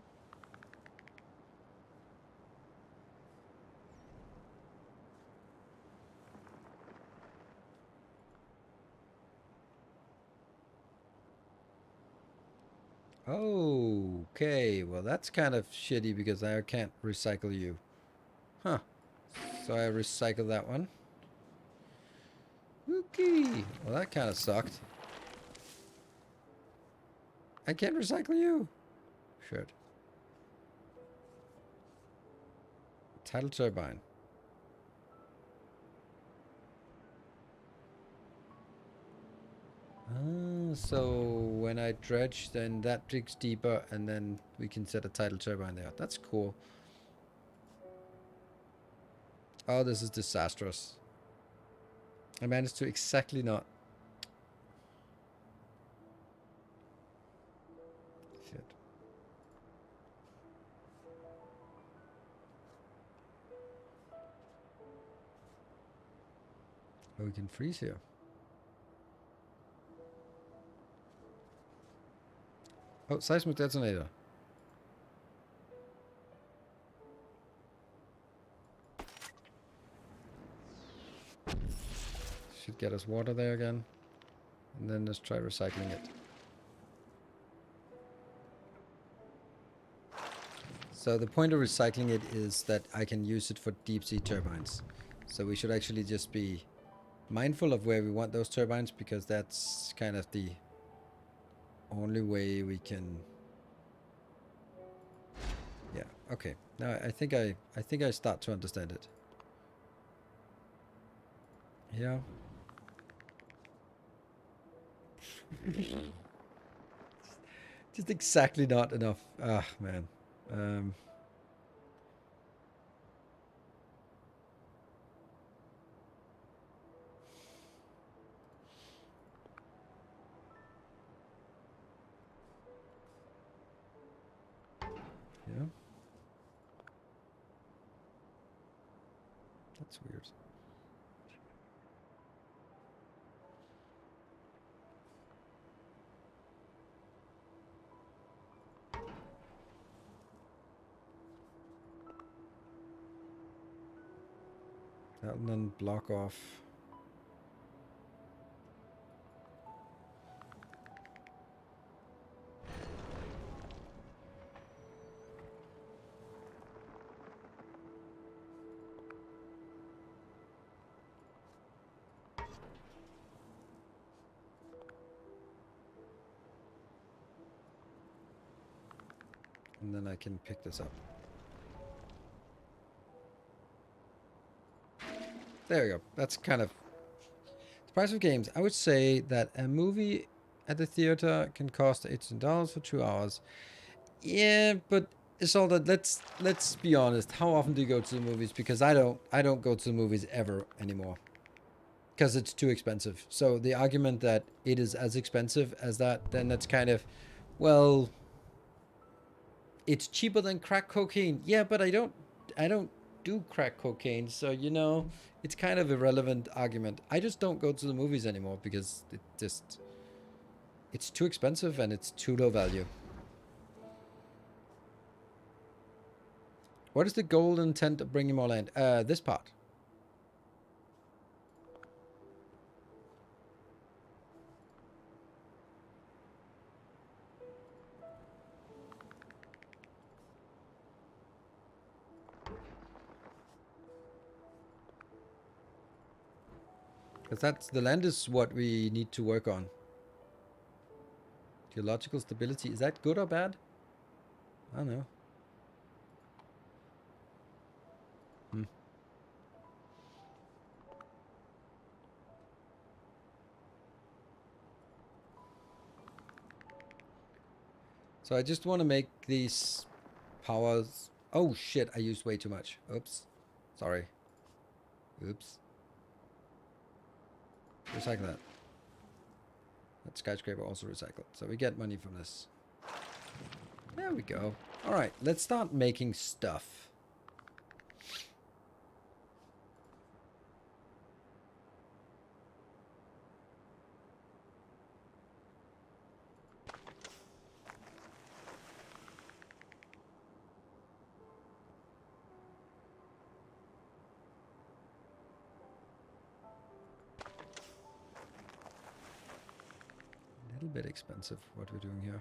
[SPEAKER 1] Okay, well that's kind of shitty because I can't recycle you. Huh. So I recycle that one. Okay. Well, that kind of sucked. I can't recycle you. Shit. Tidal turbine. Ah, so when I dredge, then that digs deeper, and then we can set a tidal turbine there. That's cool. Oh, this is disastrous. I managed to exactly not... Shit. Oh, we can freeze here. Oh, seismic detonator. Should get us water there again. And then let's try recycling it. So the point of recycling it is that I can use it for deep sea turbines. So we should actually just be mindful of where we want those turbines, because that's kind of the only way we can. Yeah, okay. Now I think I start to understand it. Yeah. Just exactly not enough. Ah, man. Yeah. That's weird. That and then block off. And then I can pick this up. There we go. That's kind of the price of games. I would say that a movie at the theater can cost $18 for 2 hours. Yeah, but it's all that. Let's be honest. How often do you go to the movies? Because I don't go to the movies ever anymore, because it's too expensive. So the argument that it is as expensive as that, then that's kind of, well, it's cheaper than crack cocaine. Yeah, but I don't do crack cocaine, so it's kind of irrelevant argument. I just don't go to the movies anymore because it's too expensive and it's too low value. What is the goal and intent of bringing more land? This part. Because the land is what we need to work on. Geological stability. Is that good or bad? I don't know. Hmm. So I just want to make these powers. Oh shit, I used way too much. Oops. Sorry. Oops. Recycle that. That skyscraper also recycled. So we get money from this. There we go. Alright, let's start making stuff. A little bit expensive what we're doing here.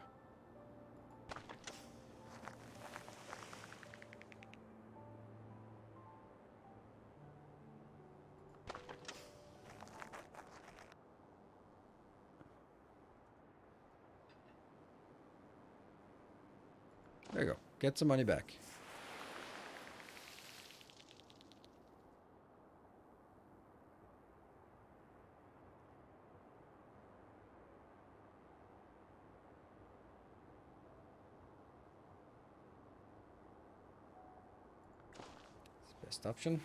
[SPEAKER 1] There you go. Get some money back. It's the best option.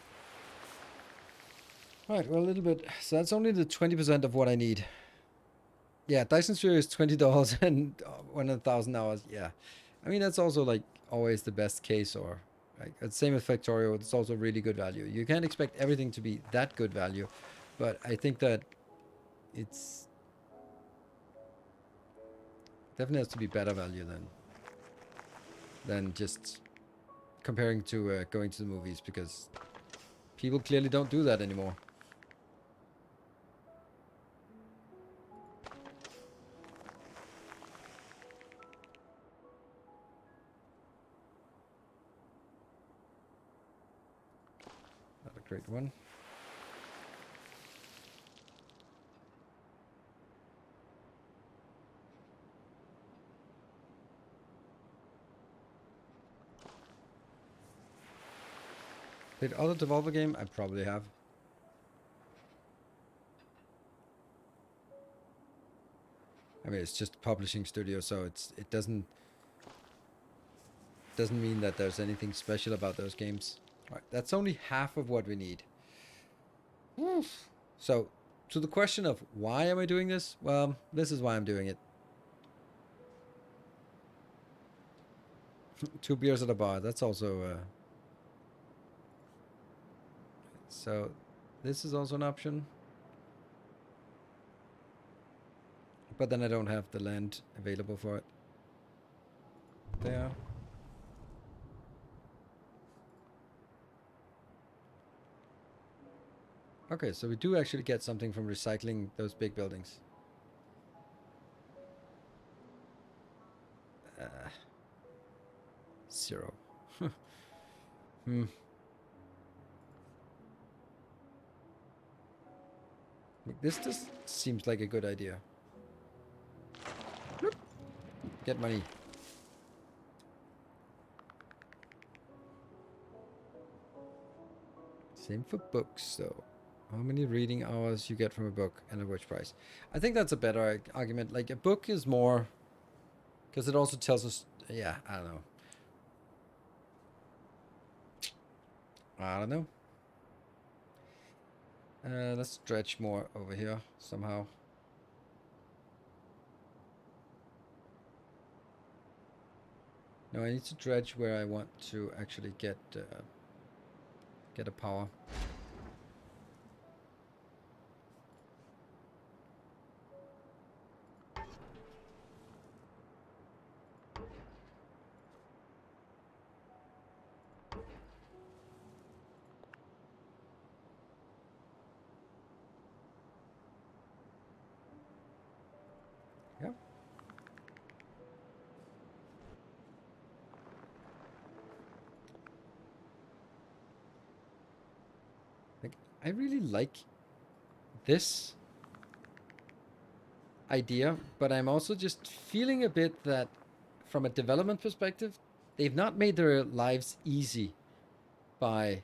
[SPEAKER 1] Right, well, a little bit. So that's only the 20% of what I need. Yeah, Dyson Sphere is $20 and 1,000 hours. Yeah. I mean, that's also like always the best case, or like same with Factorio. It's also really good value. You can't expect everything to be that good value, but I think that it's Definitely has to be better value than just comparing to going to the movies, because people clearly don't do that anymore. Not a great one. Played other Devolver game? I probably have. I mean, it's just a publishing studio, so it doesn't mean that there's anything special about those games. All right, that's only half of what we need. Oof. So, to the question of why am I doing this? Well, this is why I'm doing it. 2 beers at a bar. That's also so this is also an option. But then I don't have the land available for it. There. Okay, so we do actually get something from recycling those big buildings. 0. This just seems like a good idea. Bloop. Get money. Same for books, though. How many reading hours you get from a book and at which price? I think that's a better argument. Like, a book is more... Because it also tells us... Yeah, I don't know. I don't know. Let's stretch more over here somehow. No, I need to dredge where I want to actually get a power. Yeah. Like, I really like this idea, but I'm also just feeling a bit that from a development perspective, they've not made their lives easy by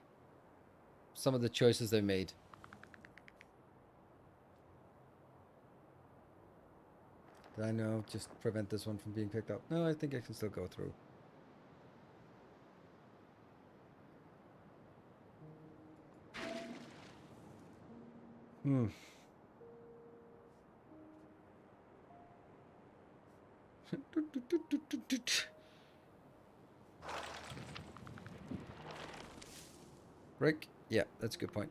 [SPEAKER 1] some of the choices they made. Did I know just prevent this one from being picked up? No, I think I can still go through. Brick? Yeah, that's a good point.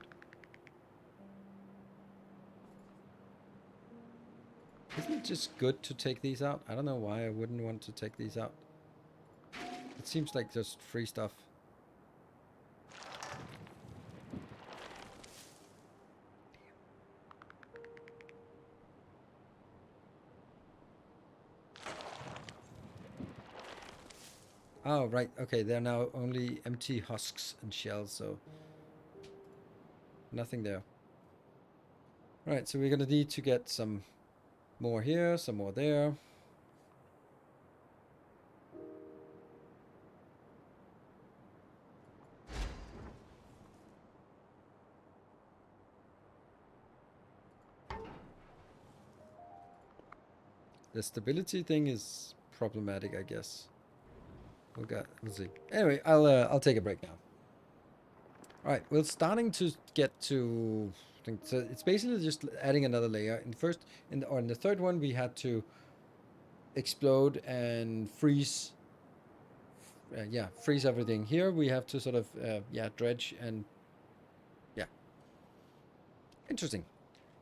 [SPEAKER 1] Isn't it just good to take these out? I don't know why I wouldn't want to take these out. It seems like just free stuff. Oh, right. Okay, they're now only empty husks and shells, so nothing there. Right, so we're going to need to get some more here, some more there. The stability thing is problematic, I guess. We'll see. Anyway, I'll take a break now. All right, we're starting to get to. So it's basically just adding another layer. In the third one, we had to explode and freeze. Freeze everything. Here we have to sort of dredge and interesting.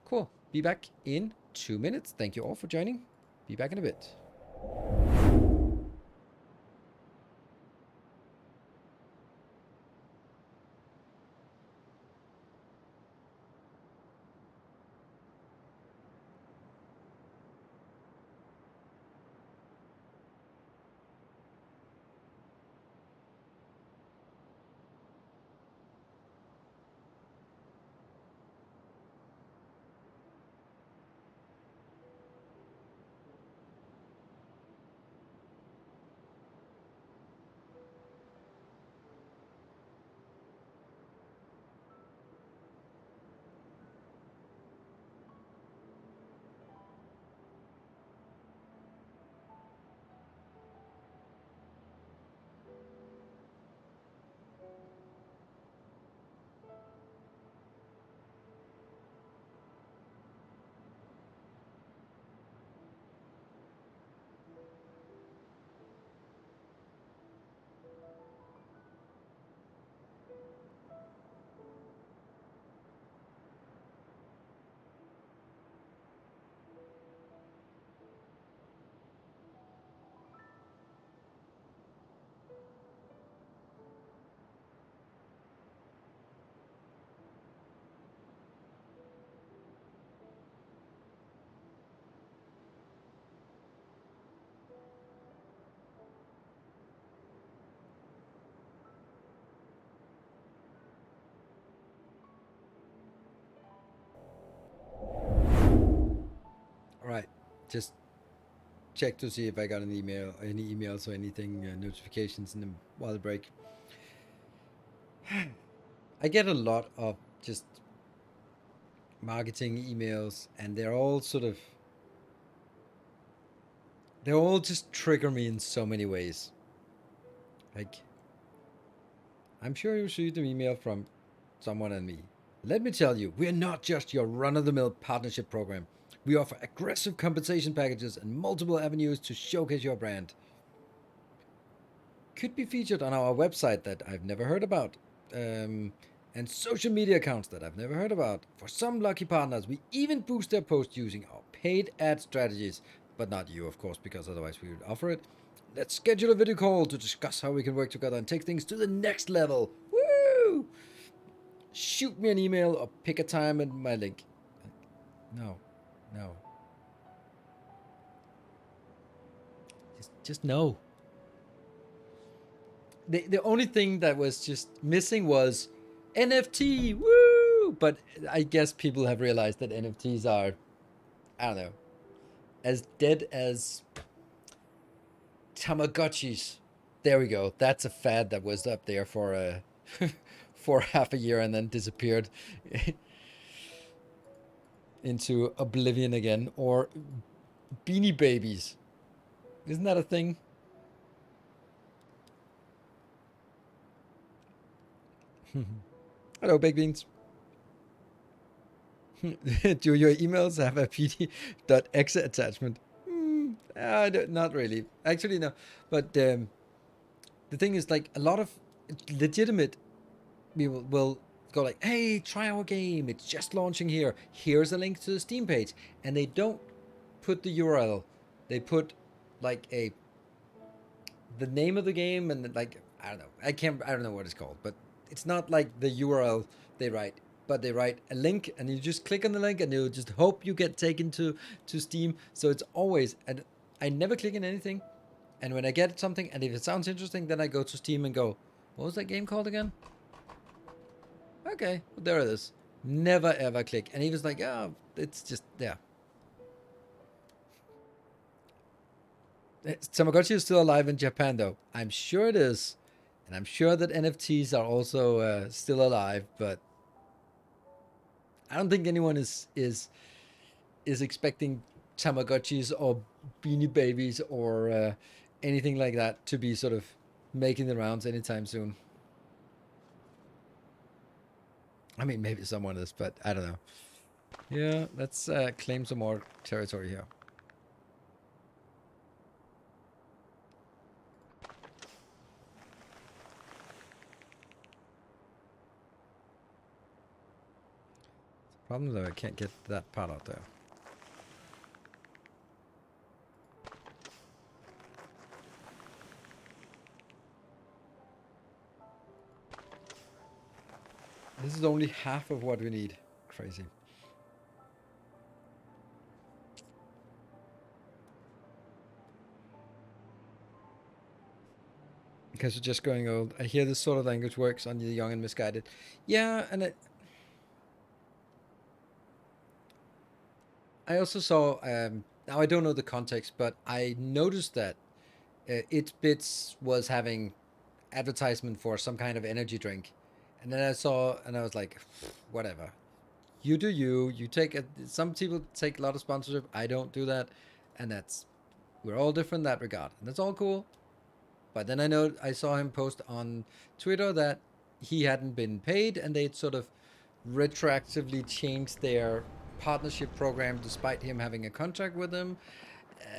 [SPEAKER 1] Cool. Be back in 2 minutes. Thank you all for joining. Be back in a bit. All right, just check to see if I got an email, any emails or anything, notifications in the while the break. I get a lot of just marketing emails, and they all just trigger me in so many ways. Like, I'm sure you received an email from someone and me. Let me tell you, we are not just your run-of-the-mill partnership program. We offer aggressive compensation packages and multiple avenues to showcase your brand. Could be featured on our website that I've never heard about, and social media accounts that I've never heard about. For some lucky partners, we even boost their posts using our paid ad strategies, but not you, of course, because otherwise we would offer it. Let's schedule a video call to discuss how we can work together and take things to the next level. Woo! Shoot me an email or pick a time and my link. No, no. Just no. The only thing that was just missing was NFT. Woo! But I guess people have realized that NFTs are, I don't know, as dead as Tamagotchis. There we go. That's a fad that was up there for for half a year and then disappeared into oblivion again. Or Beanie Babies. Isn't that a thing? Hello, baked beans. Do your emails have a pd.exe attachment? Not really. Actually, no. But the thing is, like, a lot of legitimate people will go like, "Hey, try our game. It's just launching here. Here's a link to the Steam page," and they don't put the URL. They put like the name of the game and like I don't know. I don't know what it's called, but it's not like the URL they write. But they write a link, and you just click on the link, and you just hope you get taken to Steam. So it's always, and I never click on anything. And when I get something, and if it sounds interesting, then I go to Steam and go, what was that game called again? Okay, well, there it is. Never ever click. And he was like, oh, it's just, yeah. Tamagotchi is still alive in Japan, though. I'm sure it is. And I'm sure that NFTs are also still alive, but I don't think anyone is expecting Tamagotchis or Beanie Babies or anything like that to be sort of making the rounds anytime soon. I mean, maybe someone is, but I don't know. Yeah, let's claim some more territory here. Problem though, I can't get that part out there. This is only half of what we need. Crazy. Because we're just going old. I hear this sort of language works on the young and misguided. Yeah, and I also saw. Now I don't know the context, but I noticed that It Bits was having advertisement for some kind of energy drink, and then I saw, and I was like, whatever. You do you. You take it. Some people take a lot of sponsorship. I don't do that, and we're all different in that regard, and that's all cool. But then I saw him post on Twitter that he hadn't been paid, and they'd sort of retroactively changed their partnership program despite him having a contract with them.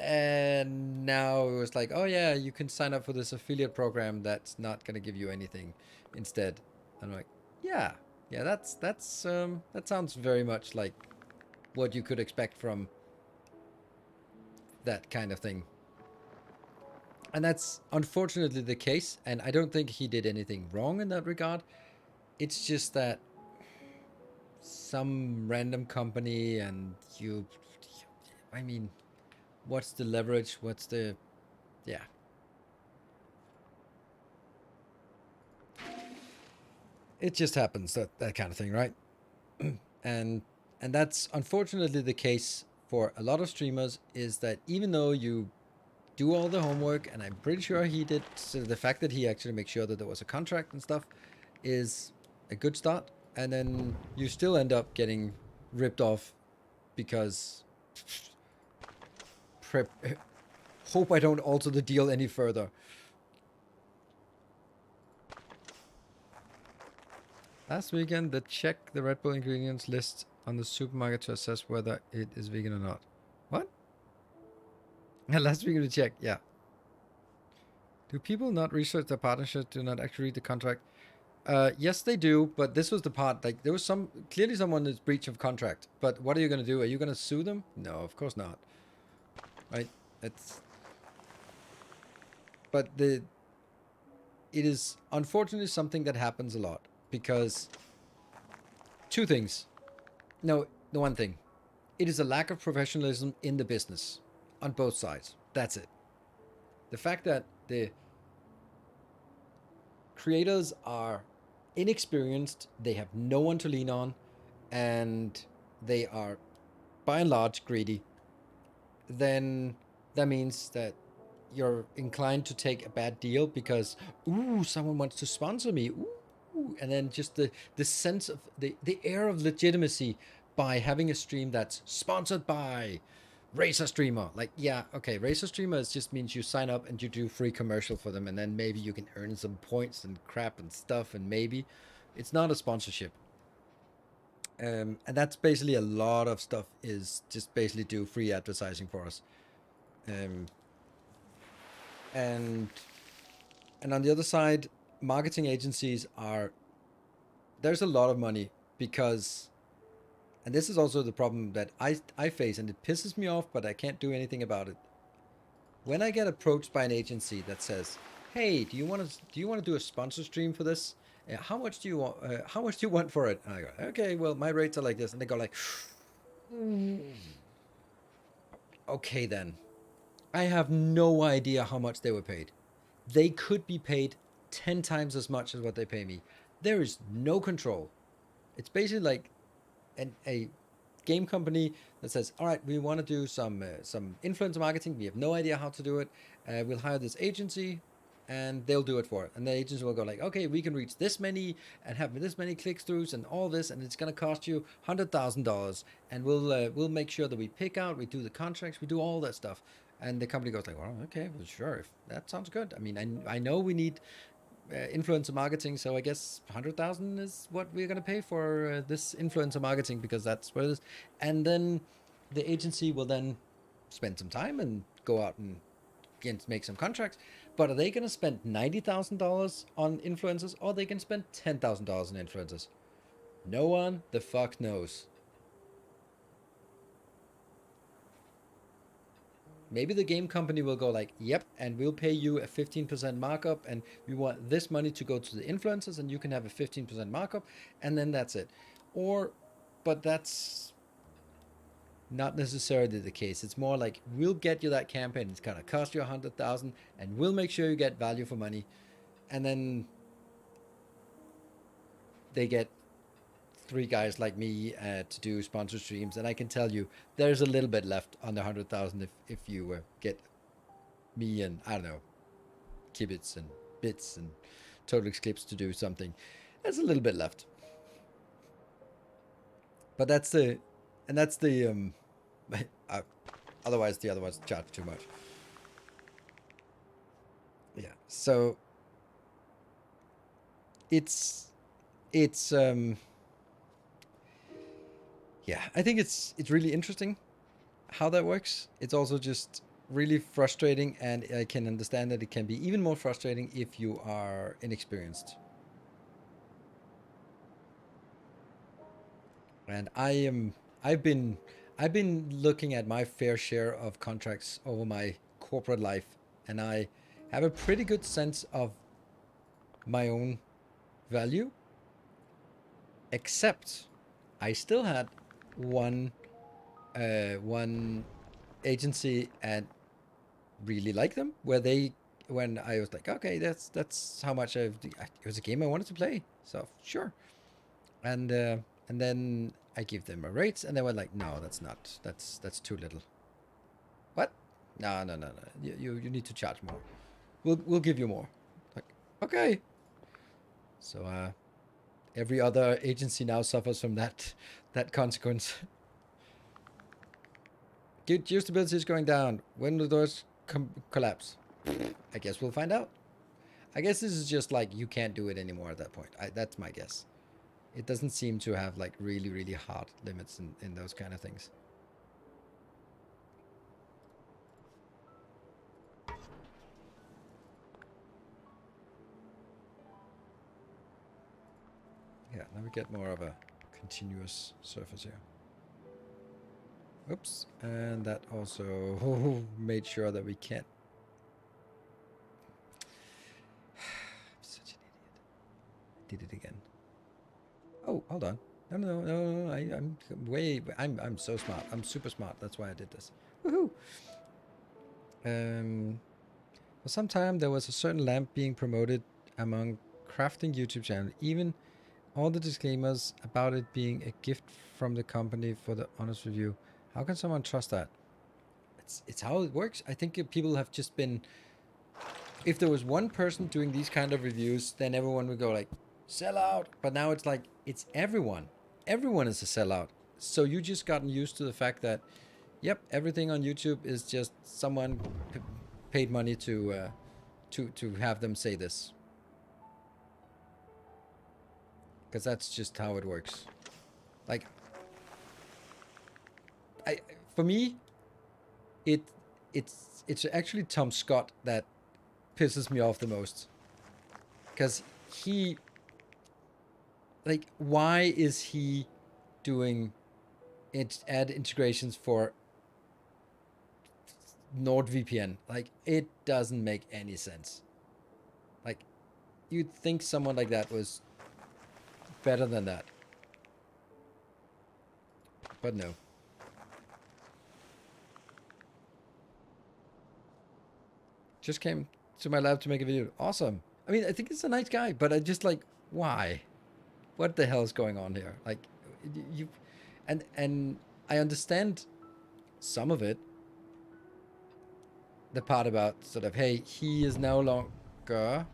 [SPEAKER 1] And now it was like, oh yeah, you can sign up for this affiliate program that's not going to give you anything instead. And I'm like, yeah, yeah, that sounds very much like what you could expect from that kind of thing. And that's unfortunately the case, and I don't think he did anything wrong in that regard. It's just that some random company, and I mean, what's the leverage? What's the, yeah. It just happens, that kind of thing, right? and and that's unfortunately the case for a lot of streamers, is that even though you do all the homework, and I'm pretty sure he did, so the fact that he actually makes sure that there was a contract and stuff is a good start, and then you still end up getting ripped off because prep hope I don't alter the deal any further. Last weekend, they check the Red Bull ingredients list on the supermarket to assess whether it is vegan or not. What? Last weekend we checked, yeah. Do people not research their partnerships, do not actually read the contract? Yes, they do, but this was the part, like, there was clearly someone is breach of contract, but what are you going to do? Are you going to sue them? No, of course not. Right? It's, but it is unfortunately something that happens a lot, because two things. No, the one thing. It is a lack of professionalism in the business on both sides. That's it. The fact that the creators are inexperienced, they have no one to lean on, and they are by and large greedy, then that means that you're inclined to take a bad deal because, ooh, someone wants to sponsor me. Ooh, and then just the sense of the air of legitimacy by having a stream that's sponsored by Racer Streamer. Like, yeah, okay, Racer Streamer just means you sign up and you do free commercial for them, and then maybe you can earn some points and crap and stuff, and maybe it's not a sponsorship. And that's basically a lot of stuff is just basically do free advertising for us. Um, and and on the other side, marketing agencies are, there's a lot of money because, and this is also the problem that I face, and it pisses me off, but I can't do anything about it. When I get approached by an agency that says, "Hey, do you want to do a sponsor stream for this? How much do you want? How much do you want for it?" And I go, "Okay, well, my rates are like this," and they go like, "Okay, then." I have no idea how much they were paid. They could be paid 10 times as much as what they pay me. There is no control. It's basically like a game company that says, "All right, we want to do some influencer marketing. We have no idea how to do it. We'll hire this agency, and they'll do it for it." And the agency will go like, "Okay, we can reach this many and have this many click throughs and all this, and it's gonna cost you $100,000, and we'll make sure that we pick out, we do the contracts, we do all that stuff." And the company goes like, "Well, okay, well, sure, if that sounds good. I mean, I know we need influencer marketing, so I guess 100,000 is what we're gonna pay for this influencer marketing, because that's what it is." And then the agency will then spend some time and go out and make some contracts. But are they gonna spend $90,000 on influencers, or they can spend $10,000 on influencers? No one the fuck knows. maybe the game company will go like, yep, and we'll pay you a 15% markup, and we want this money to go to the influencers, and you can have a 15% markup, and then that's it. Or, but that's not necessarily the case. It's more like, we'll get you that campaign. It's gonna cost you 100,000, and we'll make sure you get value for money, and then they get three guys like me to do sponsor streams, and I can tell you there's a little bit left on the 100,000 if you get me and, I don't know, Kibits and Bits and Total Eclipse to do something. There's a little bit left, but that's the otherwise the other ones charge too much. Yeah, so it's yeah, I think it's really interesting how that works. It's also just really frustrating, and I can understand that it can be even more frustrating if you are inexperienced. And I've been looking at my fair share of contracts over my corporate life, and I have a pretty good sense of my own value, except I still had one agency, and really like them, where when I was like, okay, that's how much it was a game I wanted to play, so sure. And then I give them a rate, and they were like, no, that's too little. What? No. You need to charge more. We'll give you more. Like, okay. So every other agency now suffers from that consequence. Usability is going down. When do those collapse? I guess we'll find out. I guess this is just like, you can't do it anymore at that point. That's my guess. It doesn't seem to have like really, really hard limits in those kind of things. Yeah, now we get more of a continuous surface here. Oops, and that also made sure that we can't. I'm such an idiot. Did it again. Oh, hold on. No. I'm so smart. I'm super smart. That's why I did this. Woohoo! For some time, there was a certain lamp being promoted among crafting YouTube channel. Even all the disclaimers about it being a gift from the company for the honest review. How can someone trust that? It's how it works. I think people have just been. If there was one person doing these kind of reviews, then everyone would go like, sell out. But now it's like, it's everyone. Everyone is a sellout. So you just gotten used to the fact that, yep, everything on YouTube is just someone paid money to have them say this. Because that's just how it works. Like, for me, it's actually Tom Scott that pisses me off the most. Because he, like, why is he doing ad integrations for NordVPN? Like, it doesn't make any sense. Like, you'd think someone like that was better than that. But no. Just came to my lab to make a video. Awesome. I mean, I think he's a nice guy, but I just like, why? What the hell is going on here? Like, you, and I understand some of it. The part about sort of, hey, he is no longer,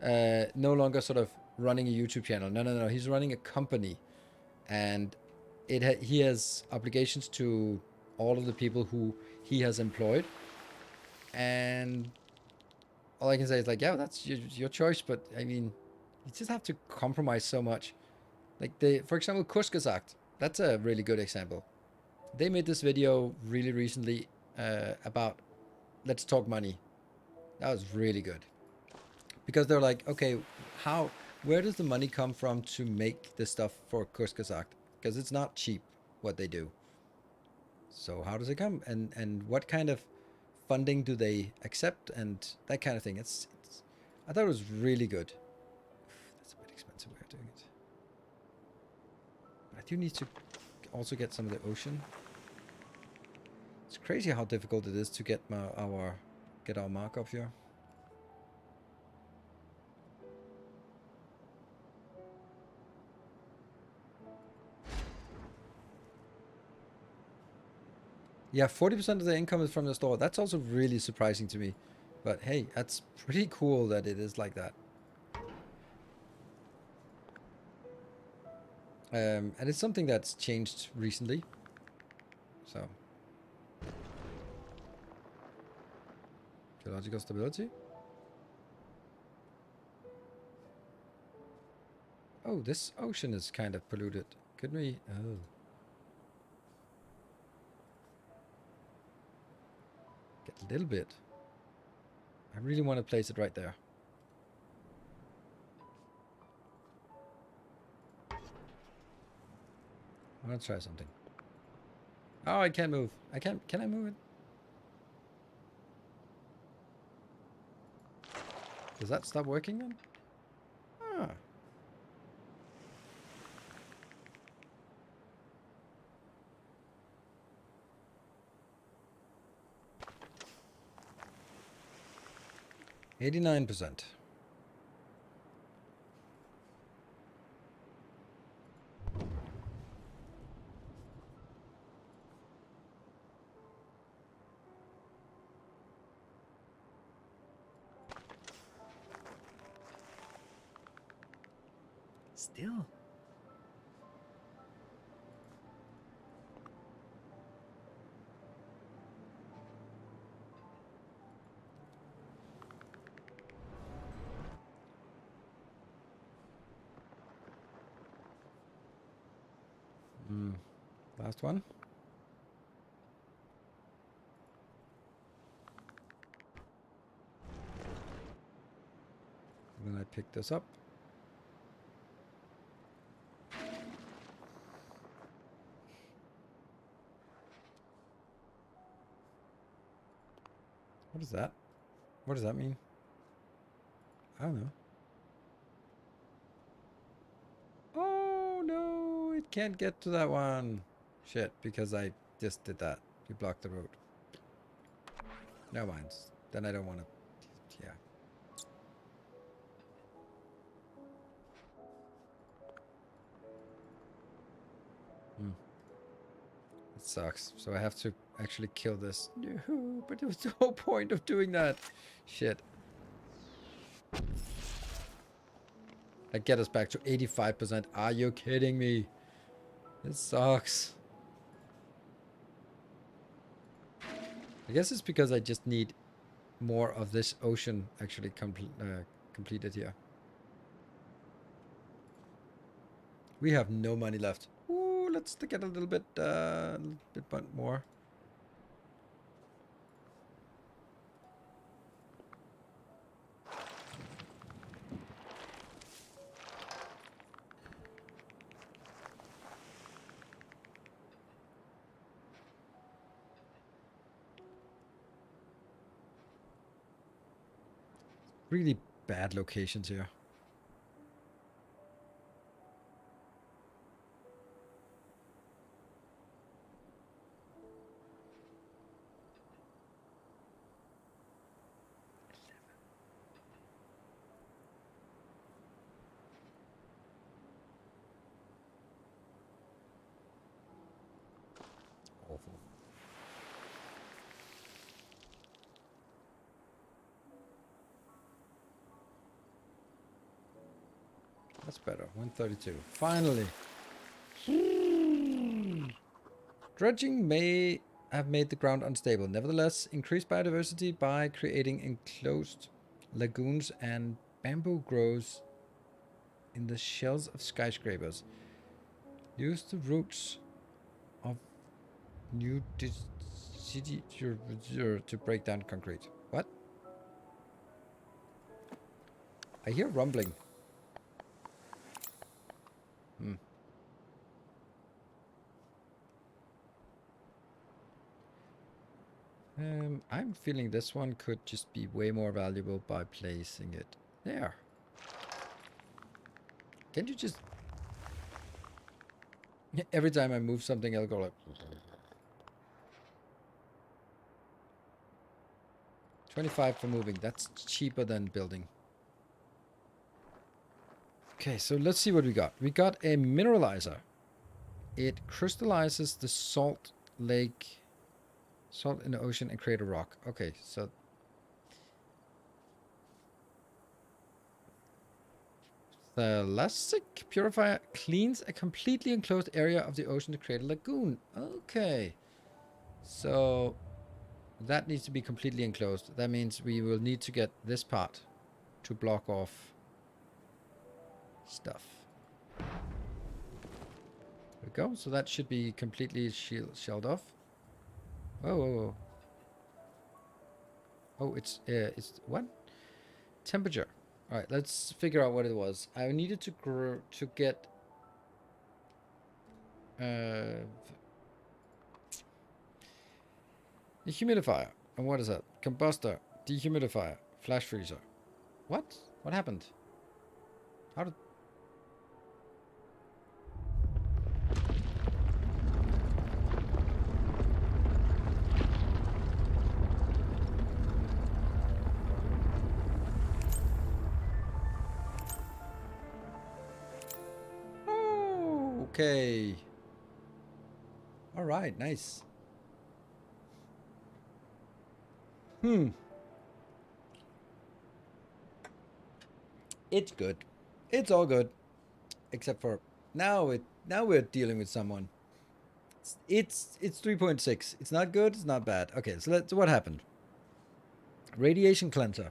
[SPEAKER 1] no longer sort of running a YouTube channel. No. He's running a company, and he has obligations to all of the people who he has employed. And all I can say is like, yeah, that's your choice, but I mean, you just have to compromise so much. Like, for example, Kursgesagt, that's a really good example. They made this video really recently about let's talk money. That was really good, because they're like, okay, where does the money come from to make this stuff for Kursgesagt? Because it's not cheap what they do. So how does it come, and what kind of funding do they accept, and that kind of thing. It's I thought it was really good. That's a bit expensive way of doing it. But I do need to also get some of the ocean. It's crazy how difficult it is to get our mark up here. Yeah, 40% of the income is from the store. That's also really surprising to me. But hey, that's pretty cool that it is like that. And it's something that's changed recently. So. Geological stability. Oh, this ocean is kind of polluted. Couldn't we? Oh. Get a little bit. I really want to place it right there. I want to try something. Oh, I can't move. I can't. Can I move it? Does that stop working then? Ah. %89. Still. Last one. And then I pick this up. What is that? What does that mean? I don't know. Oh no, it can't get to that one. Shit, because I just did that. You blocked the road. No mind. Then I don't want to. Yeah. It sucks. So I have to actually kill this. No, but there was the whole point of doing that. Shit. I get us back to 85%. Are you kidding me? This sucks. I guess it's because I just need more of this ocean actually completed here. We have no money left. Ooh, let's get a little bit more. Really bad locations here. Awful. That's better. 132. Finally. Dredging may have made the ground unstable. Nevertheless, increased biodiversity by creating enclosed lagoons and bamboo grows in the shells of skyscrapers. Use the roots of new city to break down concrete. What? I hear rumbling. I'm feeling this one could just be way more valuable by placing it there. Can't you just... Every time I move something, it'll go like... 25 for moving. That's cheaper than building. Okay, so let's see what we got. We got a mineralizer. It crystallizes the salt lake, salt in the ocean and create a rock. Okay, so... The Thalassic purifier cleans a completely enclosed area of the ocean to create a lagoon. Okay. So that needs to be completely enclosed. That means we will need to get this part to block off stuff. There we go. So that should be completely shelled off. Whoa, whoa, whoa. Oh, it's what? Temperature. All right, let's figure out what it was. I needed to get the humidifier. And what is that? Combustor, dehumidifier, flash freezer. What? What happened? How did... Oh, okay. All right, nice. It's good. It's all good. Except for now we're dealing with someone. It's 3.6. It's not good, it's not bad. Okay, so what happened? Radiation cleanser.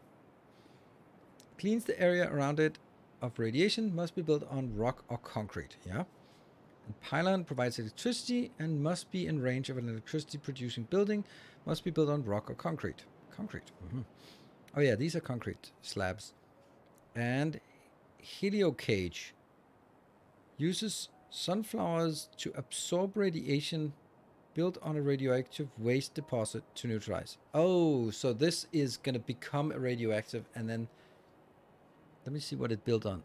[SPEAKER 1] Cleans the area around it of radiation, must be built on rock or concrete, yeah? And pylon provides electricity and must be in range of an electricity producing building, must be built on rock or concrete. Concrete. Oh yeah, these are concrete slabs. And heliocage uses sunflowers to absorb radiation built on a radioactive waste deposit to neutralize. Oh, so this is going to become a radioactive and then... Let me see what it built on.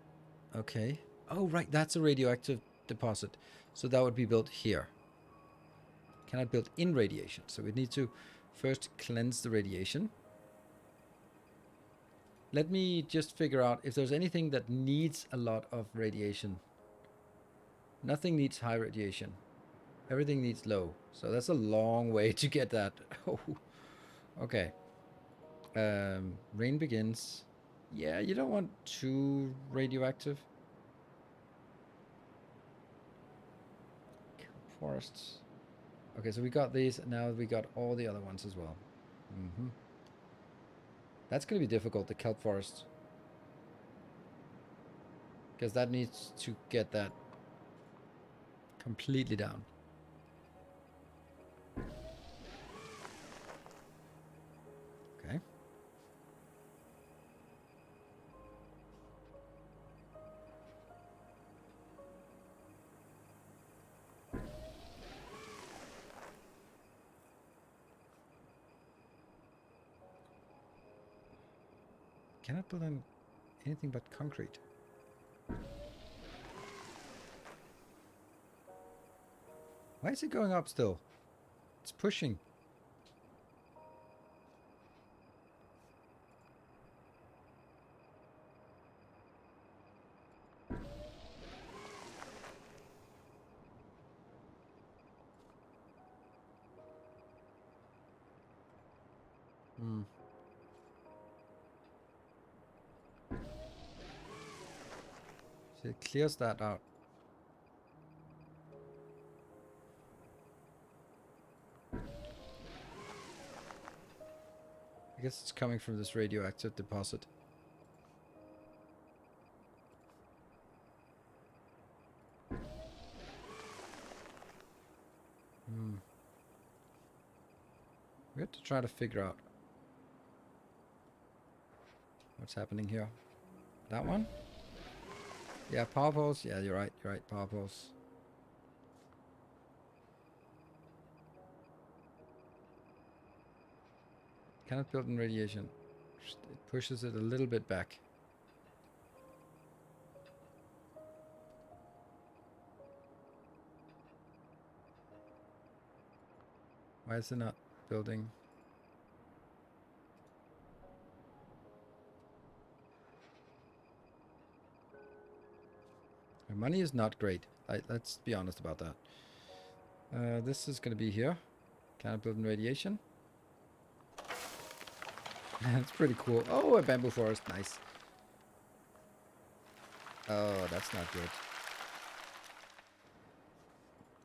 [SPEAKER 1] Okay. Oh, right, that's a radioactive deposit. So that would be built here. Cannot build in radiation. So we need to first cleanse the radiation. Let me just figure out if there's anything that needs a lot of radiation. Nothing needs high radiation. Everything needs low. So that's a long way to get that. Oh, okay. Rain begins. Yeah, you don't want too radioactive. Forests. Okay, so we got these, and now we got all the other ones as well. That's going to be difficult, the kelp forest. Because that needs to get that completely down. Okay. Cannot build on anything but concrete. Why is it going up still? It's pushing. So it clears that out. I guess it's coming from this radioactive deposit. We have to try to figure out what's happening here. That one? Yeah, power poles. Yeah, you're right. You're right. Power poles. Cannot build in radiation. It pushes it a little bit back. Why is it not building? My money is not great. Let's be honest about that. This is going to be here. Cannot build in radiation. That's pretty cool. Oh, a bamboo forest. Nice. Oh, that's not good.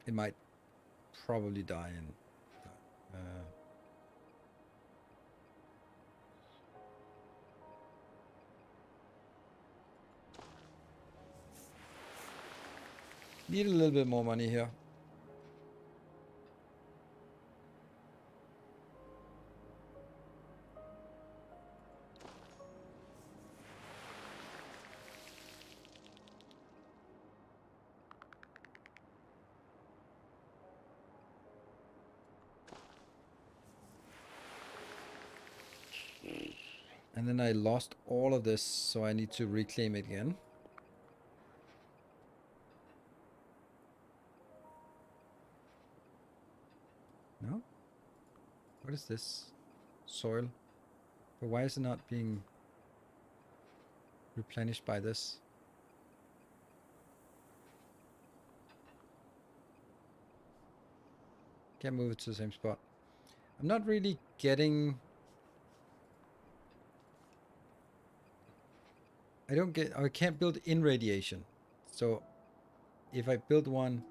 [SPEAKER 1] It might probably die in... need a little bit more money here. And then I lost all of this, so I need to reclaim it again. No? What is this? Soil. But why is it not being replenished by this? Can't move it to the same spot. I'm not really getting... I can't build in radiation. So if I build one...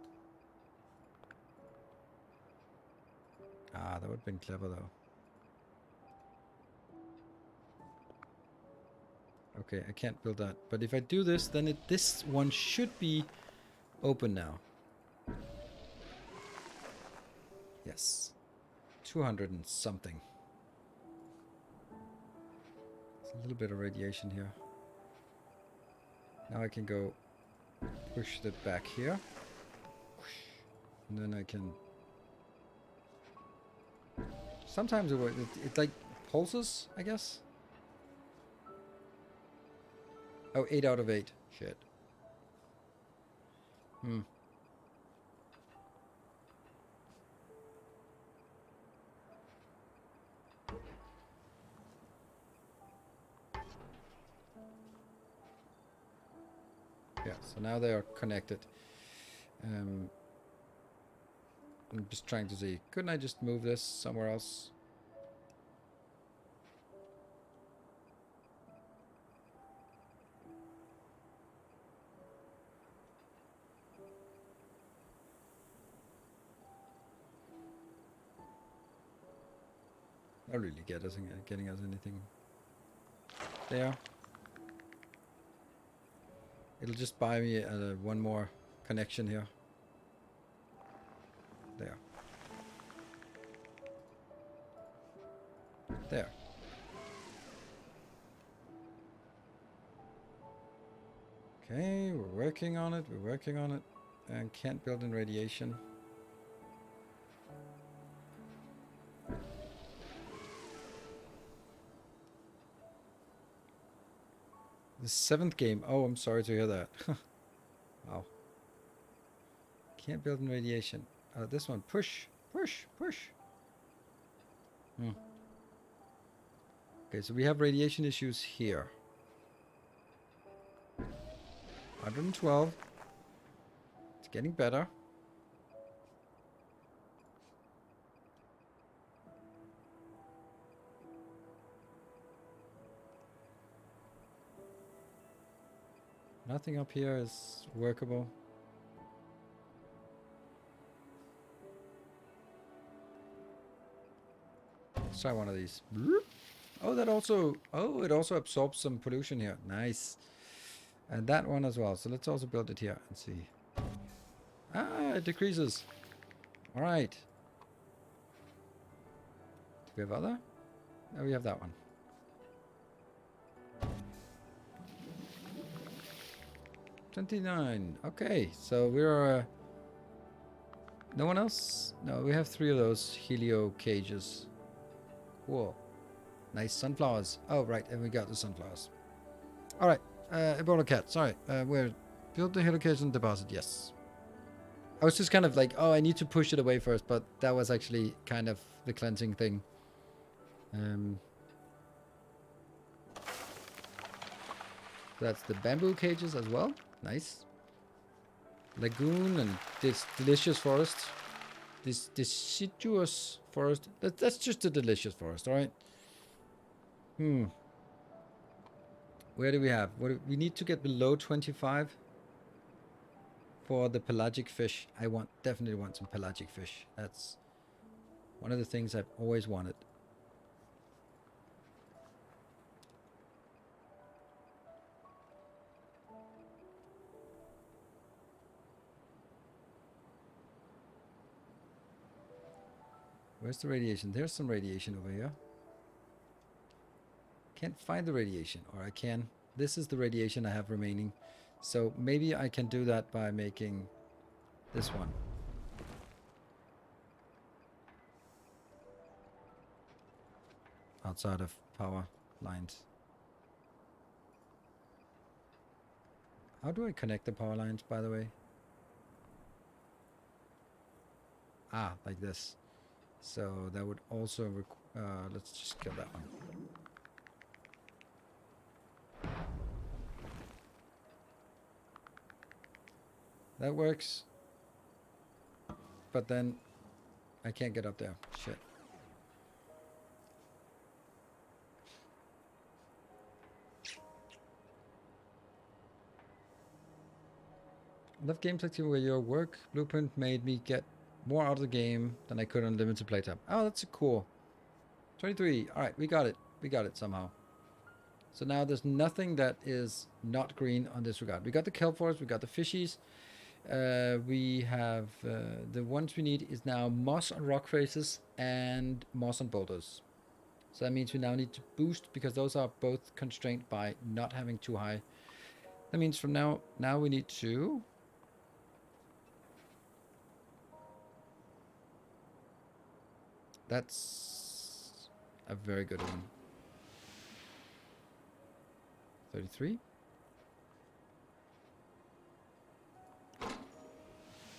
[SPEAKER 1] Ah, that would have been clever though. Okay, I can't build that. But if I do this, then this one should be open now. Yes. 200 and something. There's a little bit of radiation here. Now I can go push that back here. And then I can... Sometimes it like pulses, I guess. Oh, 8 out of 8. Shit. Yeah, so now they are connected. I'm just trying to see, couldn't I just move this somewhere else? Not really getting us anything there. It'll just buy me one more connection here. There. There. Okay, we're working on it. We're working on it. And can't build in radiation. The 7th game. Oh, I'm sorry to hear that. Wow. Can't build in radiation. This one. Push. Push. Push. Okay, so we have radiation issues here. 112. It's getting better. Nothing up here is workable. Let's try one of these. Oh, that also... Oh, it also absorbs some pollution here. Nice. And that one as well. So let's also build it here and see. Ah, it decreases. All right. Do we have other? No, we have that one. $29. Okay, so we're... no one else? No, we have 3 of those helio cages. Cool. Nice sunflowers. Oh, right, and we got the sunflowers. All right, Ebola cat. Sorry, where? Build the helication deposit. Yes. I was just kind of like, oh, I need to push it away first, but that was actually kind of the cleansing thing. That's the bamboo cages as well. Nice. Lagoon and this delicious forest. This deciduous forest. That's just a delicious forest, all right? Where do we have? We need to get below 25 for the pelagic fish. I definitely want some pelagic fish. That's one of the things I've always wanted. Where's the radiation? There's some radiation over here. Can't find the radiation, or I can. This is the radiation I have remaining. So maybe I can do that by making this one. Outside of power lines. How do I connect the power lines, by the way? Ah, like this. So that would also let's just kill that one. That works. But then I can't get up there. Shit. I love games like where your work blueprint made me get more out of the game than I could on limited playtime. Oh, that's cool. 23. All right, we got it. We got it somehow. So now there's nothing that is not green on this regard. We got the kelp forest, we got the fishies. We have the ones we need is now moss on rock faces and moss on boulders. So that means we now need to boost because those are both constrained by not having too high. That means from now we need to that's a very good one. 33.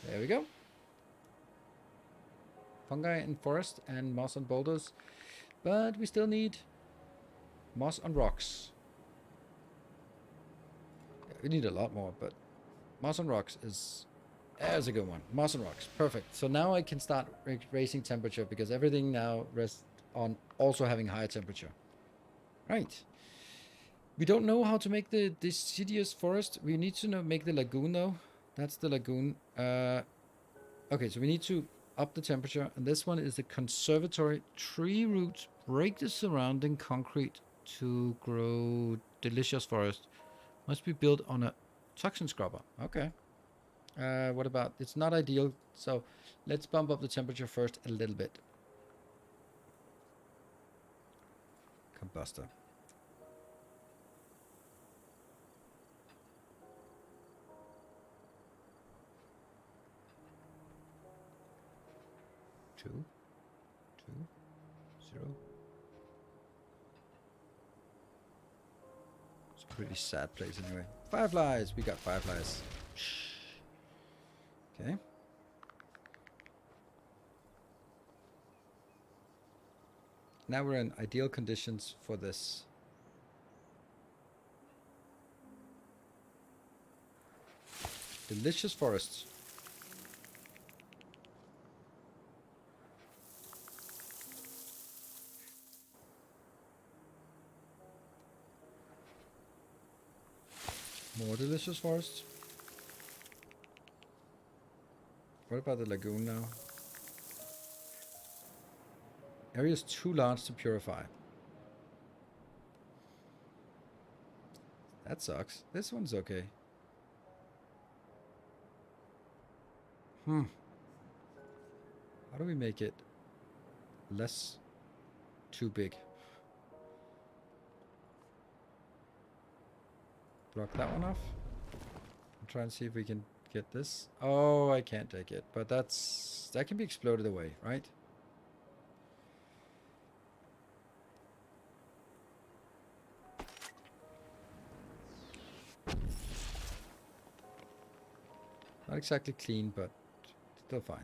[SPEAKER 1] There we go. Fungi in forest and moss on boulders. But we still need moss on rocks. Yeah, we need a lot more, but moss on rocks is... There's a good one. Moss on rocks. Perfect. So now I can start raising temperature because everything now rests on also having higher temperature. Right. We don't know how to make the deciduous forest. We need to make the lagoon though. That's the lagoon. Okay, so we need to up the temperature. And this one is the conservatory. Tree roots break the surrounding concrete to grow delicious forest. Must be built on a toxin scrubber. Okay. What about... It's not ideal. So let's bump up the temperature first a little bit. Combuster. Two, 0. It's a pretty sad place anyway. Fireflies! We got fireflies. Okay. Now we're in ideal conditions for this. Delicious forests. More delicious forests. What about the lagoon now? Area's too large to purify. That sucks. This one's okay. How do we make it less too big? Block that one off. I'm trying to see if we can get this. Oh, I can't take it, but that can be exploded away, right? Not exactly clean, but still fine.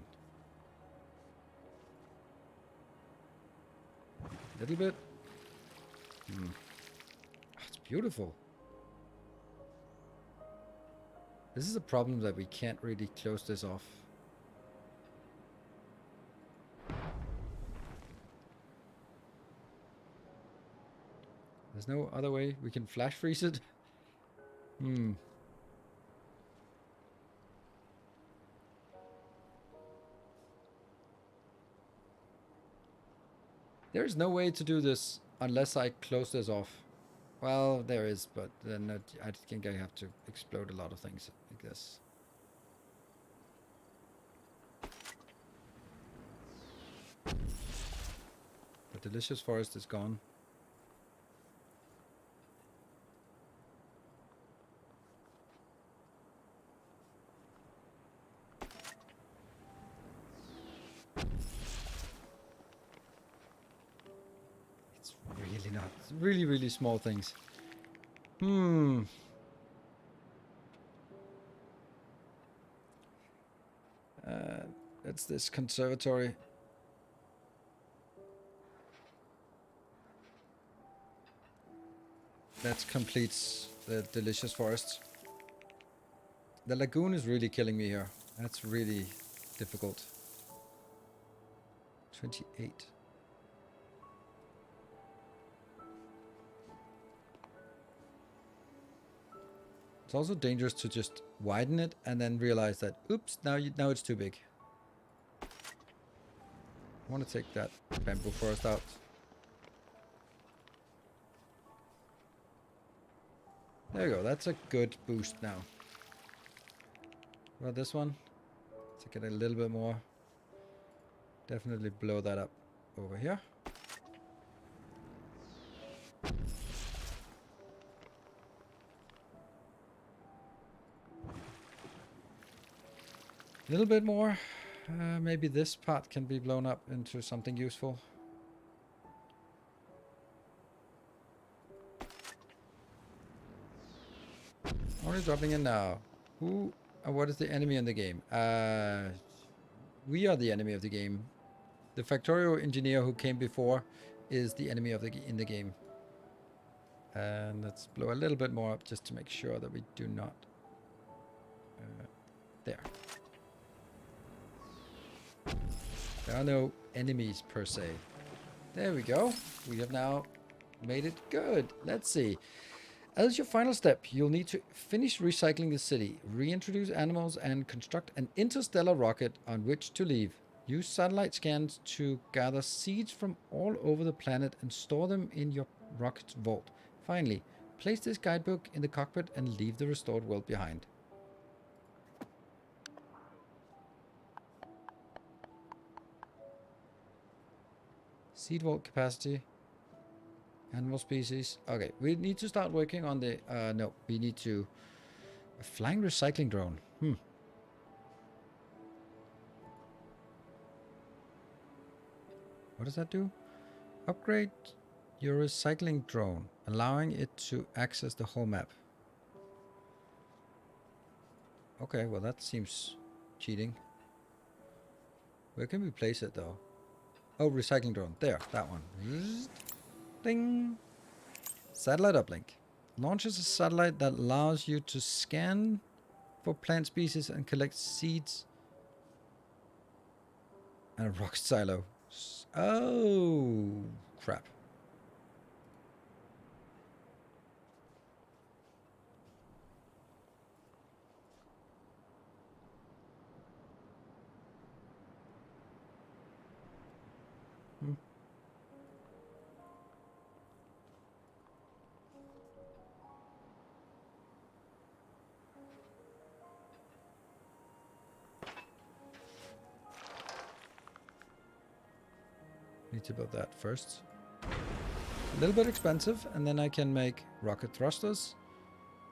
[SPEAKER 1] A little bit. Oh, it's beautiful. This is a problem that we can't really close this off. There's no other way we can flash freeze it. There's no way to do this unless I close this off. Well, there is, but then I think I have to explode a lot of things like this. The delicious forest is gone. It's really not. It's really, really small things. That's this conservatory. That completes the delicious forest. The lagoon is really killing me here. That's really difficult. 28. It's also dangerous to just widen it and then realize that, oops, now it's too big. I want to take that bamboo forest out. There you go. That's a good boost now. What about this one? To get a little bit more. Definitely blow that up over here. A little bit more. Maybe this part can be blown up into something useful. Only dropping in now. Who? What is the enemy in the game? We are the enemy of the game. The Factorio engineer who came before is the enemy of in the game. And let's blow a little bit more up just to make sure that we do not. There. There are no enemies per se. There we go. We have now made it good. Let's see. As your final step, you'll need to finish recycling the city, reintroduce animals, and construct an interstellar rocket on which to leave. Use satellite scans to gather seeds from all over the planet and store them in your rocket's vault. Finally, place this guidebook in the cockpit and leave the restored world behind. Seed vault capacity. Animal species. Okay, we need to start working on the... no, we need to... A flying recycling drone. What does that do? Upgrade your recycling drone, allowing it to access the whole map. Okay, well that seems cheating. Where can we place it though? Oh, recycling drone. There, that one. Ding. Satellite uplink. Launches a satellite that allows you to scan for plant species and collect seeds. And a rock silo. Oh, crap. Need to build that first. A little bit expensive, and then I can make rocket thrusters.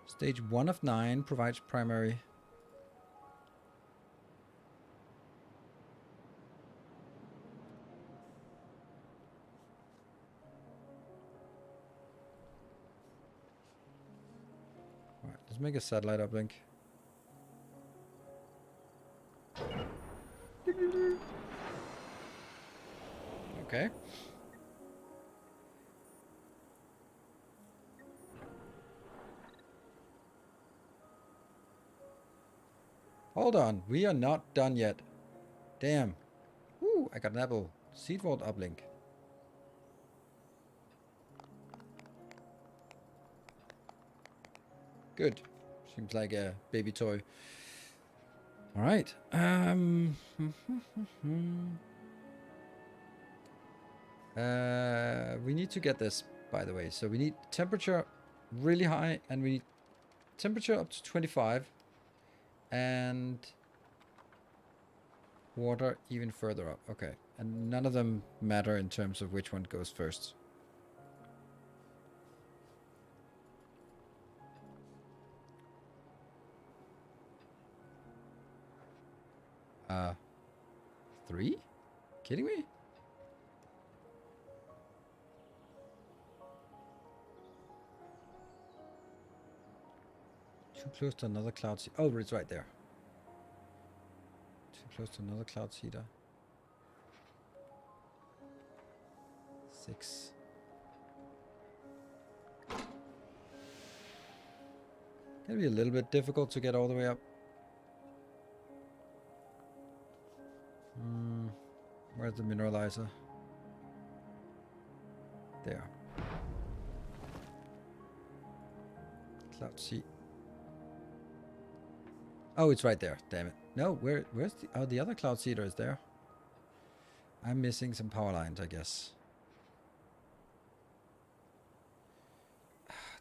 [SPEAKER 1] Stage 1 of 9 provides primary. Alright, let's make a satellite uplink. Okay. Hold on, we are not done yet. Damn. Ooh, I got an apple. Seed vault uplink. Good. Seems like a baby toy. All right. We need to get this, by the way. So we need temperature really high, and we need temperature up to 25, and water even further up. Okay. And none of them matter in terms of which one goes first. Uh, 3? Kidding me? Too close to another cloud seeder. Oh, it's right there. Too close to another cloud seeder. 6. Gonna be a little bit difficult to get all the way up. Where's the mineralizer? There. Cloud seed. Oh, it's right there. Damn it. No, where's the... Oh, the other cloud seeder is there. I'm missing some power lines, I guess.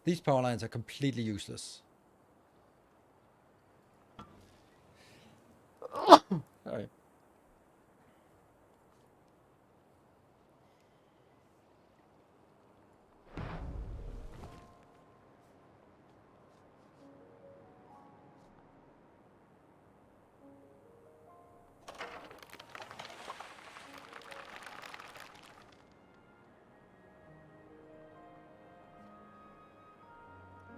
[SPEAKER 1] These power lines are completely useless. Sorry.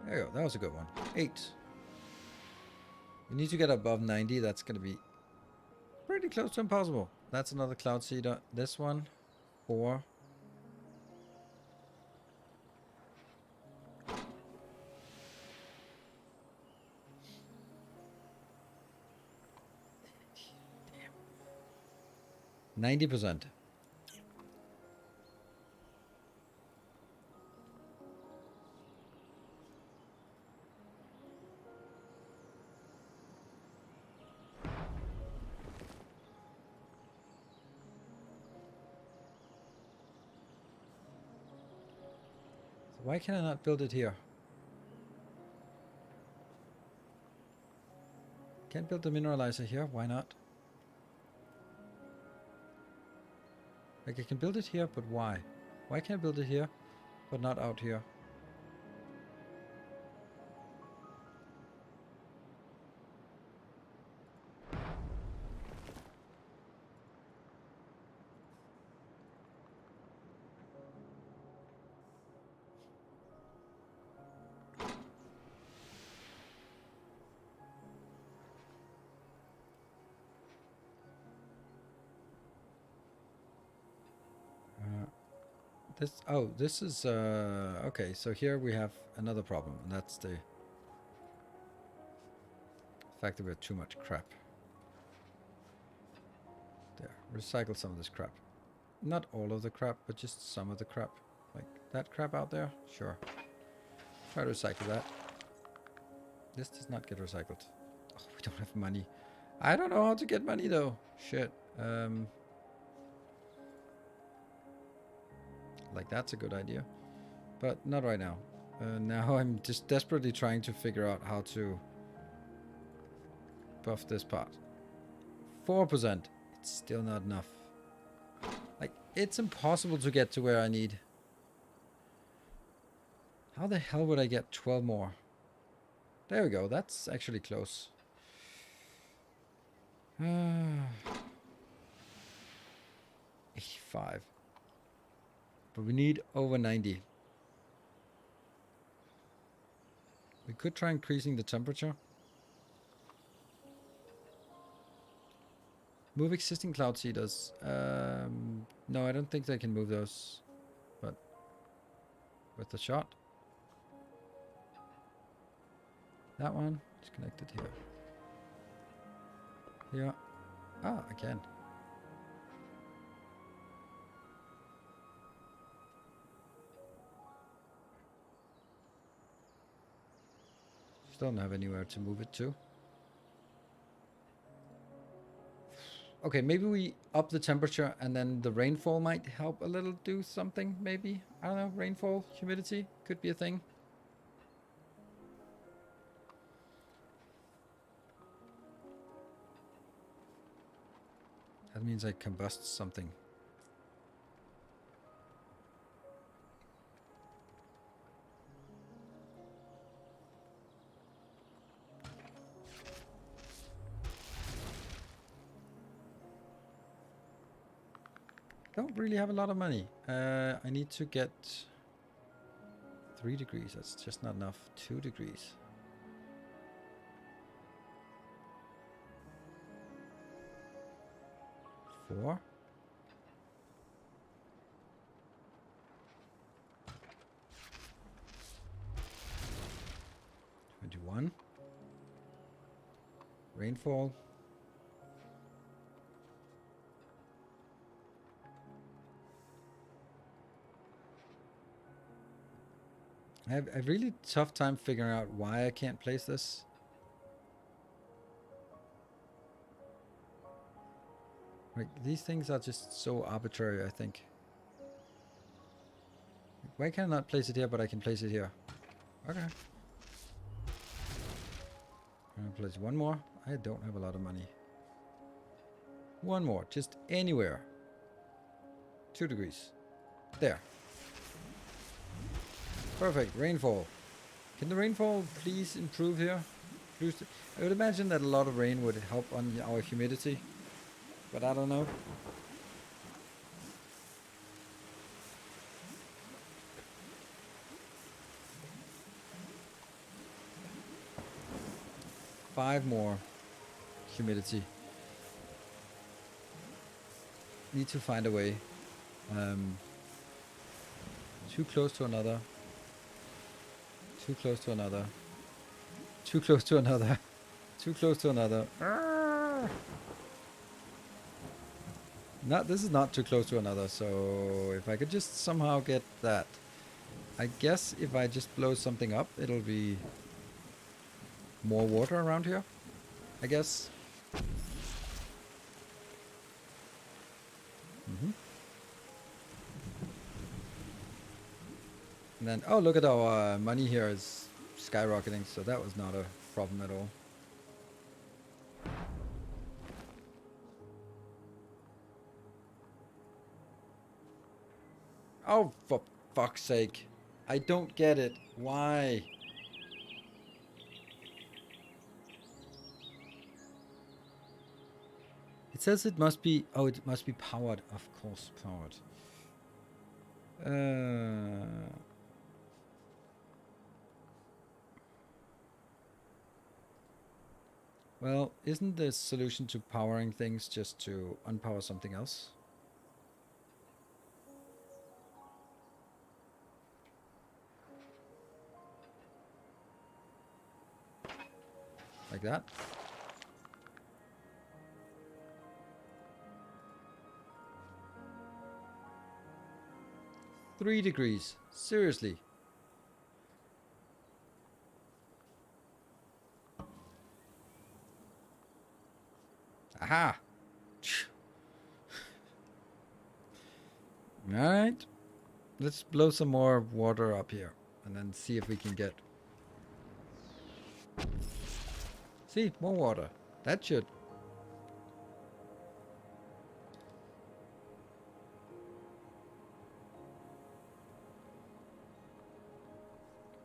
[SPEAKER 1] There you go. That was a good one. 8. We need to get above 90. That's going to be pretty close to impossible. That's another cloud seeder. This one. 4. Damn. 90%. Why can I not build it here? Can't build the mineralizer here. Why not? Like, I can build it here, but why? Why can't I build it here, but not out here? This is, okay, so here we have another problem, and that's the fact that we have too much crap. There, recycle some of this crap. Not all of the crap, but just some of the crap. Like that crap out there, sure. Try to recycle that. This does not get recycled. Oh, we don't have money. I don't know how to get money though. Shit. Like that's a good idea, but not right now. Now I'm just desperately trying to figure out how to buff this part. 4%. It's still not enough. Like, it's impossible to get to where I need. How the hell would I get 12 more? There we go. That's actually close. 85. But we need over 90. We could try increasing the temperature. Move existing cloud seeders. No, I don't think they can move those. But with the shot. That one is connected here. Here. Ah, again. Just don't have anywhere to move it to. Okay, maybe we up the temperature and then the rainfall might help a little do something, maybe. I don't know, rainfall, humidity, could be a thing. That means I combust something. Don't really have a lot of money. I need to get 3 degrees. That's just not enough. 2 degrees. Four. 21. Rainfall. I have a really tough time figuring out why I can't place this. Like, these things are just so arbitrary, I think. Why can I not place it here, but I can place it here? Okay. I'm gonna place one more. I don't have a lot of money. One more, just anywhere. 2 degrees. There. Perfect, rainfall. Can the rainfall please improve here? I would imagine that a lot of rain would help on our humidity, but I don't know. Five more humidity. Need to find a way. Too close to another. Too close to another. Too close to another. Too close to another. This is not too close to another, so if I could just somehow get that. I guess if I just blow something up, it'll be more water around here, I guess. And then, oh, look at our money here is skyrocketing, so that was not a problem at all. Oh, for fuck's sake. I don't get it. Why? It says it must be... Oh, it must be powered. Of course, powered. Well, isn't the solution to powering things just to unpower something else? Like that? Three degrees. Seriously. Aha! Alright. Let's blow some more water up here. And then see if we can get... See, more water. That should...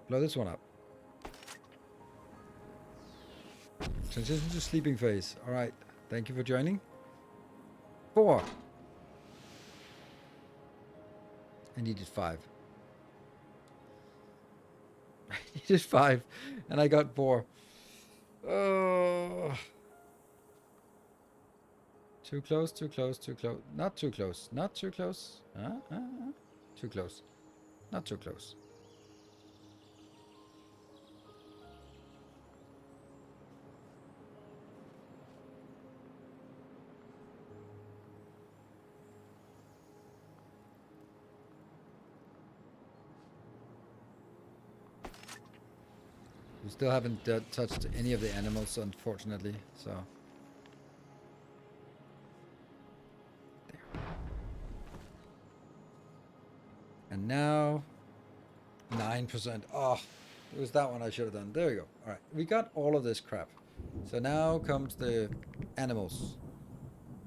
[SPEAKER 1] Blow this one up. Transition to sleeping phase. Alright. Thank you for joining. 4. I needed 5. I needed 5. And I got 4. Oh. Too close, too close, too close. Not too close. Not too close. Too close. Not too close. We still haven't touched any of the animals, unfortunately, so... There. And now... 9%. Oh, it was that one I should have done. There we go. Alright, we got all of this crap. So now comes the animals.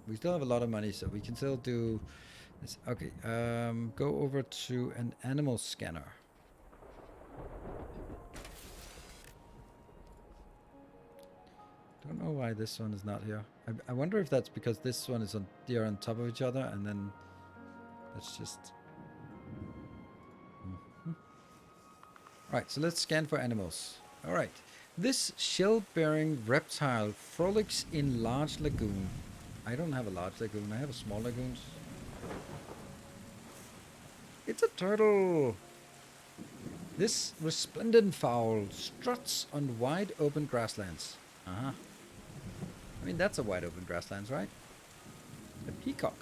[SPEAKER 1] We still have a lot of money, so we can still do this. Okay, go over to an animal scanner. Don't know why this one is not here. I wonder if that's because this one is on, they're on top of each other, and then that's just... Alright, so let's scan for animals. Alright. This shell-bearing reptile frolics in large lagoon. I don't have a large lagoon, I have a small lagoons. It's a turtle! This resplendent fowl struts on wide open grasslands. Uh-huh. I mean, that's a wide open grasslands, right? A peacock.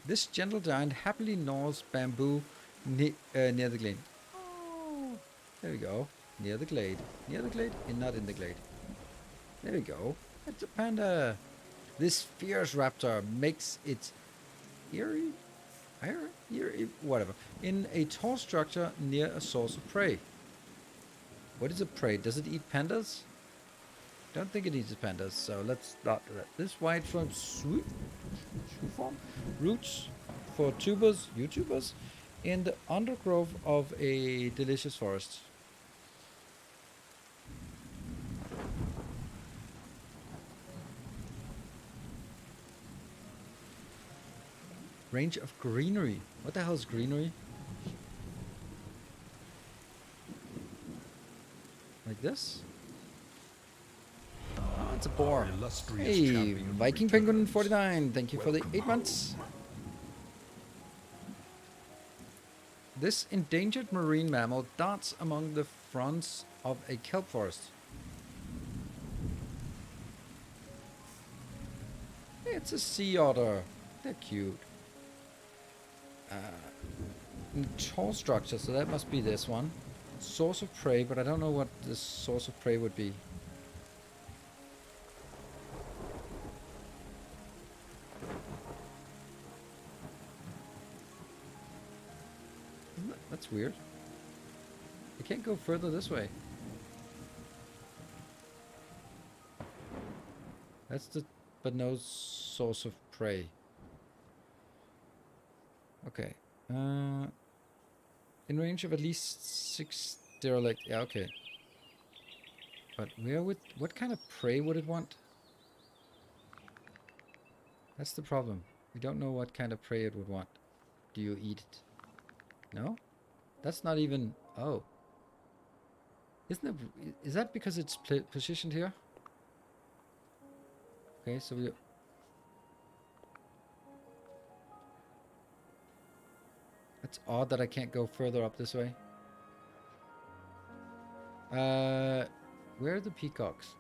[SPEAKER 1] This gentle giant happily gnaws bamboo near the glade. Oh, there we go. Near the glade. Near the glade? And not in the glade. There we go. It's a panda. This fierce raptor makes its eerie, whatever, in a tall structure near a source of prey. What is a prey? Does it eat pandas? Don't think it eats pandas, so let's not do that. This white form roots for YouTubers, in the undergrowth of a delicious forest. Range of greenery. What the hell is greenery? Like this? Oh, it's a boar. Hey, Viking Penguin 49. Thank you for the 8 months. This endangered marine mammal darts among the fronds of a kelp forest. It's a sea otter. They're cute. Tall structure, so that must be this one. Source of prey, but I don't know what the source of prey would be. That's weird. I can't go further this way. That's the... but no source of prey. Okay. In range of at least 6 derelict. Yeah, okay. But where would... what kind of prey would it want? That's the problem. We don't know what kind of prey it would want. Do you eat it? No? That's not even... oh. Isn't it... is that because it's positioned here? Okay, so we... It's odd that I can't go further up this way. Where are the peacocks?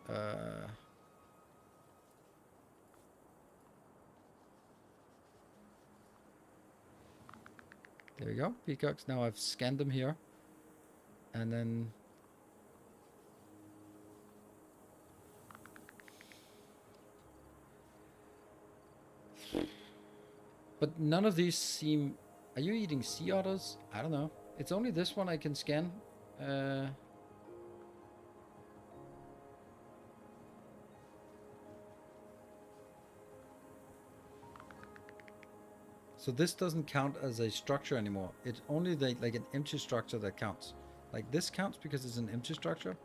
[SPEAKER 1] There we go, peacocks. Now I've scanned them here. And then... but none of these seem... are you eating sea otters? I don't know. It's only this one I can scan. So this doesn't count as a structure anymore. It's only like an empty structure that counts. Like this counts because it's an empty structure.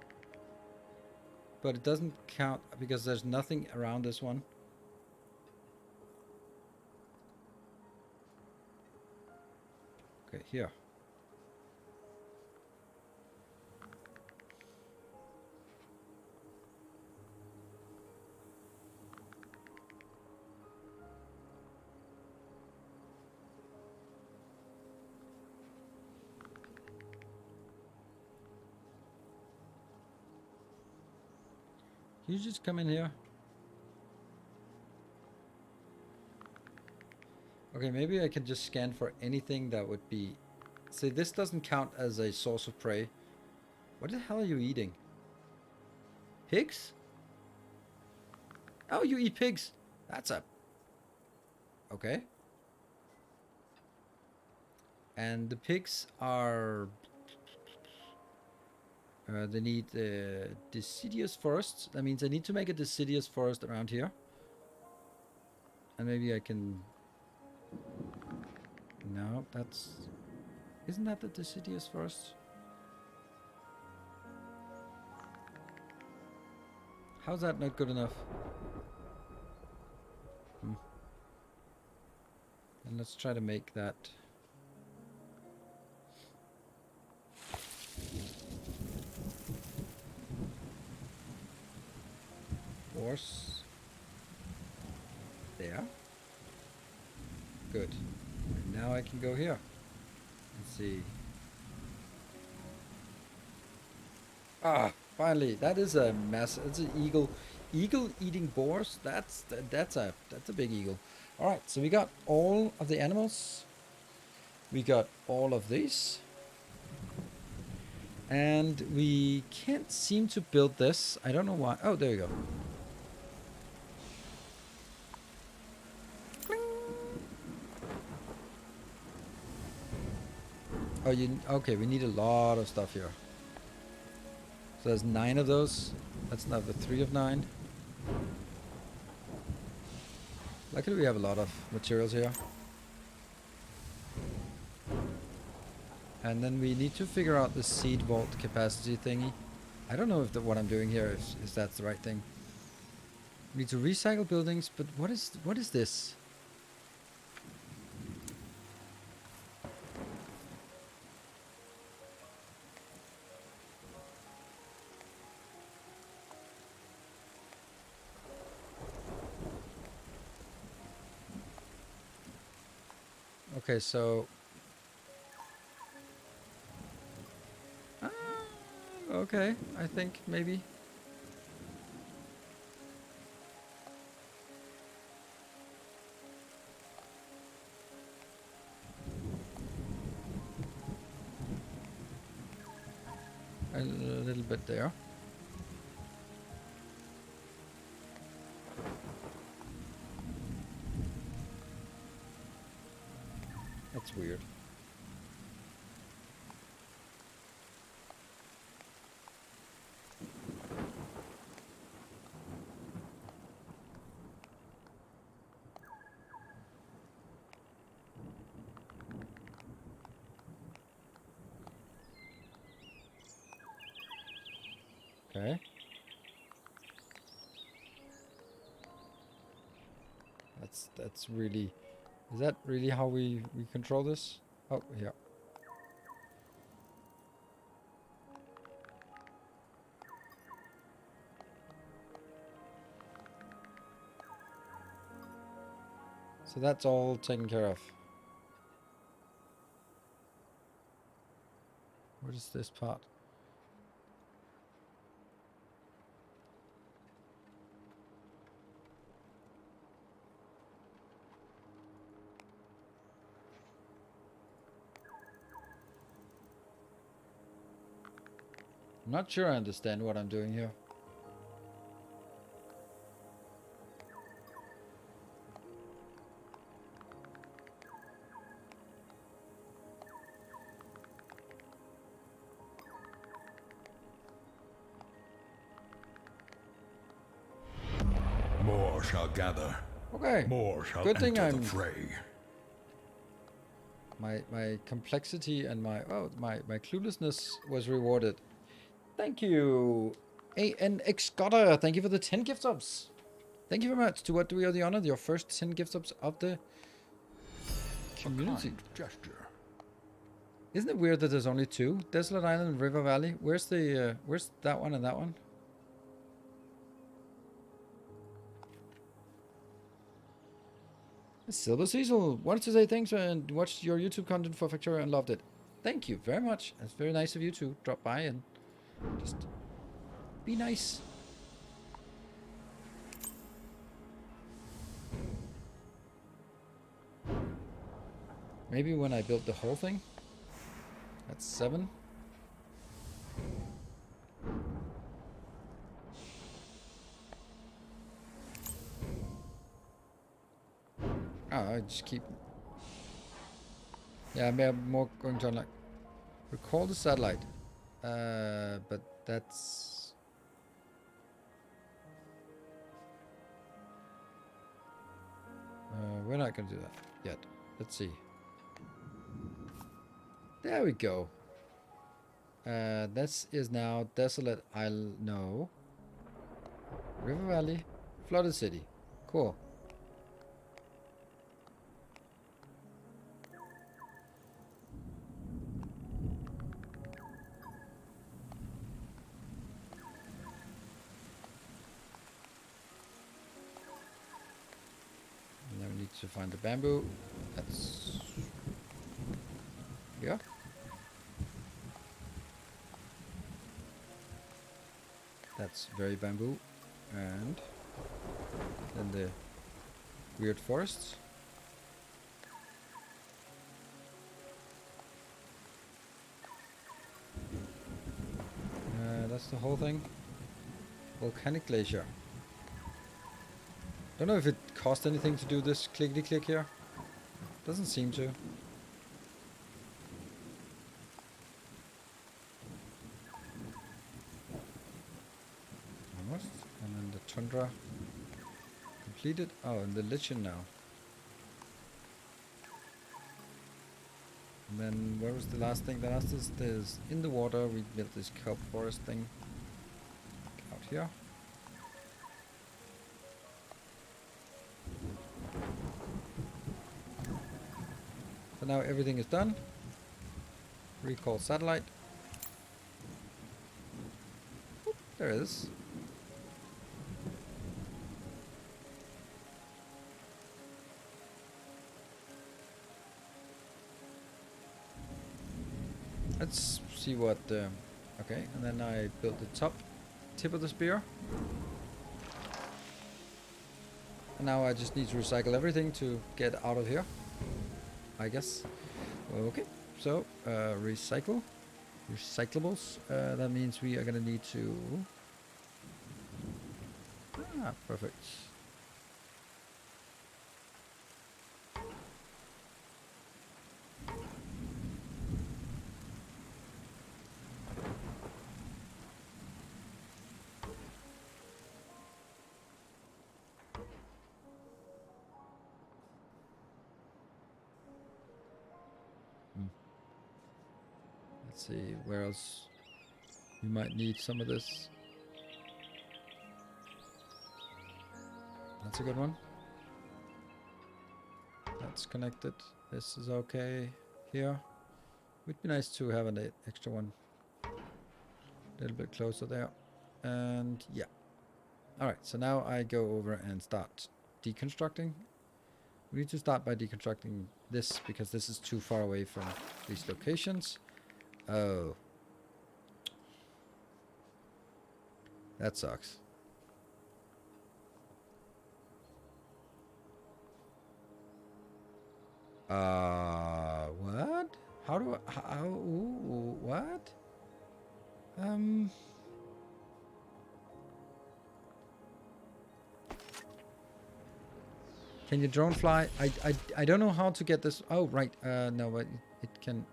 [SPEAKER 1] But it doesn't count because there's nothing around this one. Okay, here. You just come in here. Okay, maybe I can just scan for anything that would be... See, this doesn't count as a source of prey. What the hell are you eating? Pigs? Oh, you eat pigs. That's a... Okay. And the pigs are... they need deciduous forests. That means I need to make a deciduous forest around here. And maybe I can... No, that's... Isn't that the deciduous forest? How's that not good enough? And let's try to make that... Force. There. Good. And now I can go here. Let's see. Ah, finally. That is a mess. It's an eagle. Eagle eating boars. That's a big eagle. All right. So we got all of the animals. We got all of these. And we can't seem to build this. I don't know why. Oh, there you go. Oh, okay, we need a lot of stuff here. So there's 9 of those. That's another 3 of 9. Luckily we have a lot of materials here. And then we need to figure out the seed vault capacity thingy. I don't know if what I'm doing here is that's the right thing. We need to recycle buildings, but what is this? Okay, so... okay, I think maybe. A little bit there. That's weird. Okay. That's really... Is that really how we control this? Oh, yeah. So that's all taken care of. What is this part? I'm not sure I understand what I'm doing here.
[SPEAKER 2] More shall gather.
[SPEAKER 1] Okay.
[SPEAKER 2] More shall
[SPEAKER 1] Good thing
[SPEAKER 2] enter
[SPEAKER 1] I'm...
[SPEAKER 2] the fray.
[SPEAKER 1] My complexity and my cluelessness was rewarded. Thank you, ANX Gotter. Thank you for the 10 gift subs. Thank you very much. To what do we owe the honor? Your first 10 gift subs of the community.
[SPEAKER 2] Gesture.
[SPEAKER 1] Isn't it weird that there's only 2? Desolate Island and River Valley. Where's the where's that one and that one? Silver Cecil wanted to say thanks and watched your YouTube content for Factorio and loved it. Thank you very much. It's very nice of you to drop by and just be nice. Maybe when I built the whole thing. That's 7. Oh, I just keep... Yeah, I'm more going to like recall the satellite. But that's... we're not going to do that yet. Let's see. There we go. This is now Desolate Isle. No. River Valley. Flooded City. Cool. And then we need to find the bamboo. That's... Yeah. That's very bamboo. And then the weird forests. That's the whole thing. Volcanic glacier. Don't know if it cost anything to do this clickety click here. Doesn't seem to. Almost. And then the tundra completed. Oh, and the lichen now. And then where was the last thing? The last is this in the water. We built this kelp forest thing out here. So now everything is done. Recall satellite. Oop, there it is. Let's see what... okay, and then I built the tip of the spear. And now I just need to recycle everything to get out of here, I guess. Okay, so recycle. Recyclables. That means we are going to need to... Ah, perfect. Let's see, where else you might need some of this. That's a good one. That's connected. This is okay here. Would be nice to have an extra one a little bit closer there. And yeah. Alright, so now I go over and start deconstructing. We need to start by deconstructing this because this is too far away from these locations. Oh. That sucks. What? How do I... How... Ooh, what? Can you drone fly? I don't know how to get this... Oh, right. No, but it can...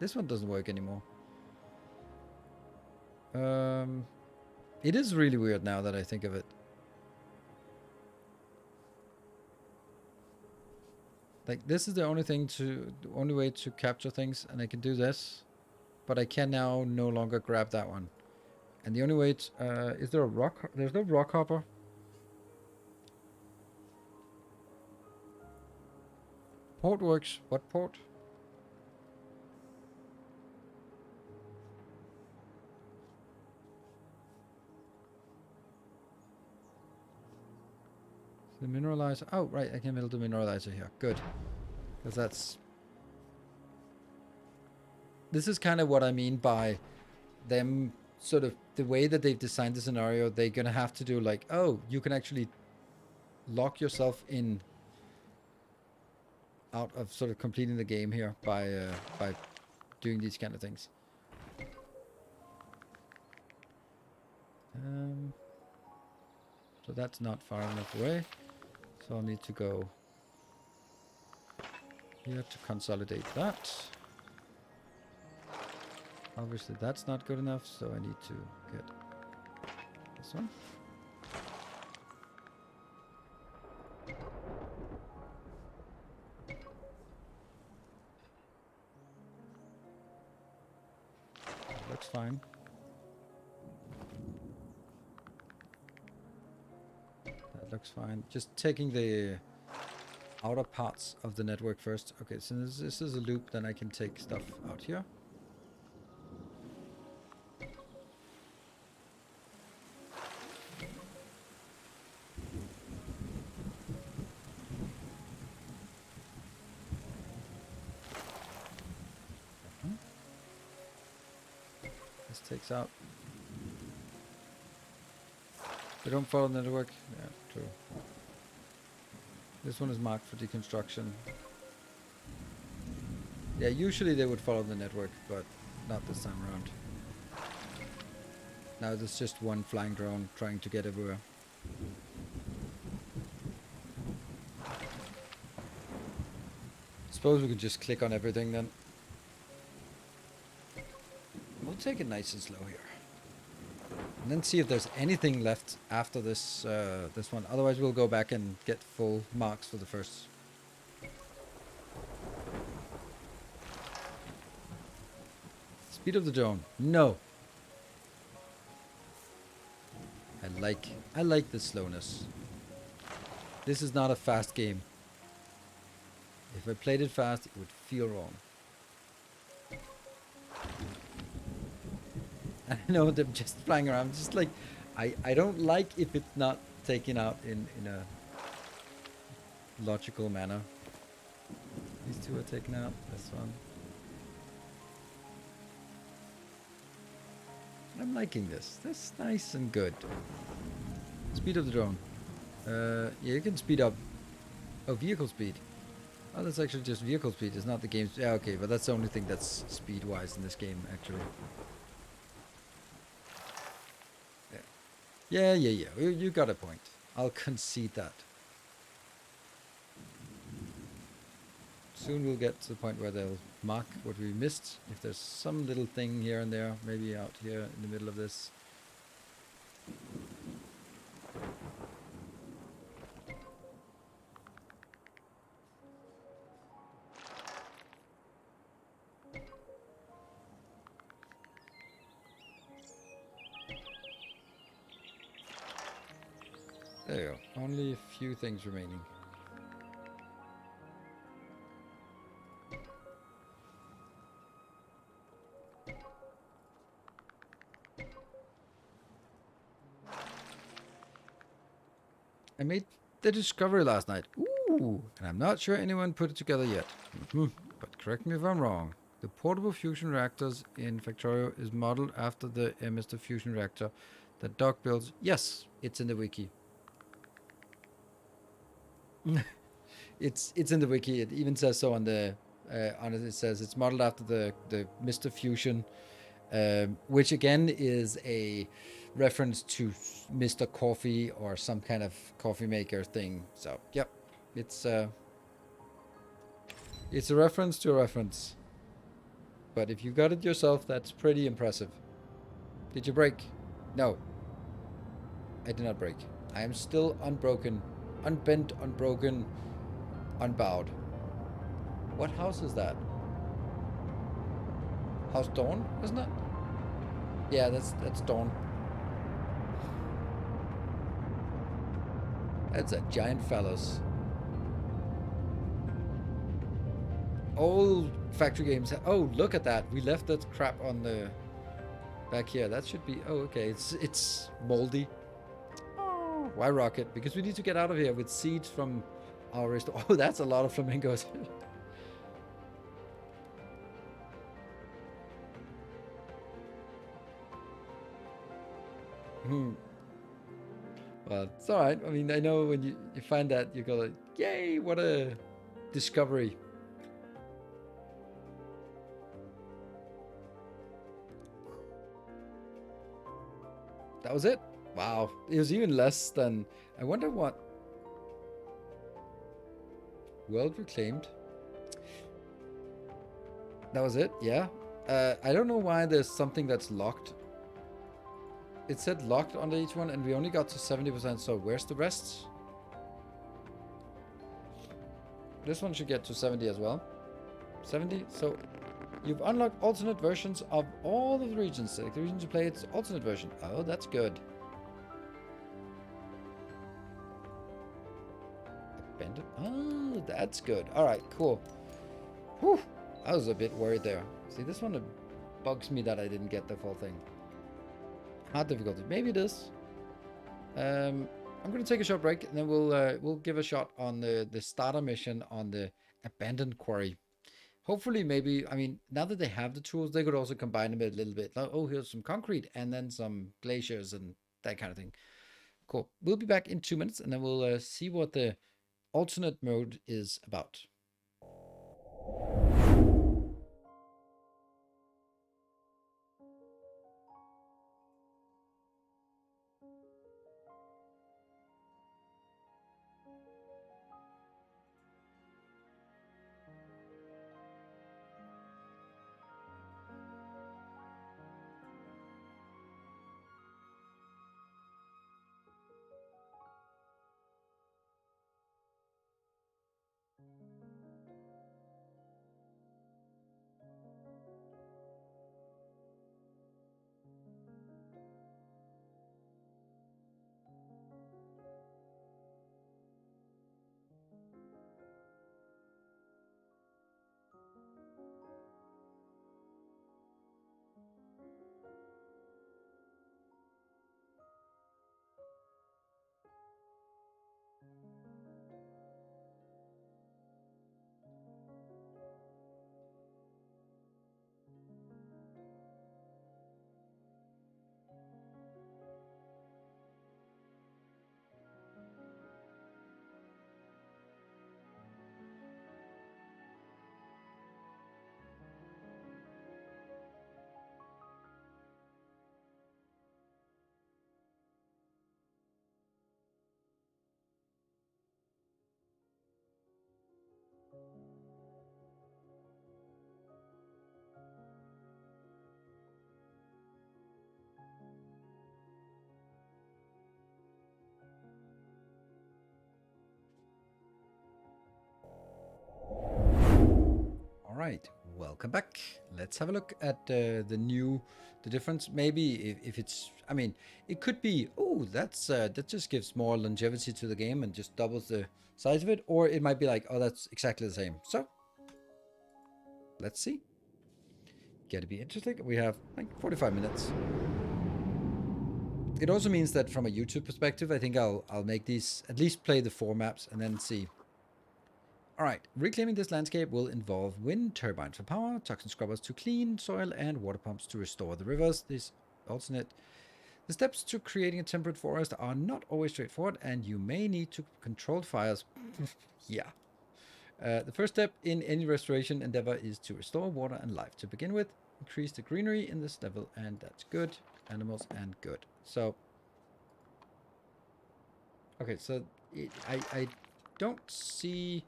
[SPEAKER 1] This one doesn't work anymore. It is really weird now that I think of it. Like, this is the only way to capture things, and I can do this, but I can now no longer grab that one. And the only way is there a rock? There's no rock hopper. Port works. What port? The mineralizer. Oh, right. I can build the mineralizer here. Good. Because that's... This is kind of what I mean by them sort of... The way that they've designed the scenario, they're going to have to do like, oh, you can actually lock yourself in out of sort of completing the game here by doing these kind of things. So that's not far enough away. So I'll need to go here to consolidate that. Obviously that's not good enough, so I need to get this one. That looks fine. That looks fine. Just taking the outer parts of the network first. Okay, so this is a loop, then I can take stuff out here. This takes out. They don't follow the network. Yeah, true. This one is marked for deconstruction. Yeah, usually they would follow the network, but not this time around. Now there's just one flying drone trying to get everywhere. Suppose we could just click on everything then. We'll take it nice and slow here. And then see if there's anything left after this this one. Otherwise we'll go back and get full marks for the first. Speed of the drone. No. I like the slowness. This is not a fast game. If I played it fast, it would feel wrong. I know they're just flying around. Just like, I don't like if it's not taken out in a logical manner. These two are taken out. This one. I'm liking this. This is nice and good. Speed of the drone. Yeah, you can speed up. Oh, vehicle speed. Oh, that's actually just vehicle speed. It's not the game's. Yeah, okay, but that's the only thing that's speed-wise in this game, actually. Yeah. You got a point. I'll concede that. Soon we'll get to the point where they'll mark what we missed. If there's some little thing here and there, maybe out here in the middle of this. There you go. Only a few things remaining. I made the discovery last night. Ooh, and I'm not sure anyone put it together yet. But correct me if I'm wrong. The portable fusion reactors in Factorio is modeled after the Mr. Fusion reactor that Doc builds. Yes, it's in the wiki. It's in the wiki. It even says so on the on it. It says it's modeled after the Mr. Fusion, which again is a reference to Mr. Coffee or some kind of coffee maker thing. So yep, it's a reference to a reference. But if you got it yourself, that's pretty impressive. Did you break? No. I did not break. I am still unbroken, unbent, unbroken, unbowed. What house is that? House Dawn, isn't it? Yeah, that's Dawn. That's a giant phallus. Old factory games. Oh, look at that. We left that crap on the back here. That should be. Oh, okay. It's moldy. Oh, why rocket? Because we need to get out of here with seeds from our rest. Oh, that's a lot of flamingos. Well, it's alright. I mean, I know when you find that, you go like, yay, what a discovery. That was it. Wow, it was even less than. I wonder what. World reclaimed. That was it. Yeah. I don't know why there's something that's locked. It said locked under each one, and we only got to 70%. So where's the rest? This one should get to 70 as well. 70. So you've unlocked alternate versions of all of the regions. Select the region to play its alternate version. Oh, that's good. Abandoned. Oh, that's good. All right, cool. Whew. I was a bit worried there. See, this one bugs me that I didn't get the full thing. Hard difficulty. Maybe it is. I'm going to take a short break, and then we'll give a shot on the starter mission on the abandoned quarry. Hopefully, maybe, I mean, now that they have the tools, they could also combine them a little bit. Like, oh, here's some concrete, and then some glaciers and that kind of thing. Cool. We'll be back in 2 minutes, and then we'll see what the alternate mode is about. Right, welcome back. Let's have a look at the difference. Maybe if it's, I mean, it could be, oh, that just gives more longevity to the game and just doubles the size of it, or it might be like, oh, that's exactly the same. So let's see. Gotta be interesting. We have like 45 minutes. It also means that from a YouTube perspective, I think I'll make these, at least play the 4 maps and then see. Alright, reclaiming this landscape will involve wind turbines for power, toxin scrubbers to clean soil, and water pumps to restore the rivers. This alternate. The steps to creating a temperate forest are not always straightforward, and you may need to control fires. Yeah. The first step in any restoration endeavor is to restore water and life. To begin with, increase the greenery in this level, and that's good. Animals and good. So, okay, so I don't see.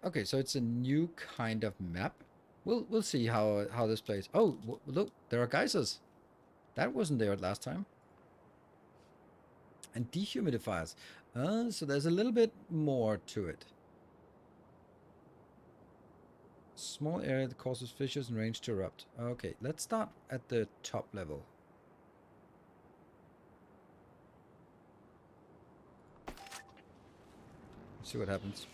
[SPEAKER 1] Okay, so it's a new kind of map. We'll see how this plays. Oh, look, there are geysers. That wasn't there last time. And dehumidifiers. So there's a little bit more to it. Small area that causes fissures and range to erupt. Okay, let's start at the top level. See what happens.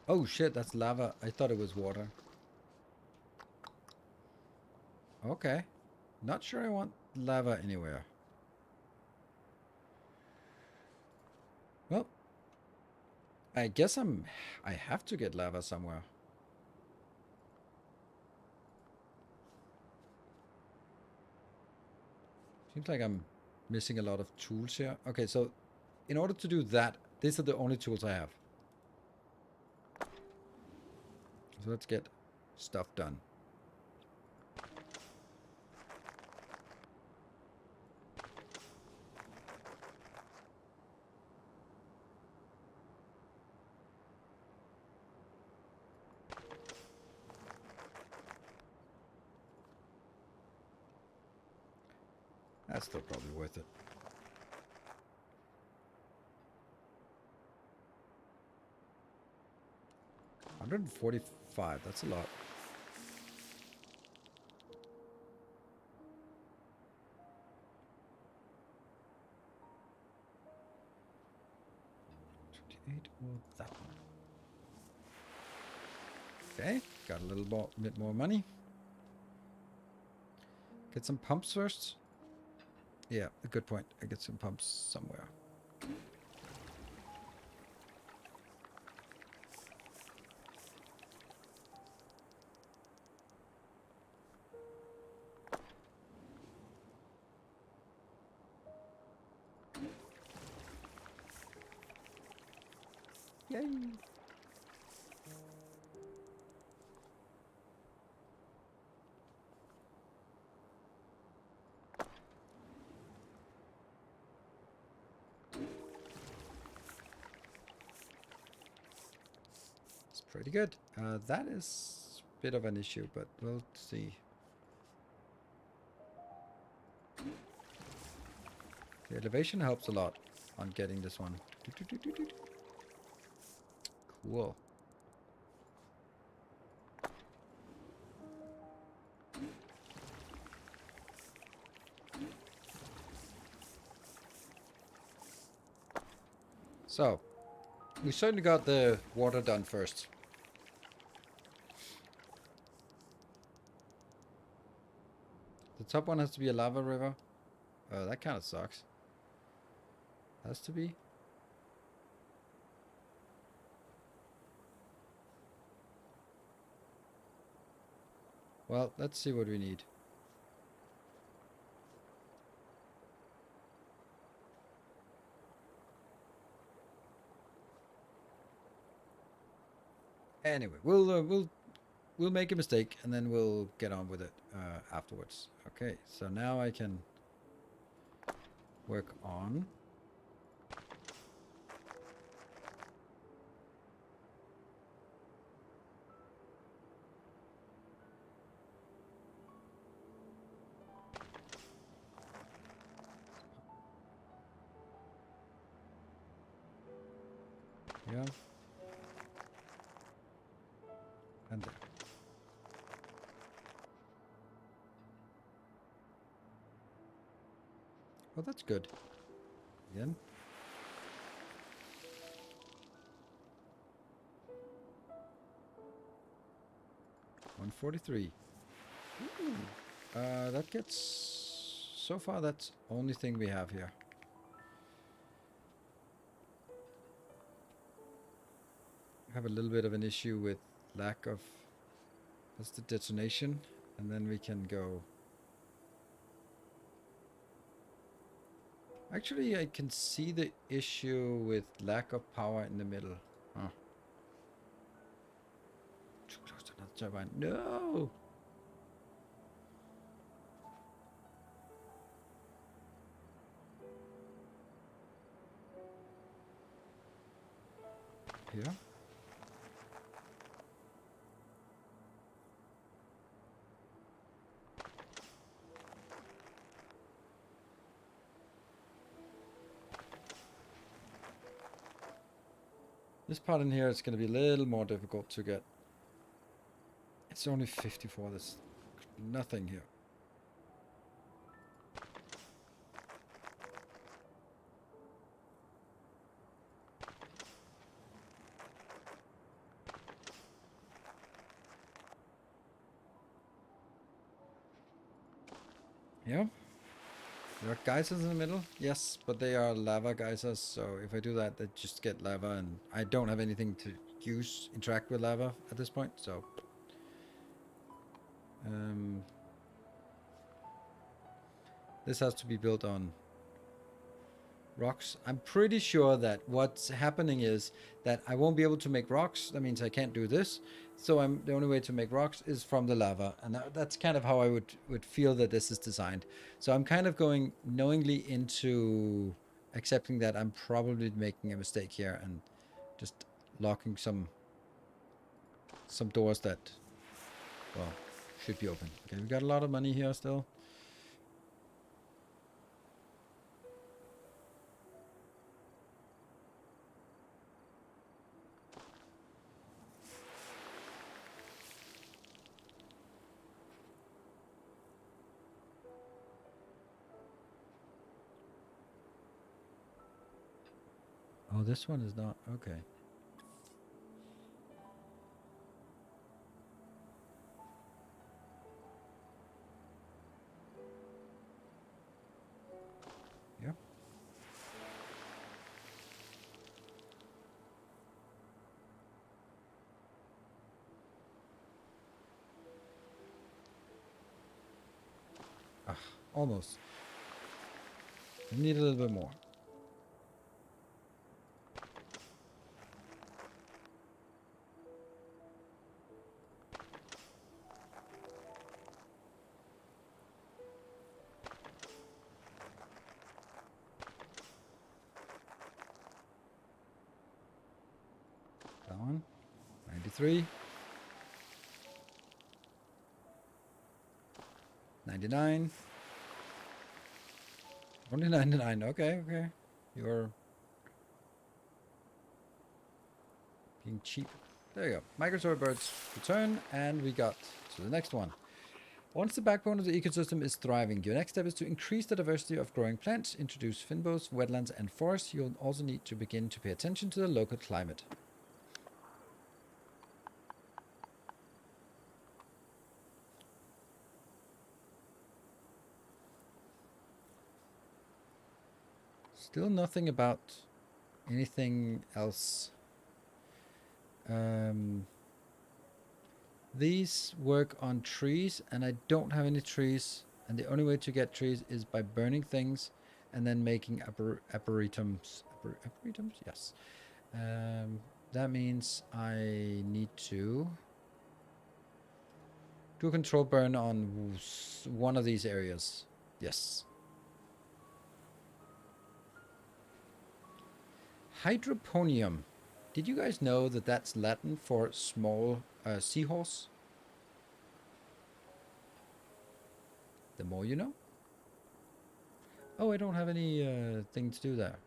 [SPEAKER 1] Oh shit, that's lava. I thought it was water. Okay. Not sure I want lava anywhere. Well, I guess I have to get lava somewhere. Seems like I'm Missing a lot of tools here. Okay, so in order to do that, these are the only tools I have. So let's get stuff done. That's still probably worth it. $145, that's a lot. Or that one. Okay, got a little bit more money. Get some pumps first. Yeah, a good point. I get some pumps somewhere. Yay! It's pretty good. That is a bit of an issue, but we'll see. The elevation helps a lot on getting this one. Cool. So, we certainly got the water done first. The top one has to be a lava river. That kind of sucks. Has to be. Well, let's see what we need. Anyway, we'll make a mistake and then we'll get on with it afterwards. Okay, so now I can work on yeah. And there. Well, that's good. Again. $143. That gets... So far, that's only thing we have here. I have a little bit of an issue with lack of... That's the detonation. And then we can go... Actually, I can see the issue with lack of power in the middle. Huh. Too close to another turbine. No! Here. This part in here is going to be a little more difficult to get. It's only 54. There's nothing here. Yeah. There are geysers in the middle, yes, but they are lava geysers, so if I do that, they just get lava, and I don't have anything to interact with lava at this point, so... this has to be built on rocks. I'm pretty sure that what's happening is that I won't be able to make rocks. That means I can't do this. So the only way to make rocks is from the lava, and that's kind of how I would feel that this is designed. So I'm kind of going knowingly into accepting that I'm probably making a mistake here and just locking some doors that, well, should be open. Okay, we got a lot of money here still. Oh, this one is not. Okay. Yeah. Ah, almost. We need a little bit more. That one. 93. 99. Only 99. Okay, okay. You're being cheap. There you go. Migratory birds return, and we got to the next one. Once the backbone of the ecosystem is thriving, your next step is to increase the diversity of growing plants, introduce fynbos, wetlands, and forests. You'll also need to begin to pay attention to the local climate. Still nothing about anything else. These work on trees, and I don't have any trees. And the only way to get trees is by burning things and then making arboretums. Arboretums? Yes. That means I need to do a control burn on one of these areas. Yes. Hydroponium. Did you guys know that that's Latin for small seahorse? The more you know. Oh, I don't have any thing to do there.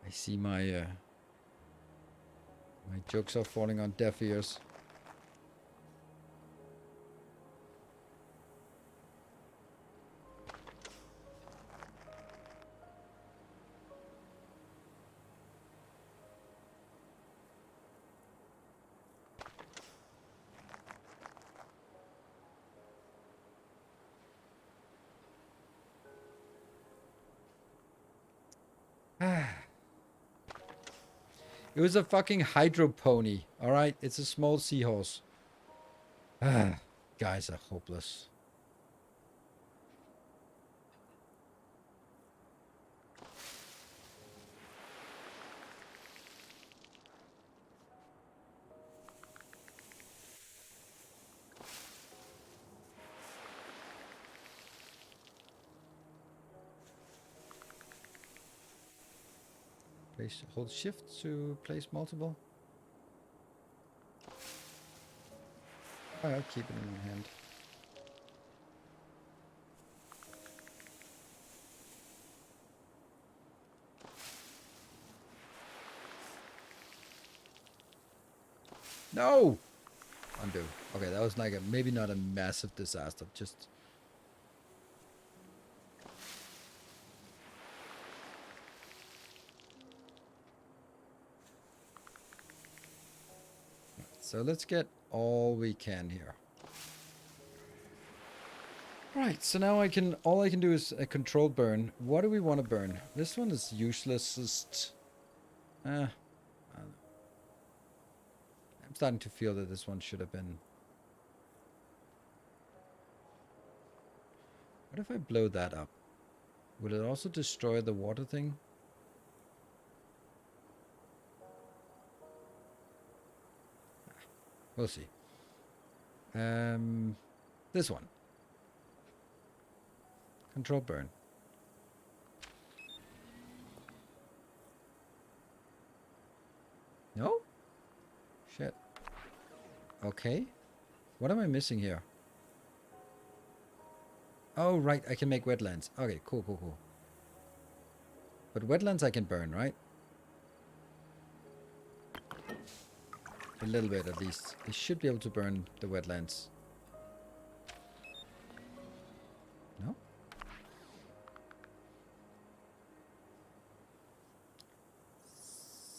[SPEAKER 1] I see my my jokes are falling on deaf ears. It was a fucking hydropony, alright? It's a small seahorse. Guys are hopeless. Place, hold shift to place multiple. I'll keep it in my hand. No! Undo. Okay, that was like a maybe not a massive disaster, just So let's get all we can here. Right, so now all I can do is a control burn. What do we want to burn? This one is uselessest. I don't know. I'm starting to feel that this one should have been. What if I blow that up? Will it also destroy the water thing? We'll see. This one. Control burn. No? Shit. Okay. What am I missing here? Oh, right. I can make wetlands. Okay, cool, cool, cool. But wetlands I can burn, right? A little bit, at least. I should be able to burn the wetlands. No?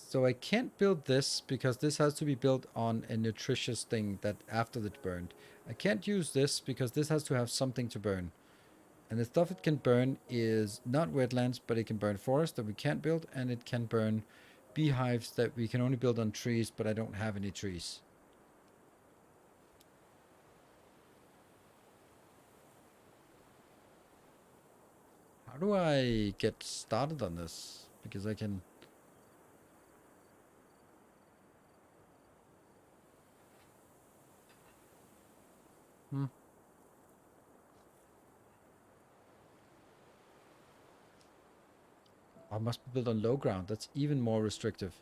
[SPEAKER 1] So I can't build this because this has to be built on a nutritious thing that after it's burned. I can't use this because this has to have something to burn. And the stuff it can burn is not wetlands, but it can burn forest that we can't build, and it can burn beehives that we can only build on trees, but I don't have any trees. How do I get started on this? Because I can... I must be built on low ground. That's even more restrictive.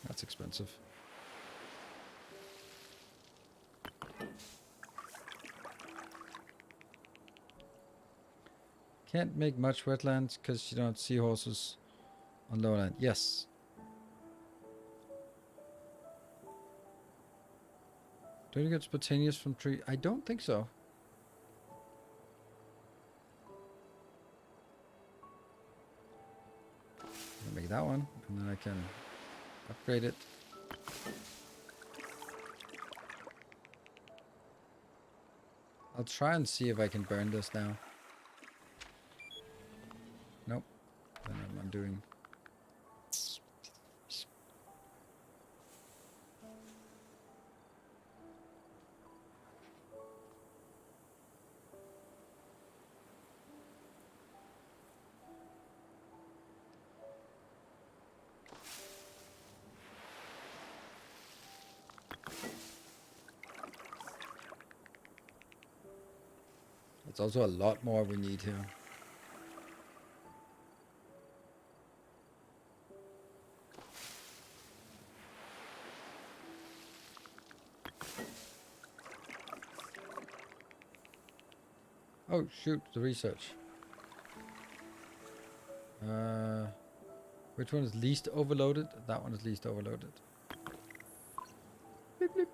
[SPEAKER 1] That's expensive. Can't make much wetlands because you don't have seahorses on lowland. Yes. Do you get spontaneous from tree? I don't think so. I'll make that one, and then I can upgrade it. I'll try and see if I can burn this now. Nope. Then I'm undoing. It's also a lot more we need here. Oh shoot, the research. Which one is least overloaded? That one is least overloaded. Bleep, bleep.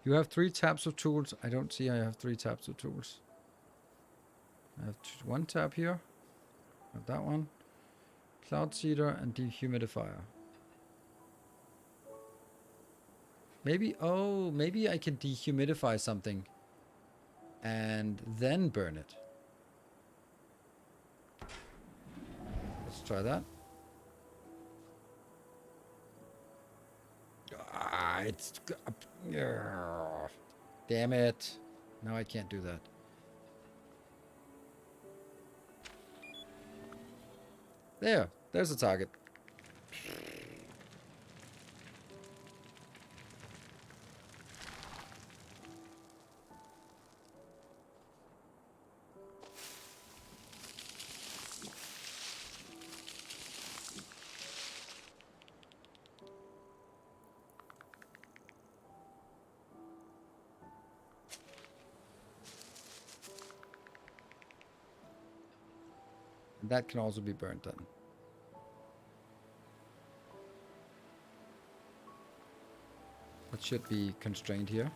[SPEAKER 1] You have 3 tabs of tools. I don't see I have 3 tabs of tools. I have 1 tab here. Have that one. Cloud seeder and dehumidifier. Maybe, oh, maybe I can dehumidify something and then burn it. Let's try that. Ah, it's... Damn it. Now I can't do that. There's a target. That can also be burnt then. That should be constrained here.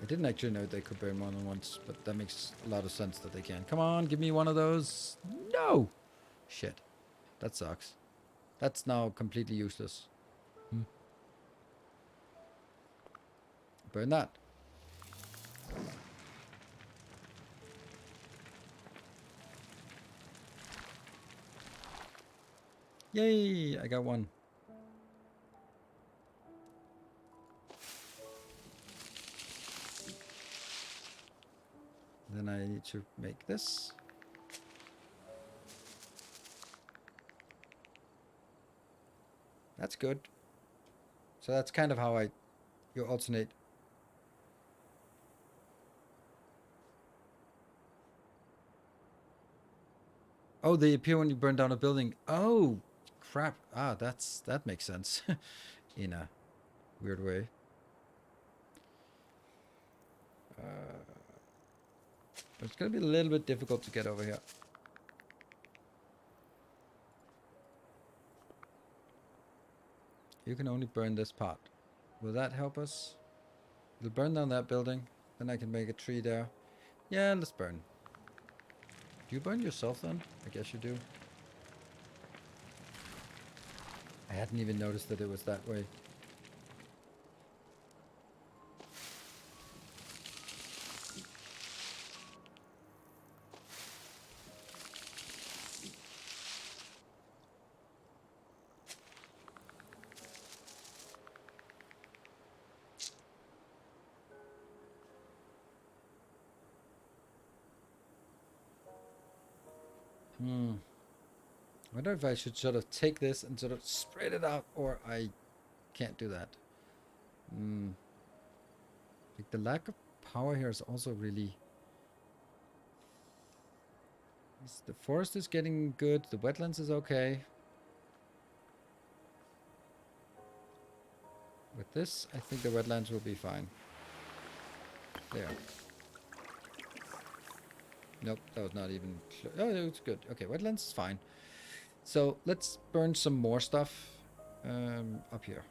[SPEAKER 1] I didn't actually know they could burn more than once, but that makes a lot of sense that they can. Come on, give me one of those. No! Shit. That sucks. That's now completely useless. Burn that. Yay! I got one. Then I need to make this. That's good. So that's kind of how you alternate. Oh, they appear when you burn down a building. Oh, crap. Ah, that makes sense in a weird way. It's gonna be a little bit difficult to get over here. You can only burn this part. Will that help us? We'll burn down that building. Then I can make a tree there. Yeah, let's burn. Do you burn yourself then? I guess you do. I hadn't even noticed that it was that way. I wonder if I should sort of take this and sort of spread it out, or I can't do that. Like the lack of power here is also really... The forest is getting good, the wetlands is okay. With this, I think the wetlands will be fine. There. Nope, that was not even... Oh, it's good. Okay, wetlands is fine. So, let's burn some more stuff up here.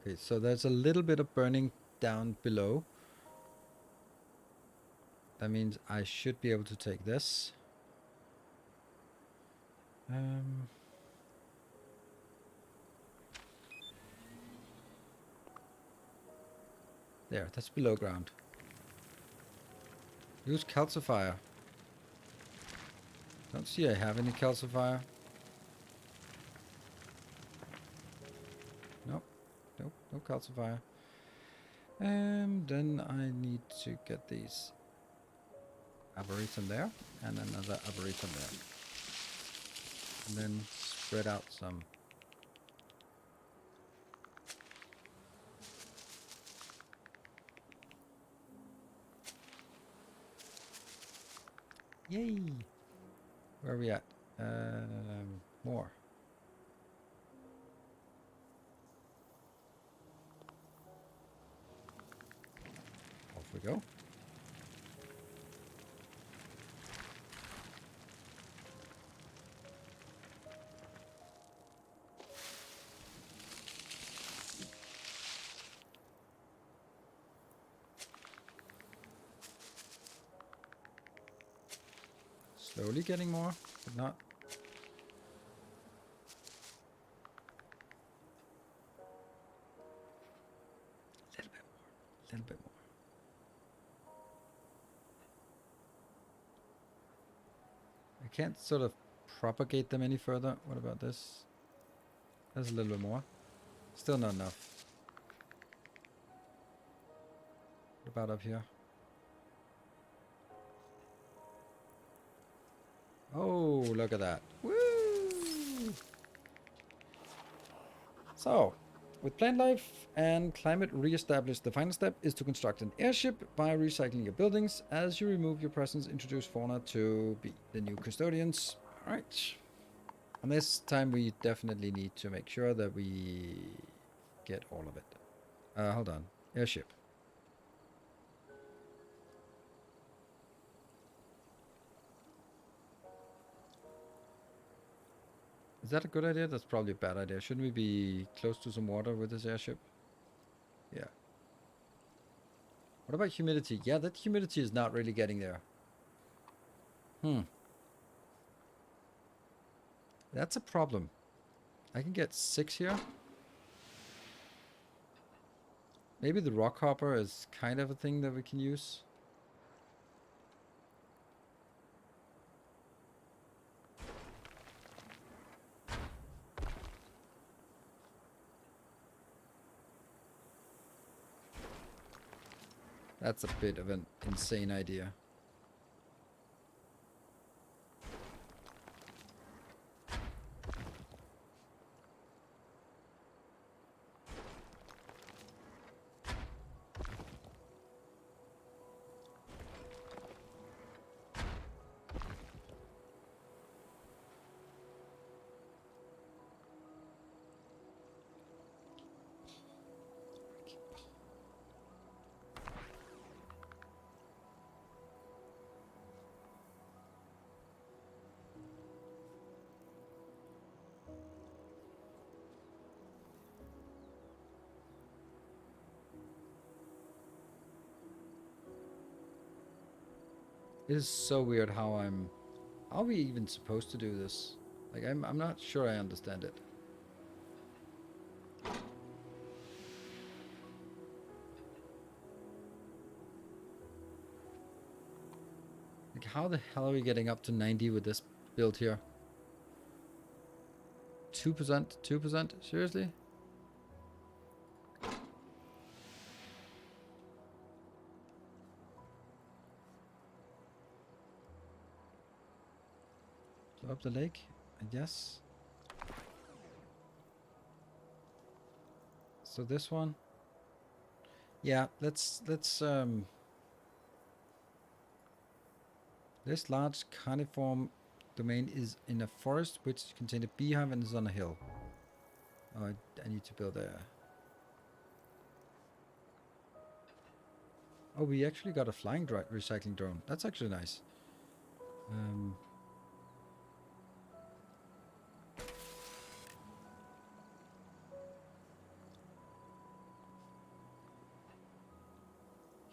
[SPEAKER 1] Okay, so there's a little bit of burning down below. That means I should be able to take this. There, that's below ground. Use calcifier. Don't see I have any calcifier. Nope. Nope, no calcifier. Then I need to get these arboretum there and another arboretum there. And then spread out some. Yay! Where are we at? More. Off we go. Slowly getting more, but not. A little bit more. A little bit more. I can't sort of propagate them any further. What about this? There's a little bit more. Still not enough. What about up here? Oh, look at that. Woo! So, With plant life and climate re-established, the final step is to construct an airship by recycling your buildings. As you remove your presence, introduce fauna to be the new custodians. Alright. And this time we definitely need to make sure that we get all of it. Hold on. Airship. Is that a good idea? That's probably a bad idea. Shouldn't we be close to some water with this airship? Yeah. What about humidity? Yeah, that humidity is not really getting there. That's a problem. I can get 6 here. Maybe the rock hopper is kind of a thing that we can use. That's a bit of an insane idea. It is so weird how I'm... How are we even supposed to do this? Like, I'm not sure I understand it. Like, how the hell are we getting up to 90 with this build here? 2%? 2%? Seriously? So up the lake, I guess. So this one. Yeah, let's this large coniform domain is in a forest which contains a beehive and is on a hill. Oh, I need to build a... Oh, we actually got a flying recycling drone. That's actually nice.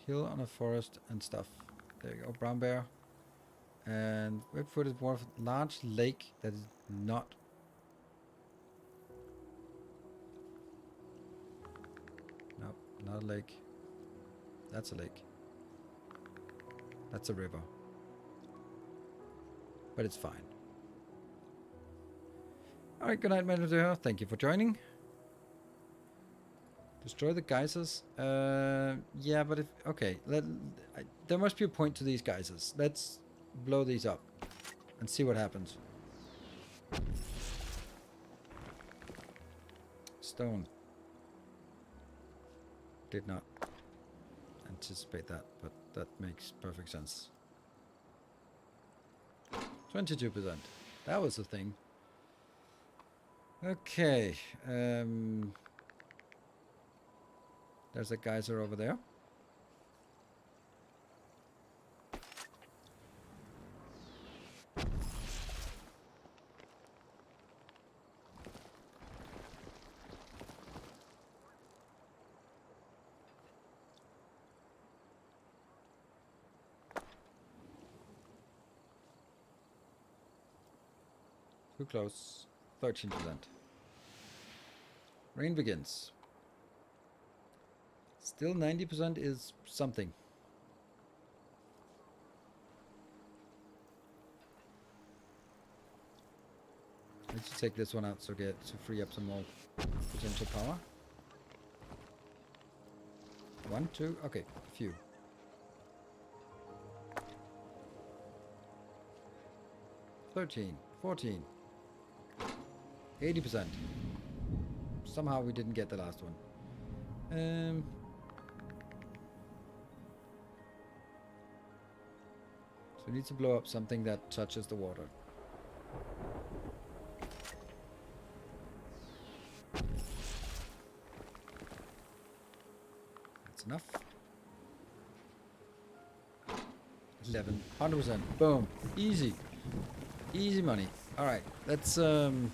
[SPEAKER 1] Hill on a forest and stuff. There you go, brown bear. And webfoot is more of a large lake that is not... Nope, not a lake. That's a lake. That's a river. But it's fine. Alright, good night, Manager. Thank you for joining. Destroy the geysers. Yeah, but if... Okay, there must be a point to these geysers. Let's blow these up and see what happens. Stone. Did not anticipate that, but that makes perfect sense. 22%. That was the thing. Okay. There's a geyser over there. Too close. 13%. Rain begins. Still 90% is something. Let's just take this one out so get to free up some more potential power. 1, 2, okay, a few. 13, 14, 80%. Somehow we didn't get the last one. So we need to blow up something that touches the water. That's enough. 11. 100%. Boom. Easy. Easy money. Alright, let's kind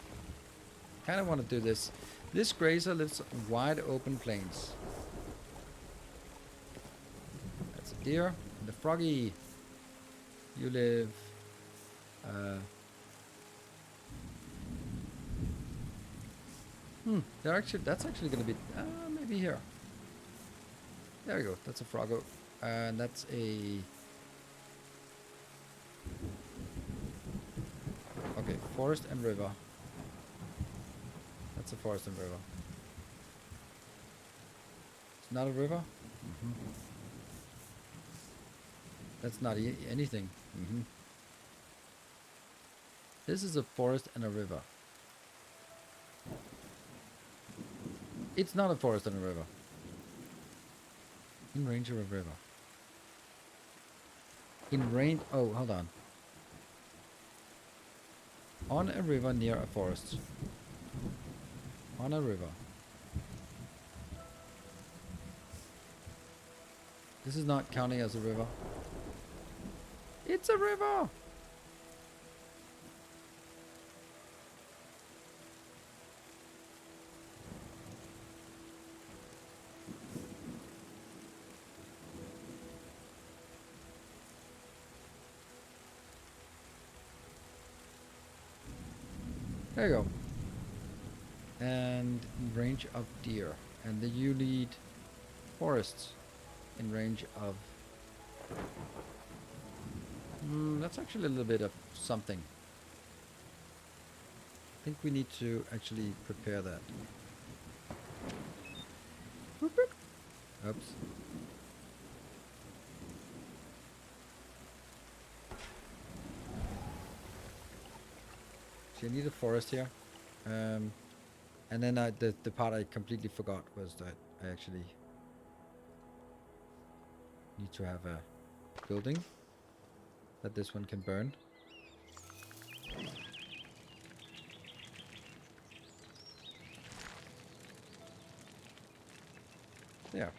[SPEAKER 1] of want to do this. This grazer lives on wide open plains. That's a deer. And the froggy. You live that's actually gonna be maybe here. There we go. That's a froggo. And that's a okay, forest and river. That's a forest and river. It's not a river? Mm-hmm. That's not anything. Mm-hmm. This is a forest and a river. It's not a forest and a river. In range of a river. In range... Oh, hold on. On a river near a forest. On a river. This is not counting as a river. It's a river! There you go. And in range of deer. And then you need forests in range of... that's actually a little bit of something. I think we need to actually prepare that. Whoop, whoop. Oops. So you need a forest here. And then the part I completely forgot was that I actually need to have a building that this one can burn. There.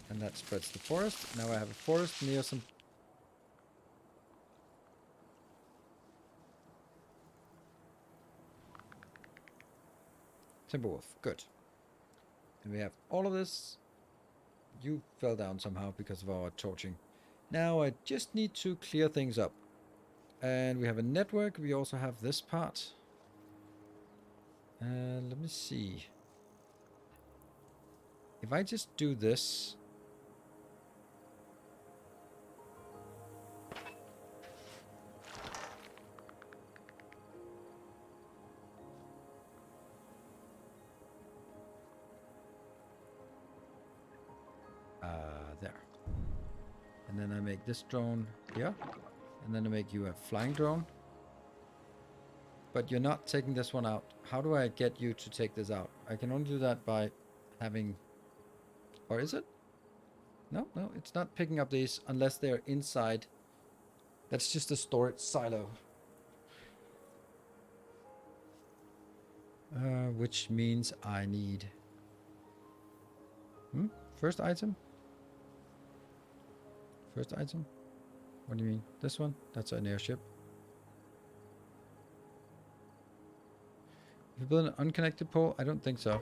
[SPEAKER 1] And that spreads the forest. Now I have a forest near some... Timberwolf. Good. And we have all of this. You fell down somehow because of our torching. Now I just need to clear things up. And we have a network. We also have this part. Let me see. If I just do this... there. And then I make this drone here. And then I make you a flying drone. But you're not taking this one out. How do I get you to take this out? I can only do that by having... Or is it? No, it's not picking up these unless they're inside. That's just a storage silo. Which means I need... First item? First item? What do you mean? This one? That's an airship. If you build an unconnected pole? I don't think so.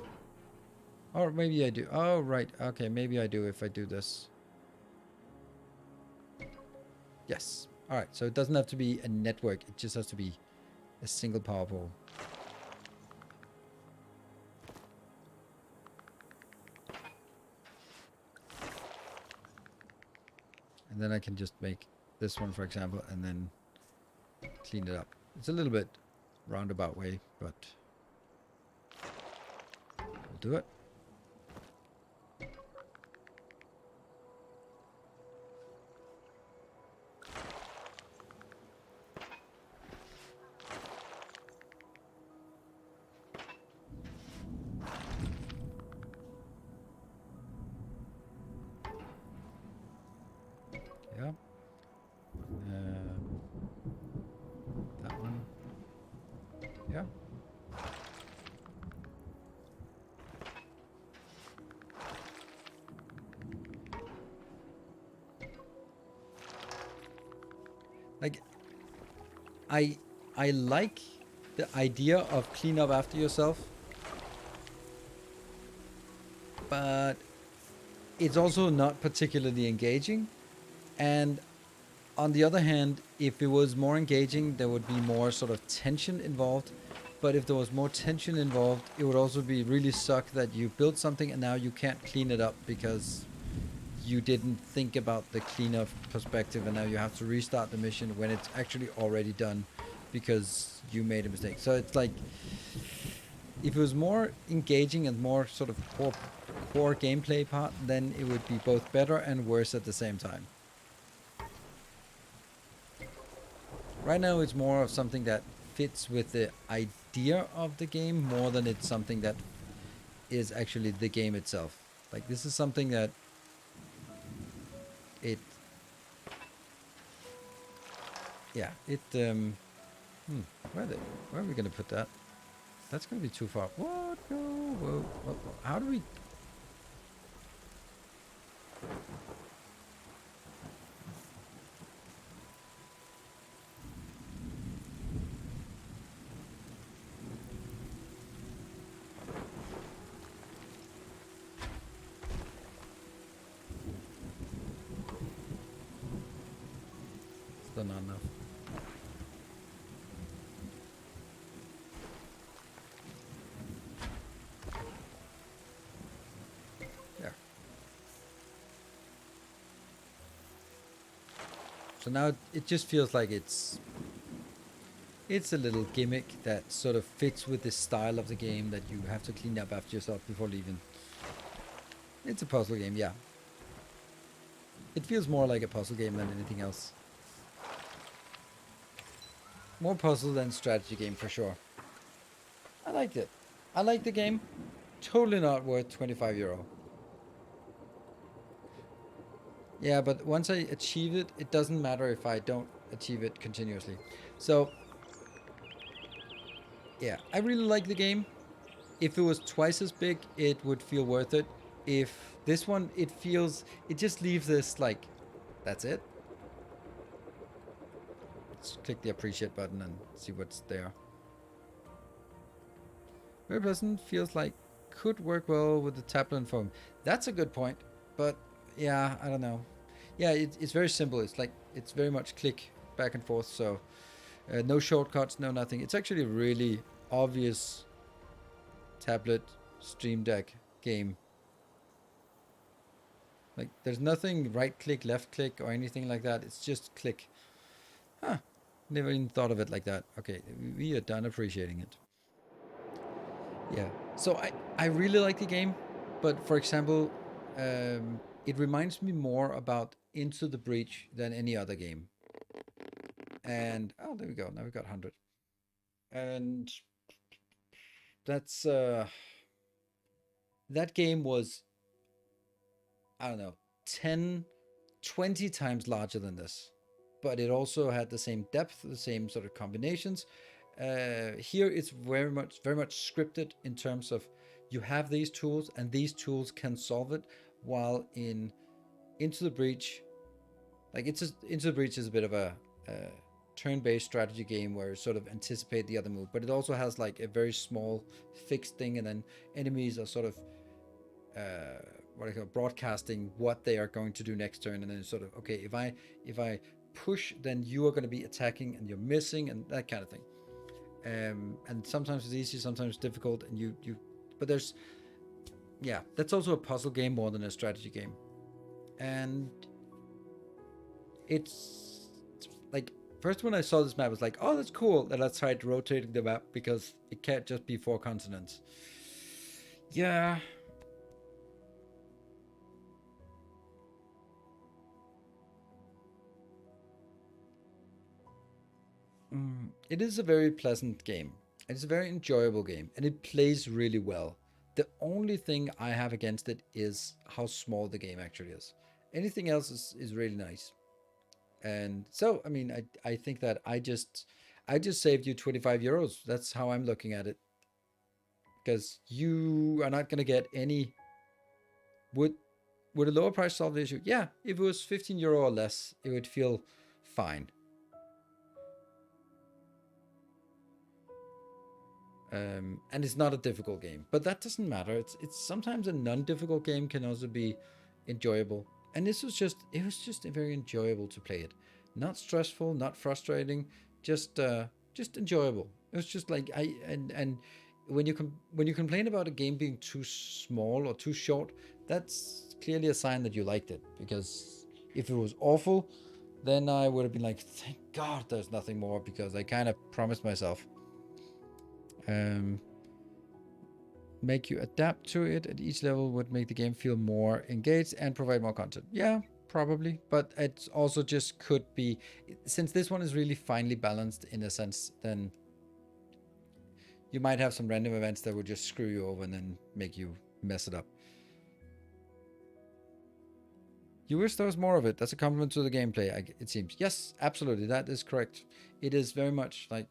[SPEAKER 1] Or maybe I do. Oh, right. Okay, maybe I do if I do this. Yes. Alright, so it doesn't have to be a network. It just has to be a single power pole. And then I can just make this one, for example, and then clean it up. It's a little bit roundabout way, but we'll do it. Like, I like the idea of clean up after yourself, but it's also not particularly engaging. And on the other hand, if it was more engaging, there would be more sort of tension involved. But if there was more tension involved, it would also be really suck that you built something and now you can't clean it up because you didn't think about the cleanup perspective, and now you have to restart the mission when it's actually already done because you made a mistake. So it's like, if it was more engaging and more sort of core gameplay part, then it would be both better and worse at the same time. Right now it's more of something that fits with the idea of the game more than it's something that is actually the game itself. Like, this is something that it, yeah, it, where are we gonna put that? That's gonna be too far. What? No, whoa, whoa, whoa. How do we? Still not enough. There. So now it just feels like it's a little gimmick that sort of fits with the style of the game, that you have to clean up after yourself before leaving. It's a puzzle game, yeah. It feels more like a puzzle game than anything else. More puzzle than strategy game for sure. I liked it. I like the game. Totally not worth €25. Yeah, but once I achieve it, it doesn't matter if I don't achieve it continuously. So, yeah, I really like the game. If it was twice as big, it would feel worth it. If this one, it just leaves this like, that's it. Let's click the appreciate button and see what's there. Very pleasant, feels like could work well with the tablet and phone. That's a good point, but yeah, I don't know. Yeah, it's very simple. It's like, it's very much click back and forth. So no shortcuts, no nothing. It's actually a really obvious tablet Stream Deck game. Like, there's nothing right click, left click, or anything like that. It's just click. Huh. Never even thought of it like that. Okay, we are done appreciating it. Yeah. So I really like the game, but for example, it reminds me more about Into the Breach than any other game. And oh, there we go. Now we got 100. And that's that game was, I don't know, 10, 20 times larger than this. But it also had the same depth, the same sort of combinations. Here it's very much scripted in terms of, you have these tools and these tools can solve it. While in Into the Breach, like, Into the Breach is a bit of a turn-based strategy game where you sort of anticipate the other move, but it also has like a very small fixed thing, and then enemies are sort of what I call broadcasting what they are going to do next turn, and then sort of, okay, if I push, then you are going to be attacking and you're missing, and that kind of thing. And sometimes it's easy, sometimes it's difficult, and but there's, yeah, that's also a puzzle game more than a strategy game. And it's like, first when I saw this map, I was like, oh, that's cool that I tried rotating the map because it can't just be 4 continents. Yeah. It is a very pleasant game. It's a very enjoyable game, and it plays really well. The only thing I have against it is how small the game actually is. Anything else is really nice. And so, I mean, I think that I just saved you €25. That's how I'm looking at it. Because you are not going to get any. Would a lower price solve the issue? Yeah, if it was €15 or less, it would feel fine. And it's not a difficult game, but that doesn't matter. It's sometimes a non-difficult game can also be enjoyable, and this was just it was just very enjoyable to play it. Not stressful, not frustrating, just enjoyable. It was just like and when you complain about a game being too small or too short, that's clearly a sign that you liked it. Because if it was awful, then I would have been like, thank God there's nothing more, because I kind of promised myself. Um, make you adapt to it at each level would make the game feel more engaged and provide more content. Yeah, probably, but it also just could be, since this one is really finely balanced in a sense, then you might have some random events that would just screw you over and then make you mess it up. You wish there was more of it. That's a compliment to the gameplay, it seems. Yes, absolutely. That is correct. It is very much like,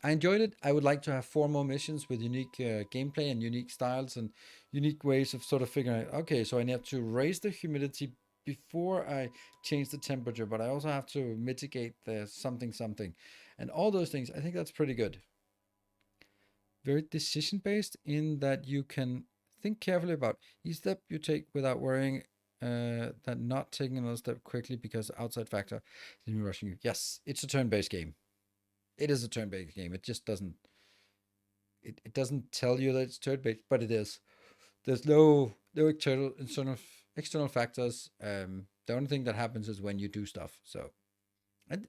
[SPEAKER 1] I enjoyed it. I would like to have 4 more missions with unique gameplay and unique styles and unique ways of sort of figuring out, okay, so I need to raise the humidity before I change the temperature, but I also have to mitigate the something. And all those things, I think that's pretty good. Very decision based in that you can think carefully about each step you take without worrying that not taking another step quickly because outside factor is rushing you. Yes, it's a turn-based game. It is a turn-based game. It just doesn't. It doesn't tell you that it's turn-based, but it is. There's no external factors. The only thing that happens is when you do stuff. So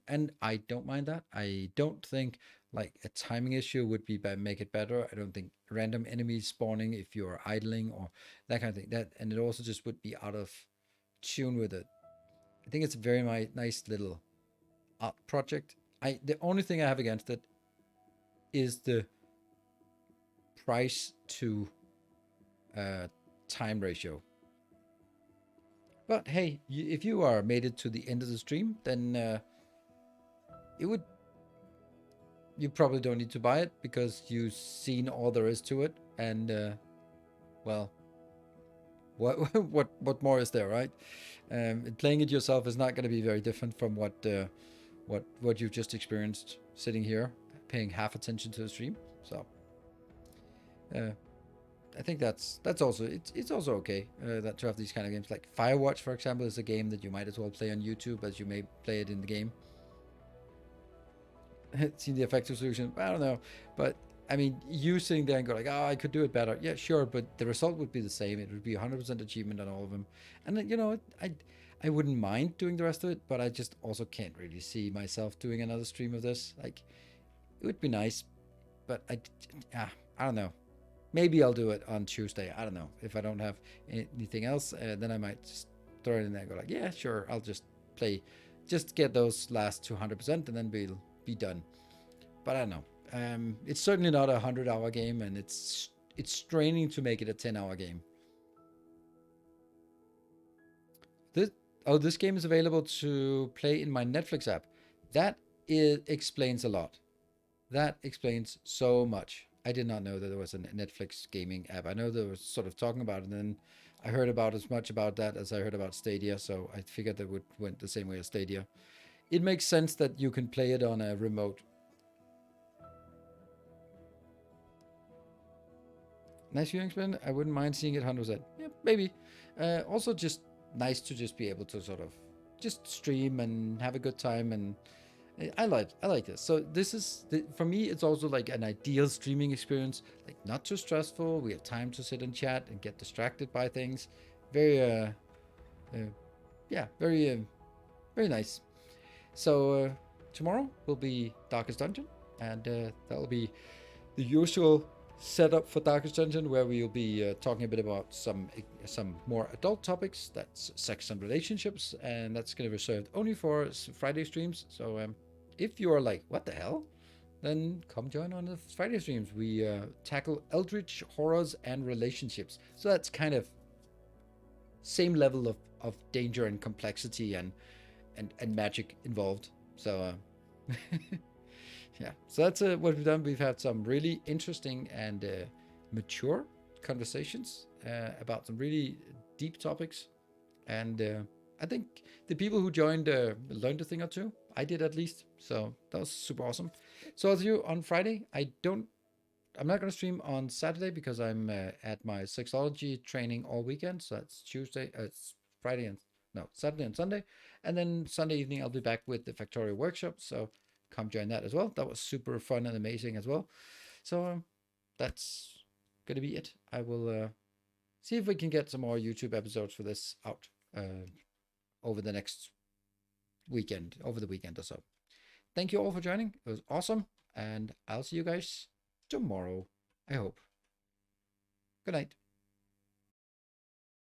[SPEAKER 1] and I don't mind that. I don't think like a timing issue would be make it better. I don't think random enemies spawning if you're idling or that kind of thing. That and it also just would be out of tune with it. I think it's a very nice little art project. The only thing I have against it is the price to uh, time ratio. But hey, if you are made it to the end of the stream, then it would you probably don't need to buy it because you've seen all there is to it, and well, what what more is there, right? Playing it yourself is not going to be very different from what you've just experienced sitting here, paying half attention to the stream. So, I think that's also it's also okay that to have these kind of games. Like Firewatch, for example, is a game that you might as well play on YouTube as you may play it in the game. Seen the effective solution, I don't know, but I mean, you sitting there and go like, oh, I could do it better. Yeah, sure, but the result would be the same. It would be 100% achievement on all of them, and then, I wouldn't mind doing the rest of it, but I just also can't really see myself doing another stream of this. Like, it would be nice, but I don't know. Maybe I'll do it on Tuesday. I don't know. If I don't have anything else, then I might just throw it in there and go like, yeah, sure, I'll just play, just get those last 200%, and then we'll be done. But I don't know. It's certainly not a 100-hour game, and it's straining to make it a 10-hour game. This game is available to play in my Netflix app. That explains a lot. That explains so much. I did not know that there was a Netflix gaming app. I know there was sort of talking about it, and then I heard about as much about that as I heard about Stadia, so I figured that went the same way as Stadia. It makes sense that you can play it on a remote. Nice viewing experience. I wouldn't mind seeing it 100%. Yeah, maybe. Also, just nice to just be able to sort of just stream and have a good time, and I like this. So this is for me. It's also like an ideal streaming experience. Like not too stressful. We have time to sit and chat and get distracted by things. Very yeah, very nice. So tomorrow will be Darkest Dungeon, and that will be the usual setup for Darkest Dungeon, where we'll be talking a bit about some more adult topics. That's sex and relationships, and that's going to be reserved only for Friday streams. So if you are like, what the hell, then come join on the Friday streams. We tackle eldritch horrors and relationships. So that's kind of same level of danger and complexity and magic involved. So yeah, so that's what we've done. We've had some really interesting and mature conversations about some really deep topics, and I think the people who joined learned a thing or two. I did, at least, so that was super awesome. So I'll see you on Friday. I don't I'm not going to stream on Saturday because I'm at my sexology training all weekend. So that's it's Friday and no, Saturday and Sunday. And then Sunday evening, I'll be back with the Factorio workshop. So come join that as well. That was super fun and amazing as well. So that's going to be it. I will see if we can get some more YouTube episodes for this out over the next weekend, over the weekend or so. Thank you all for joining. It was awesome. And I'll see you guys tomorrow, I hope. Good night.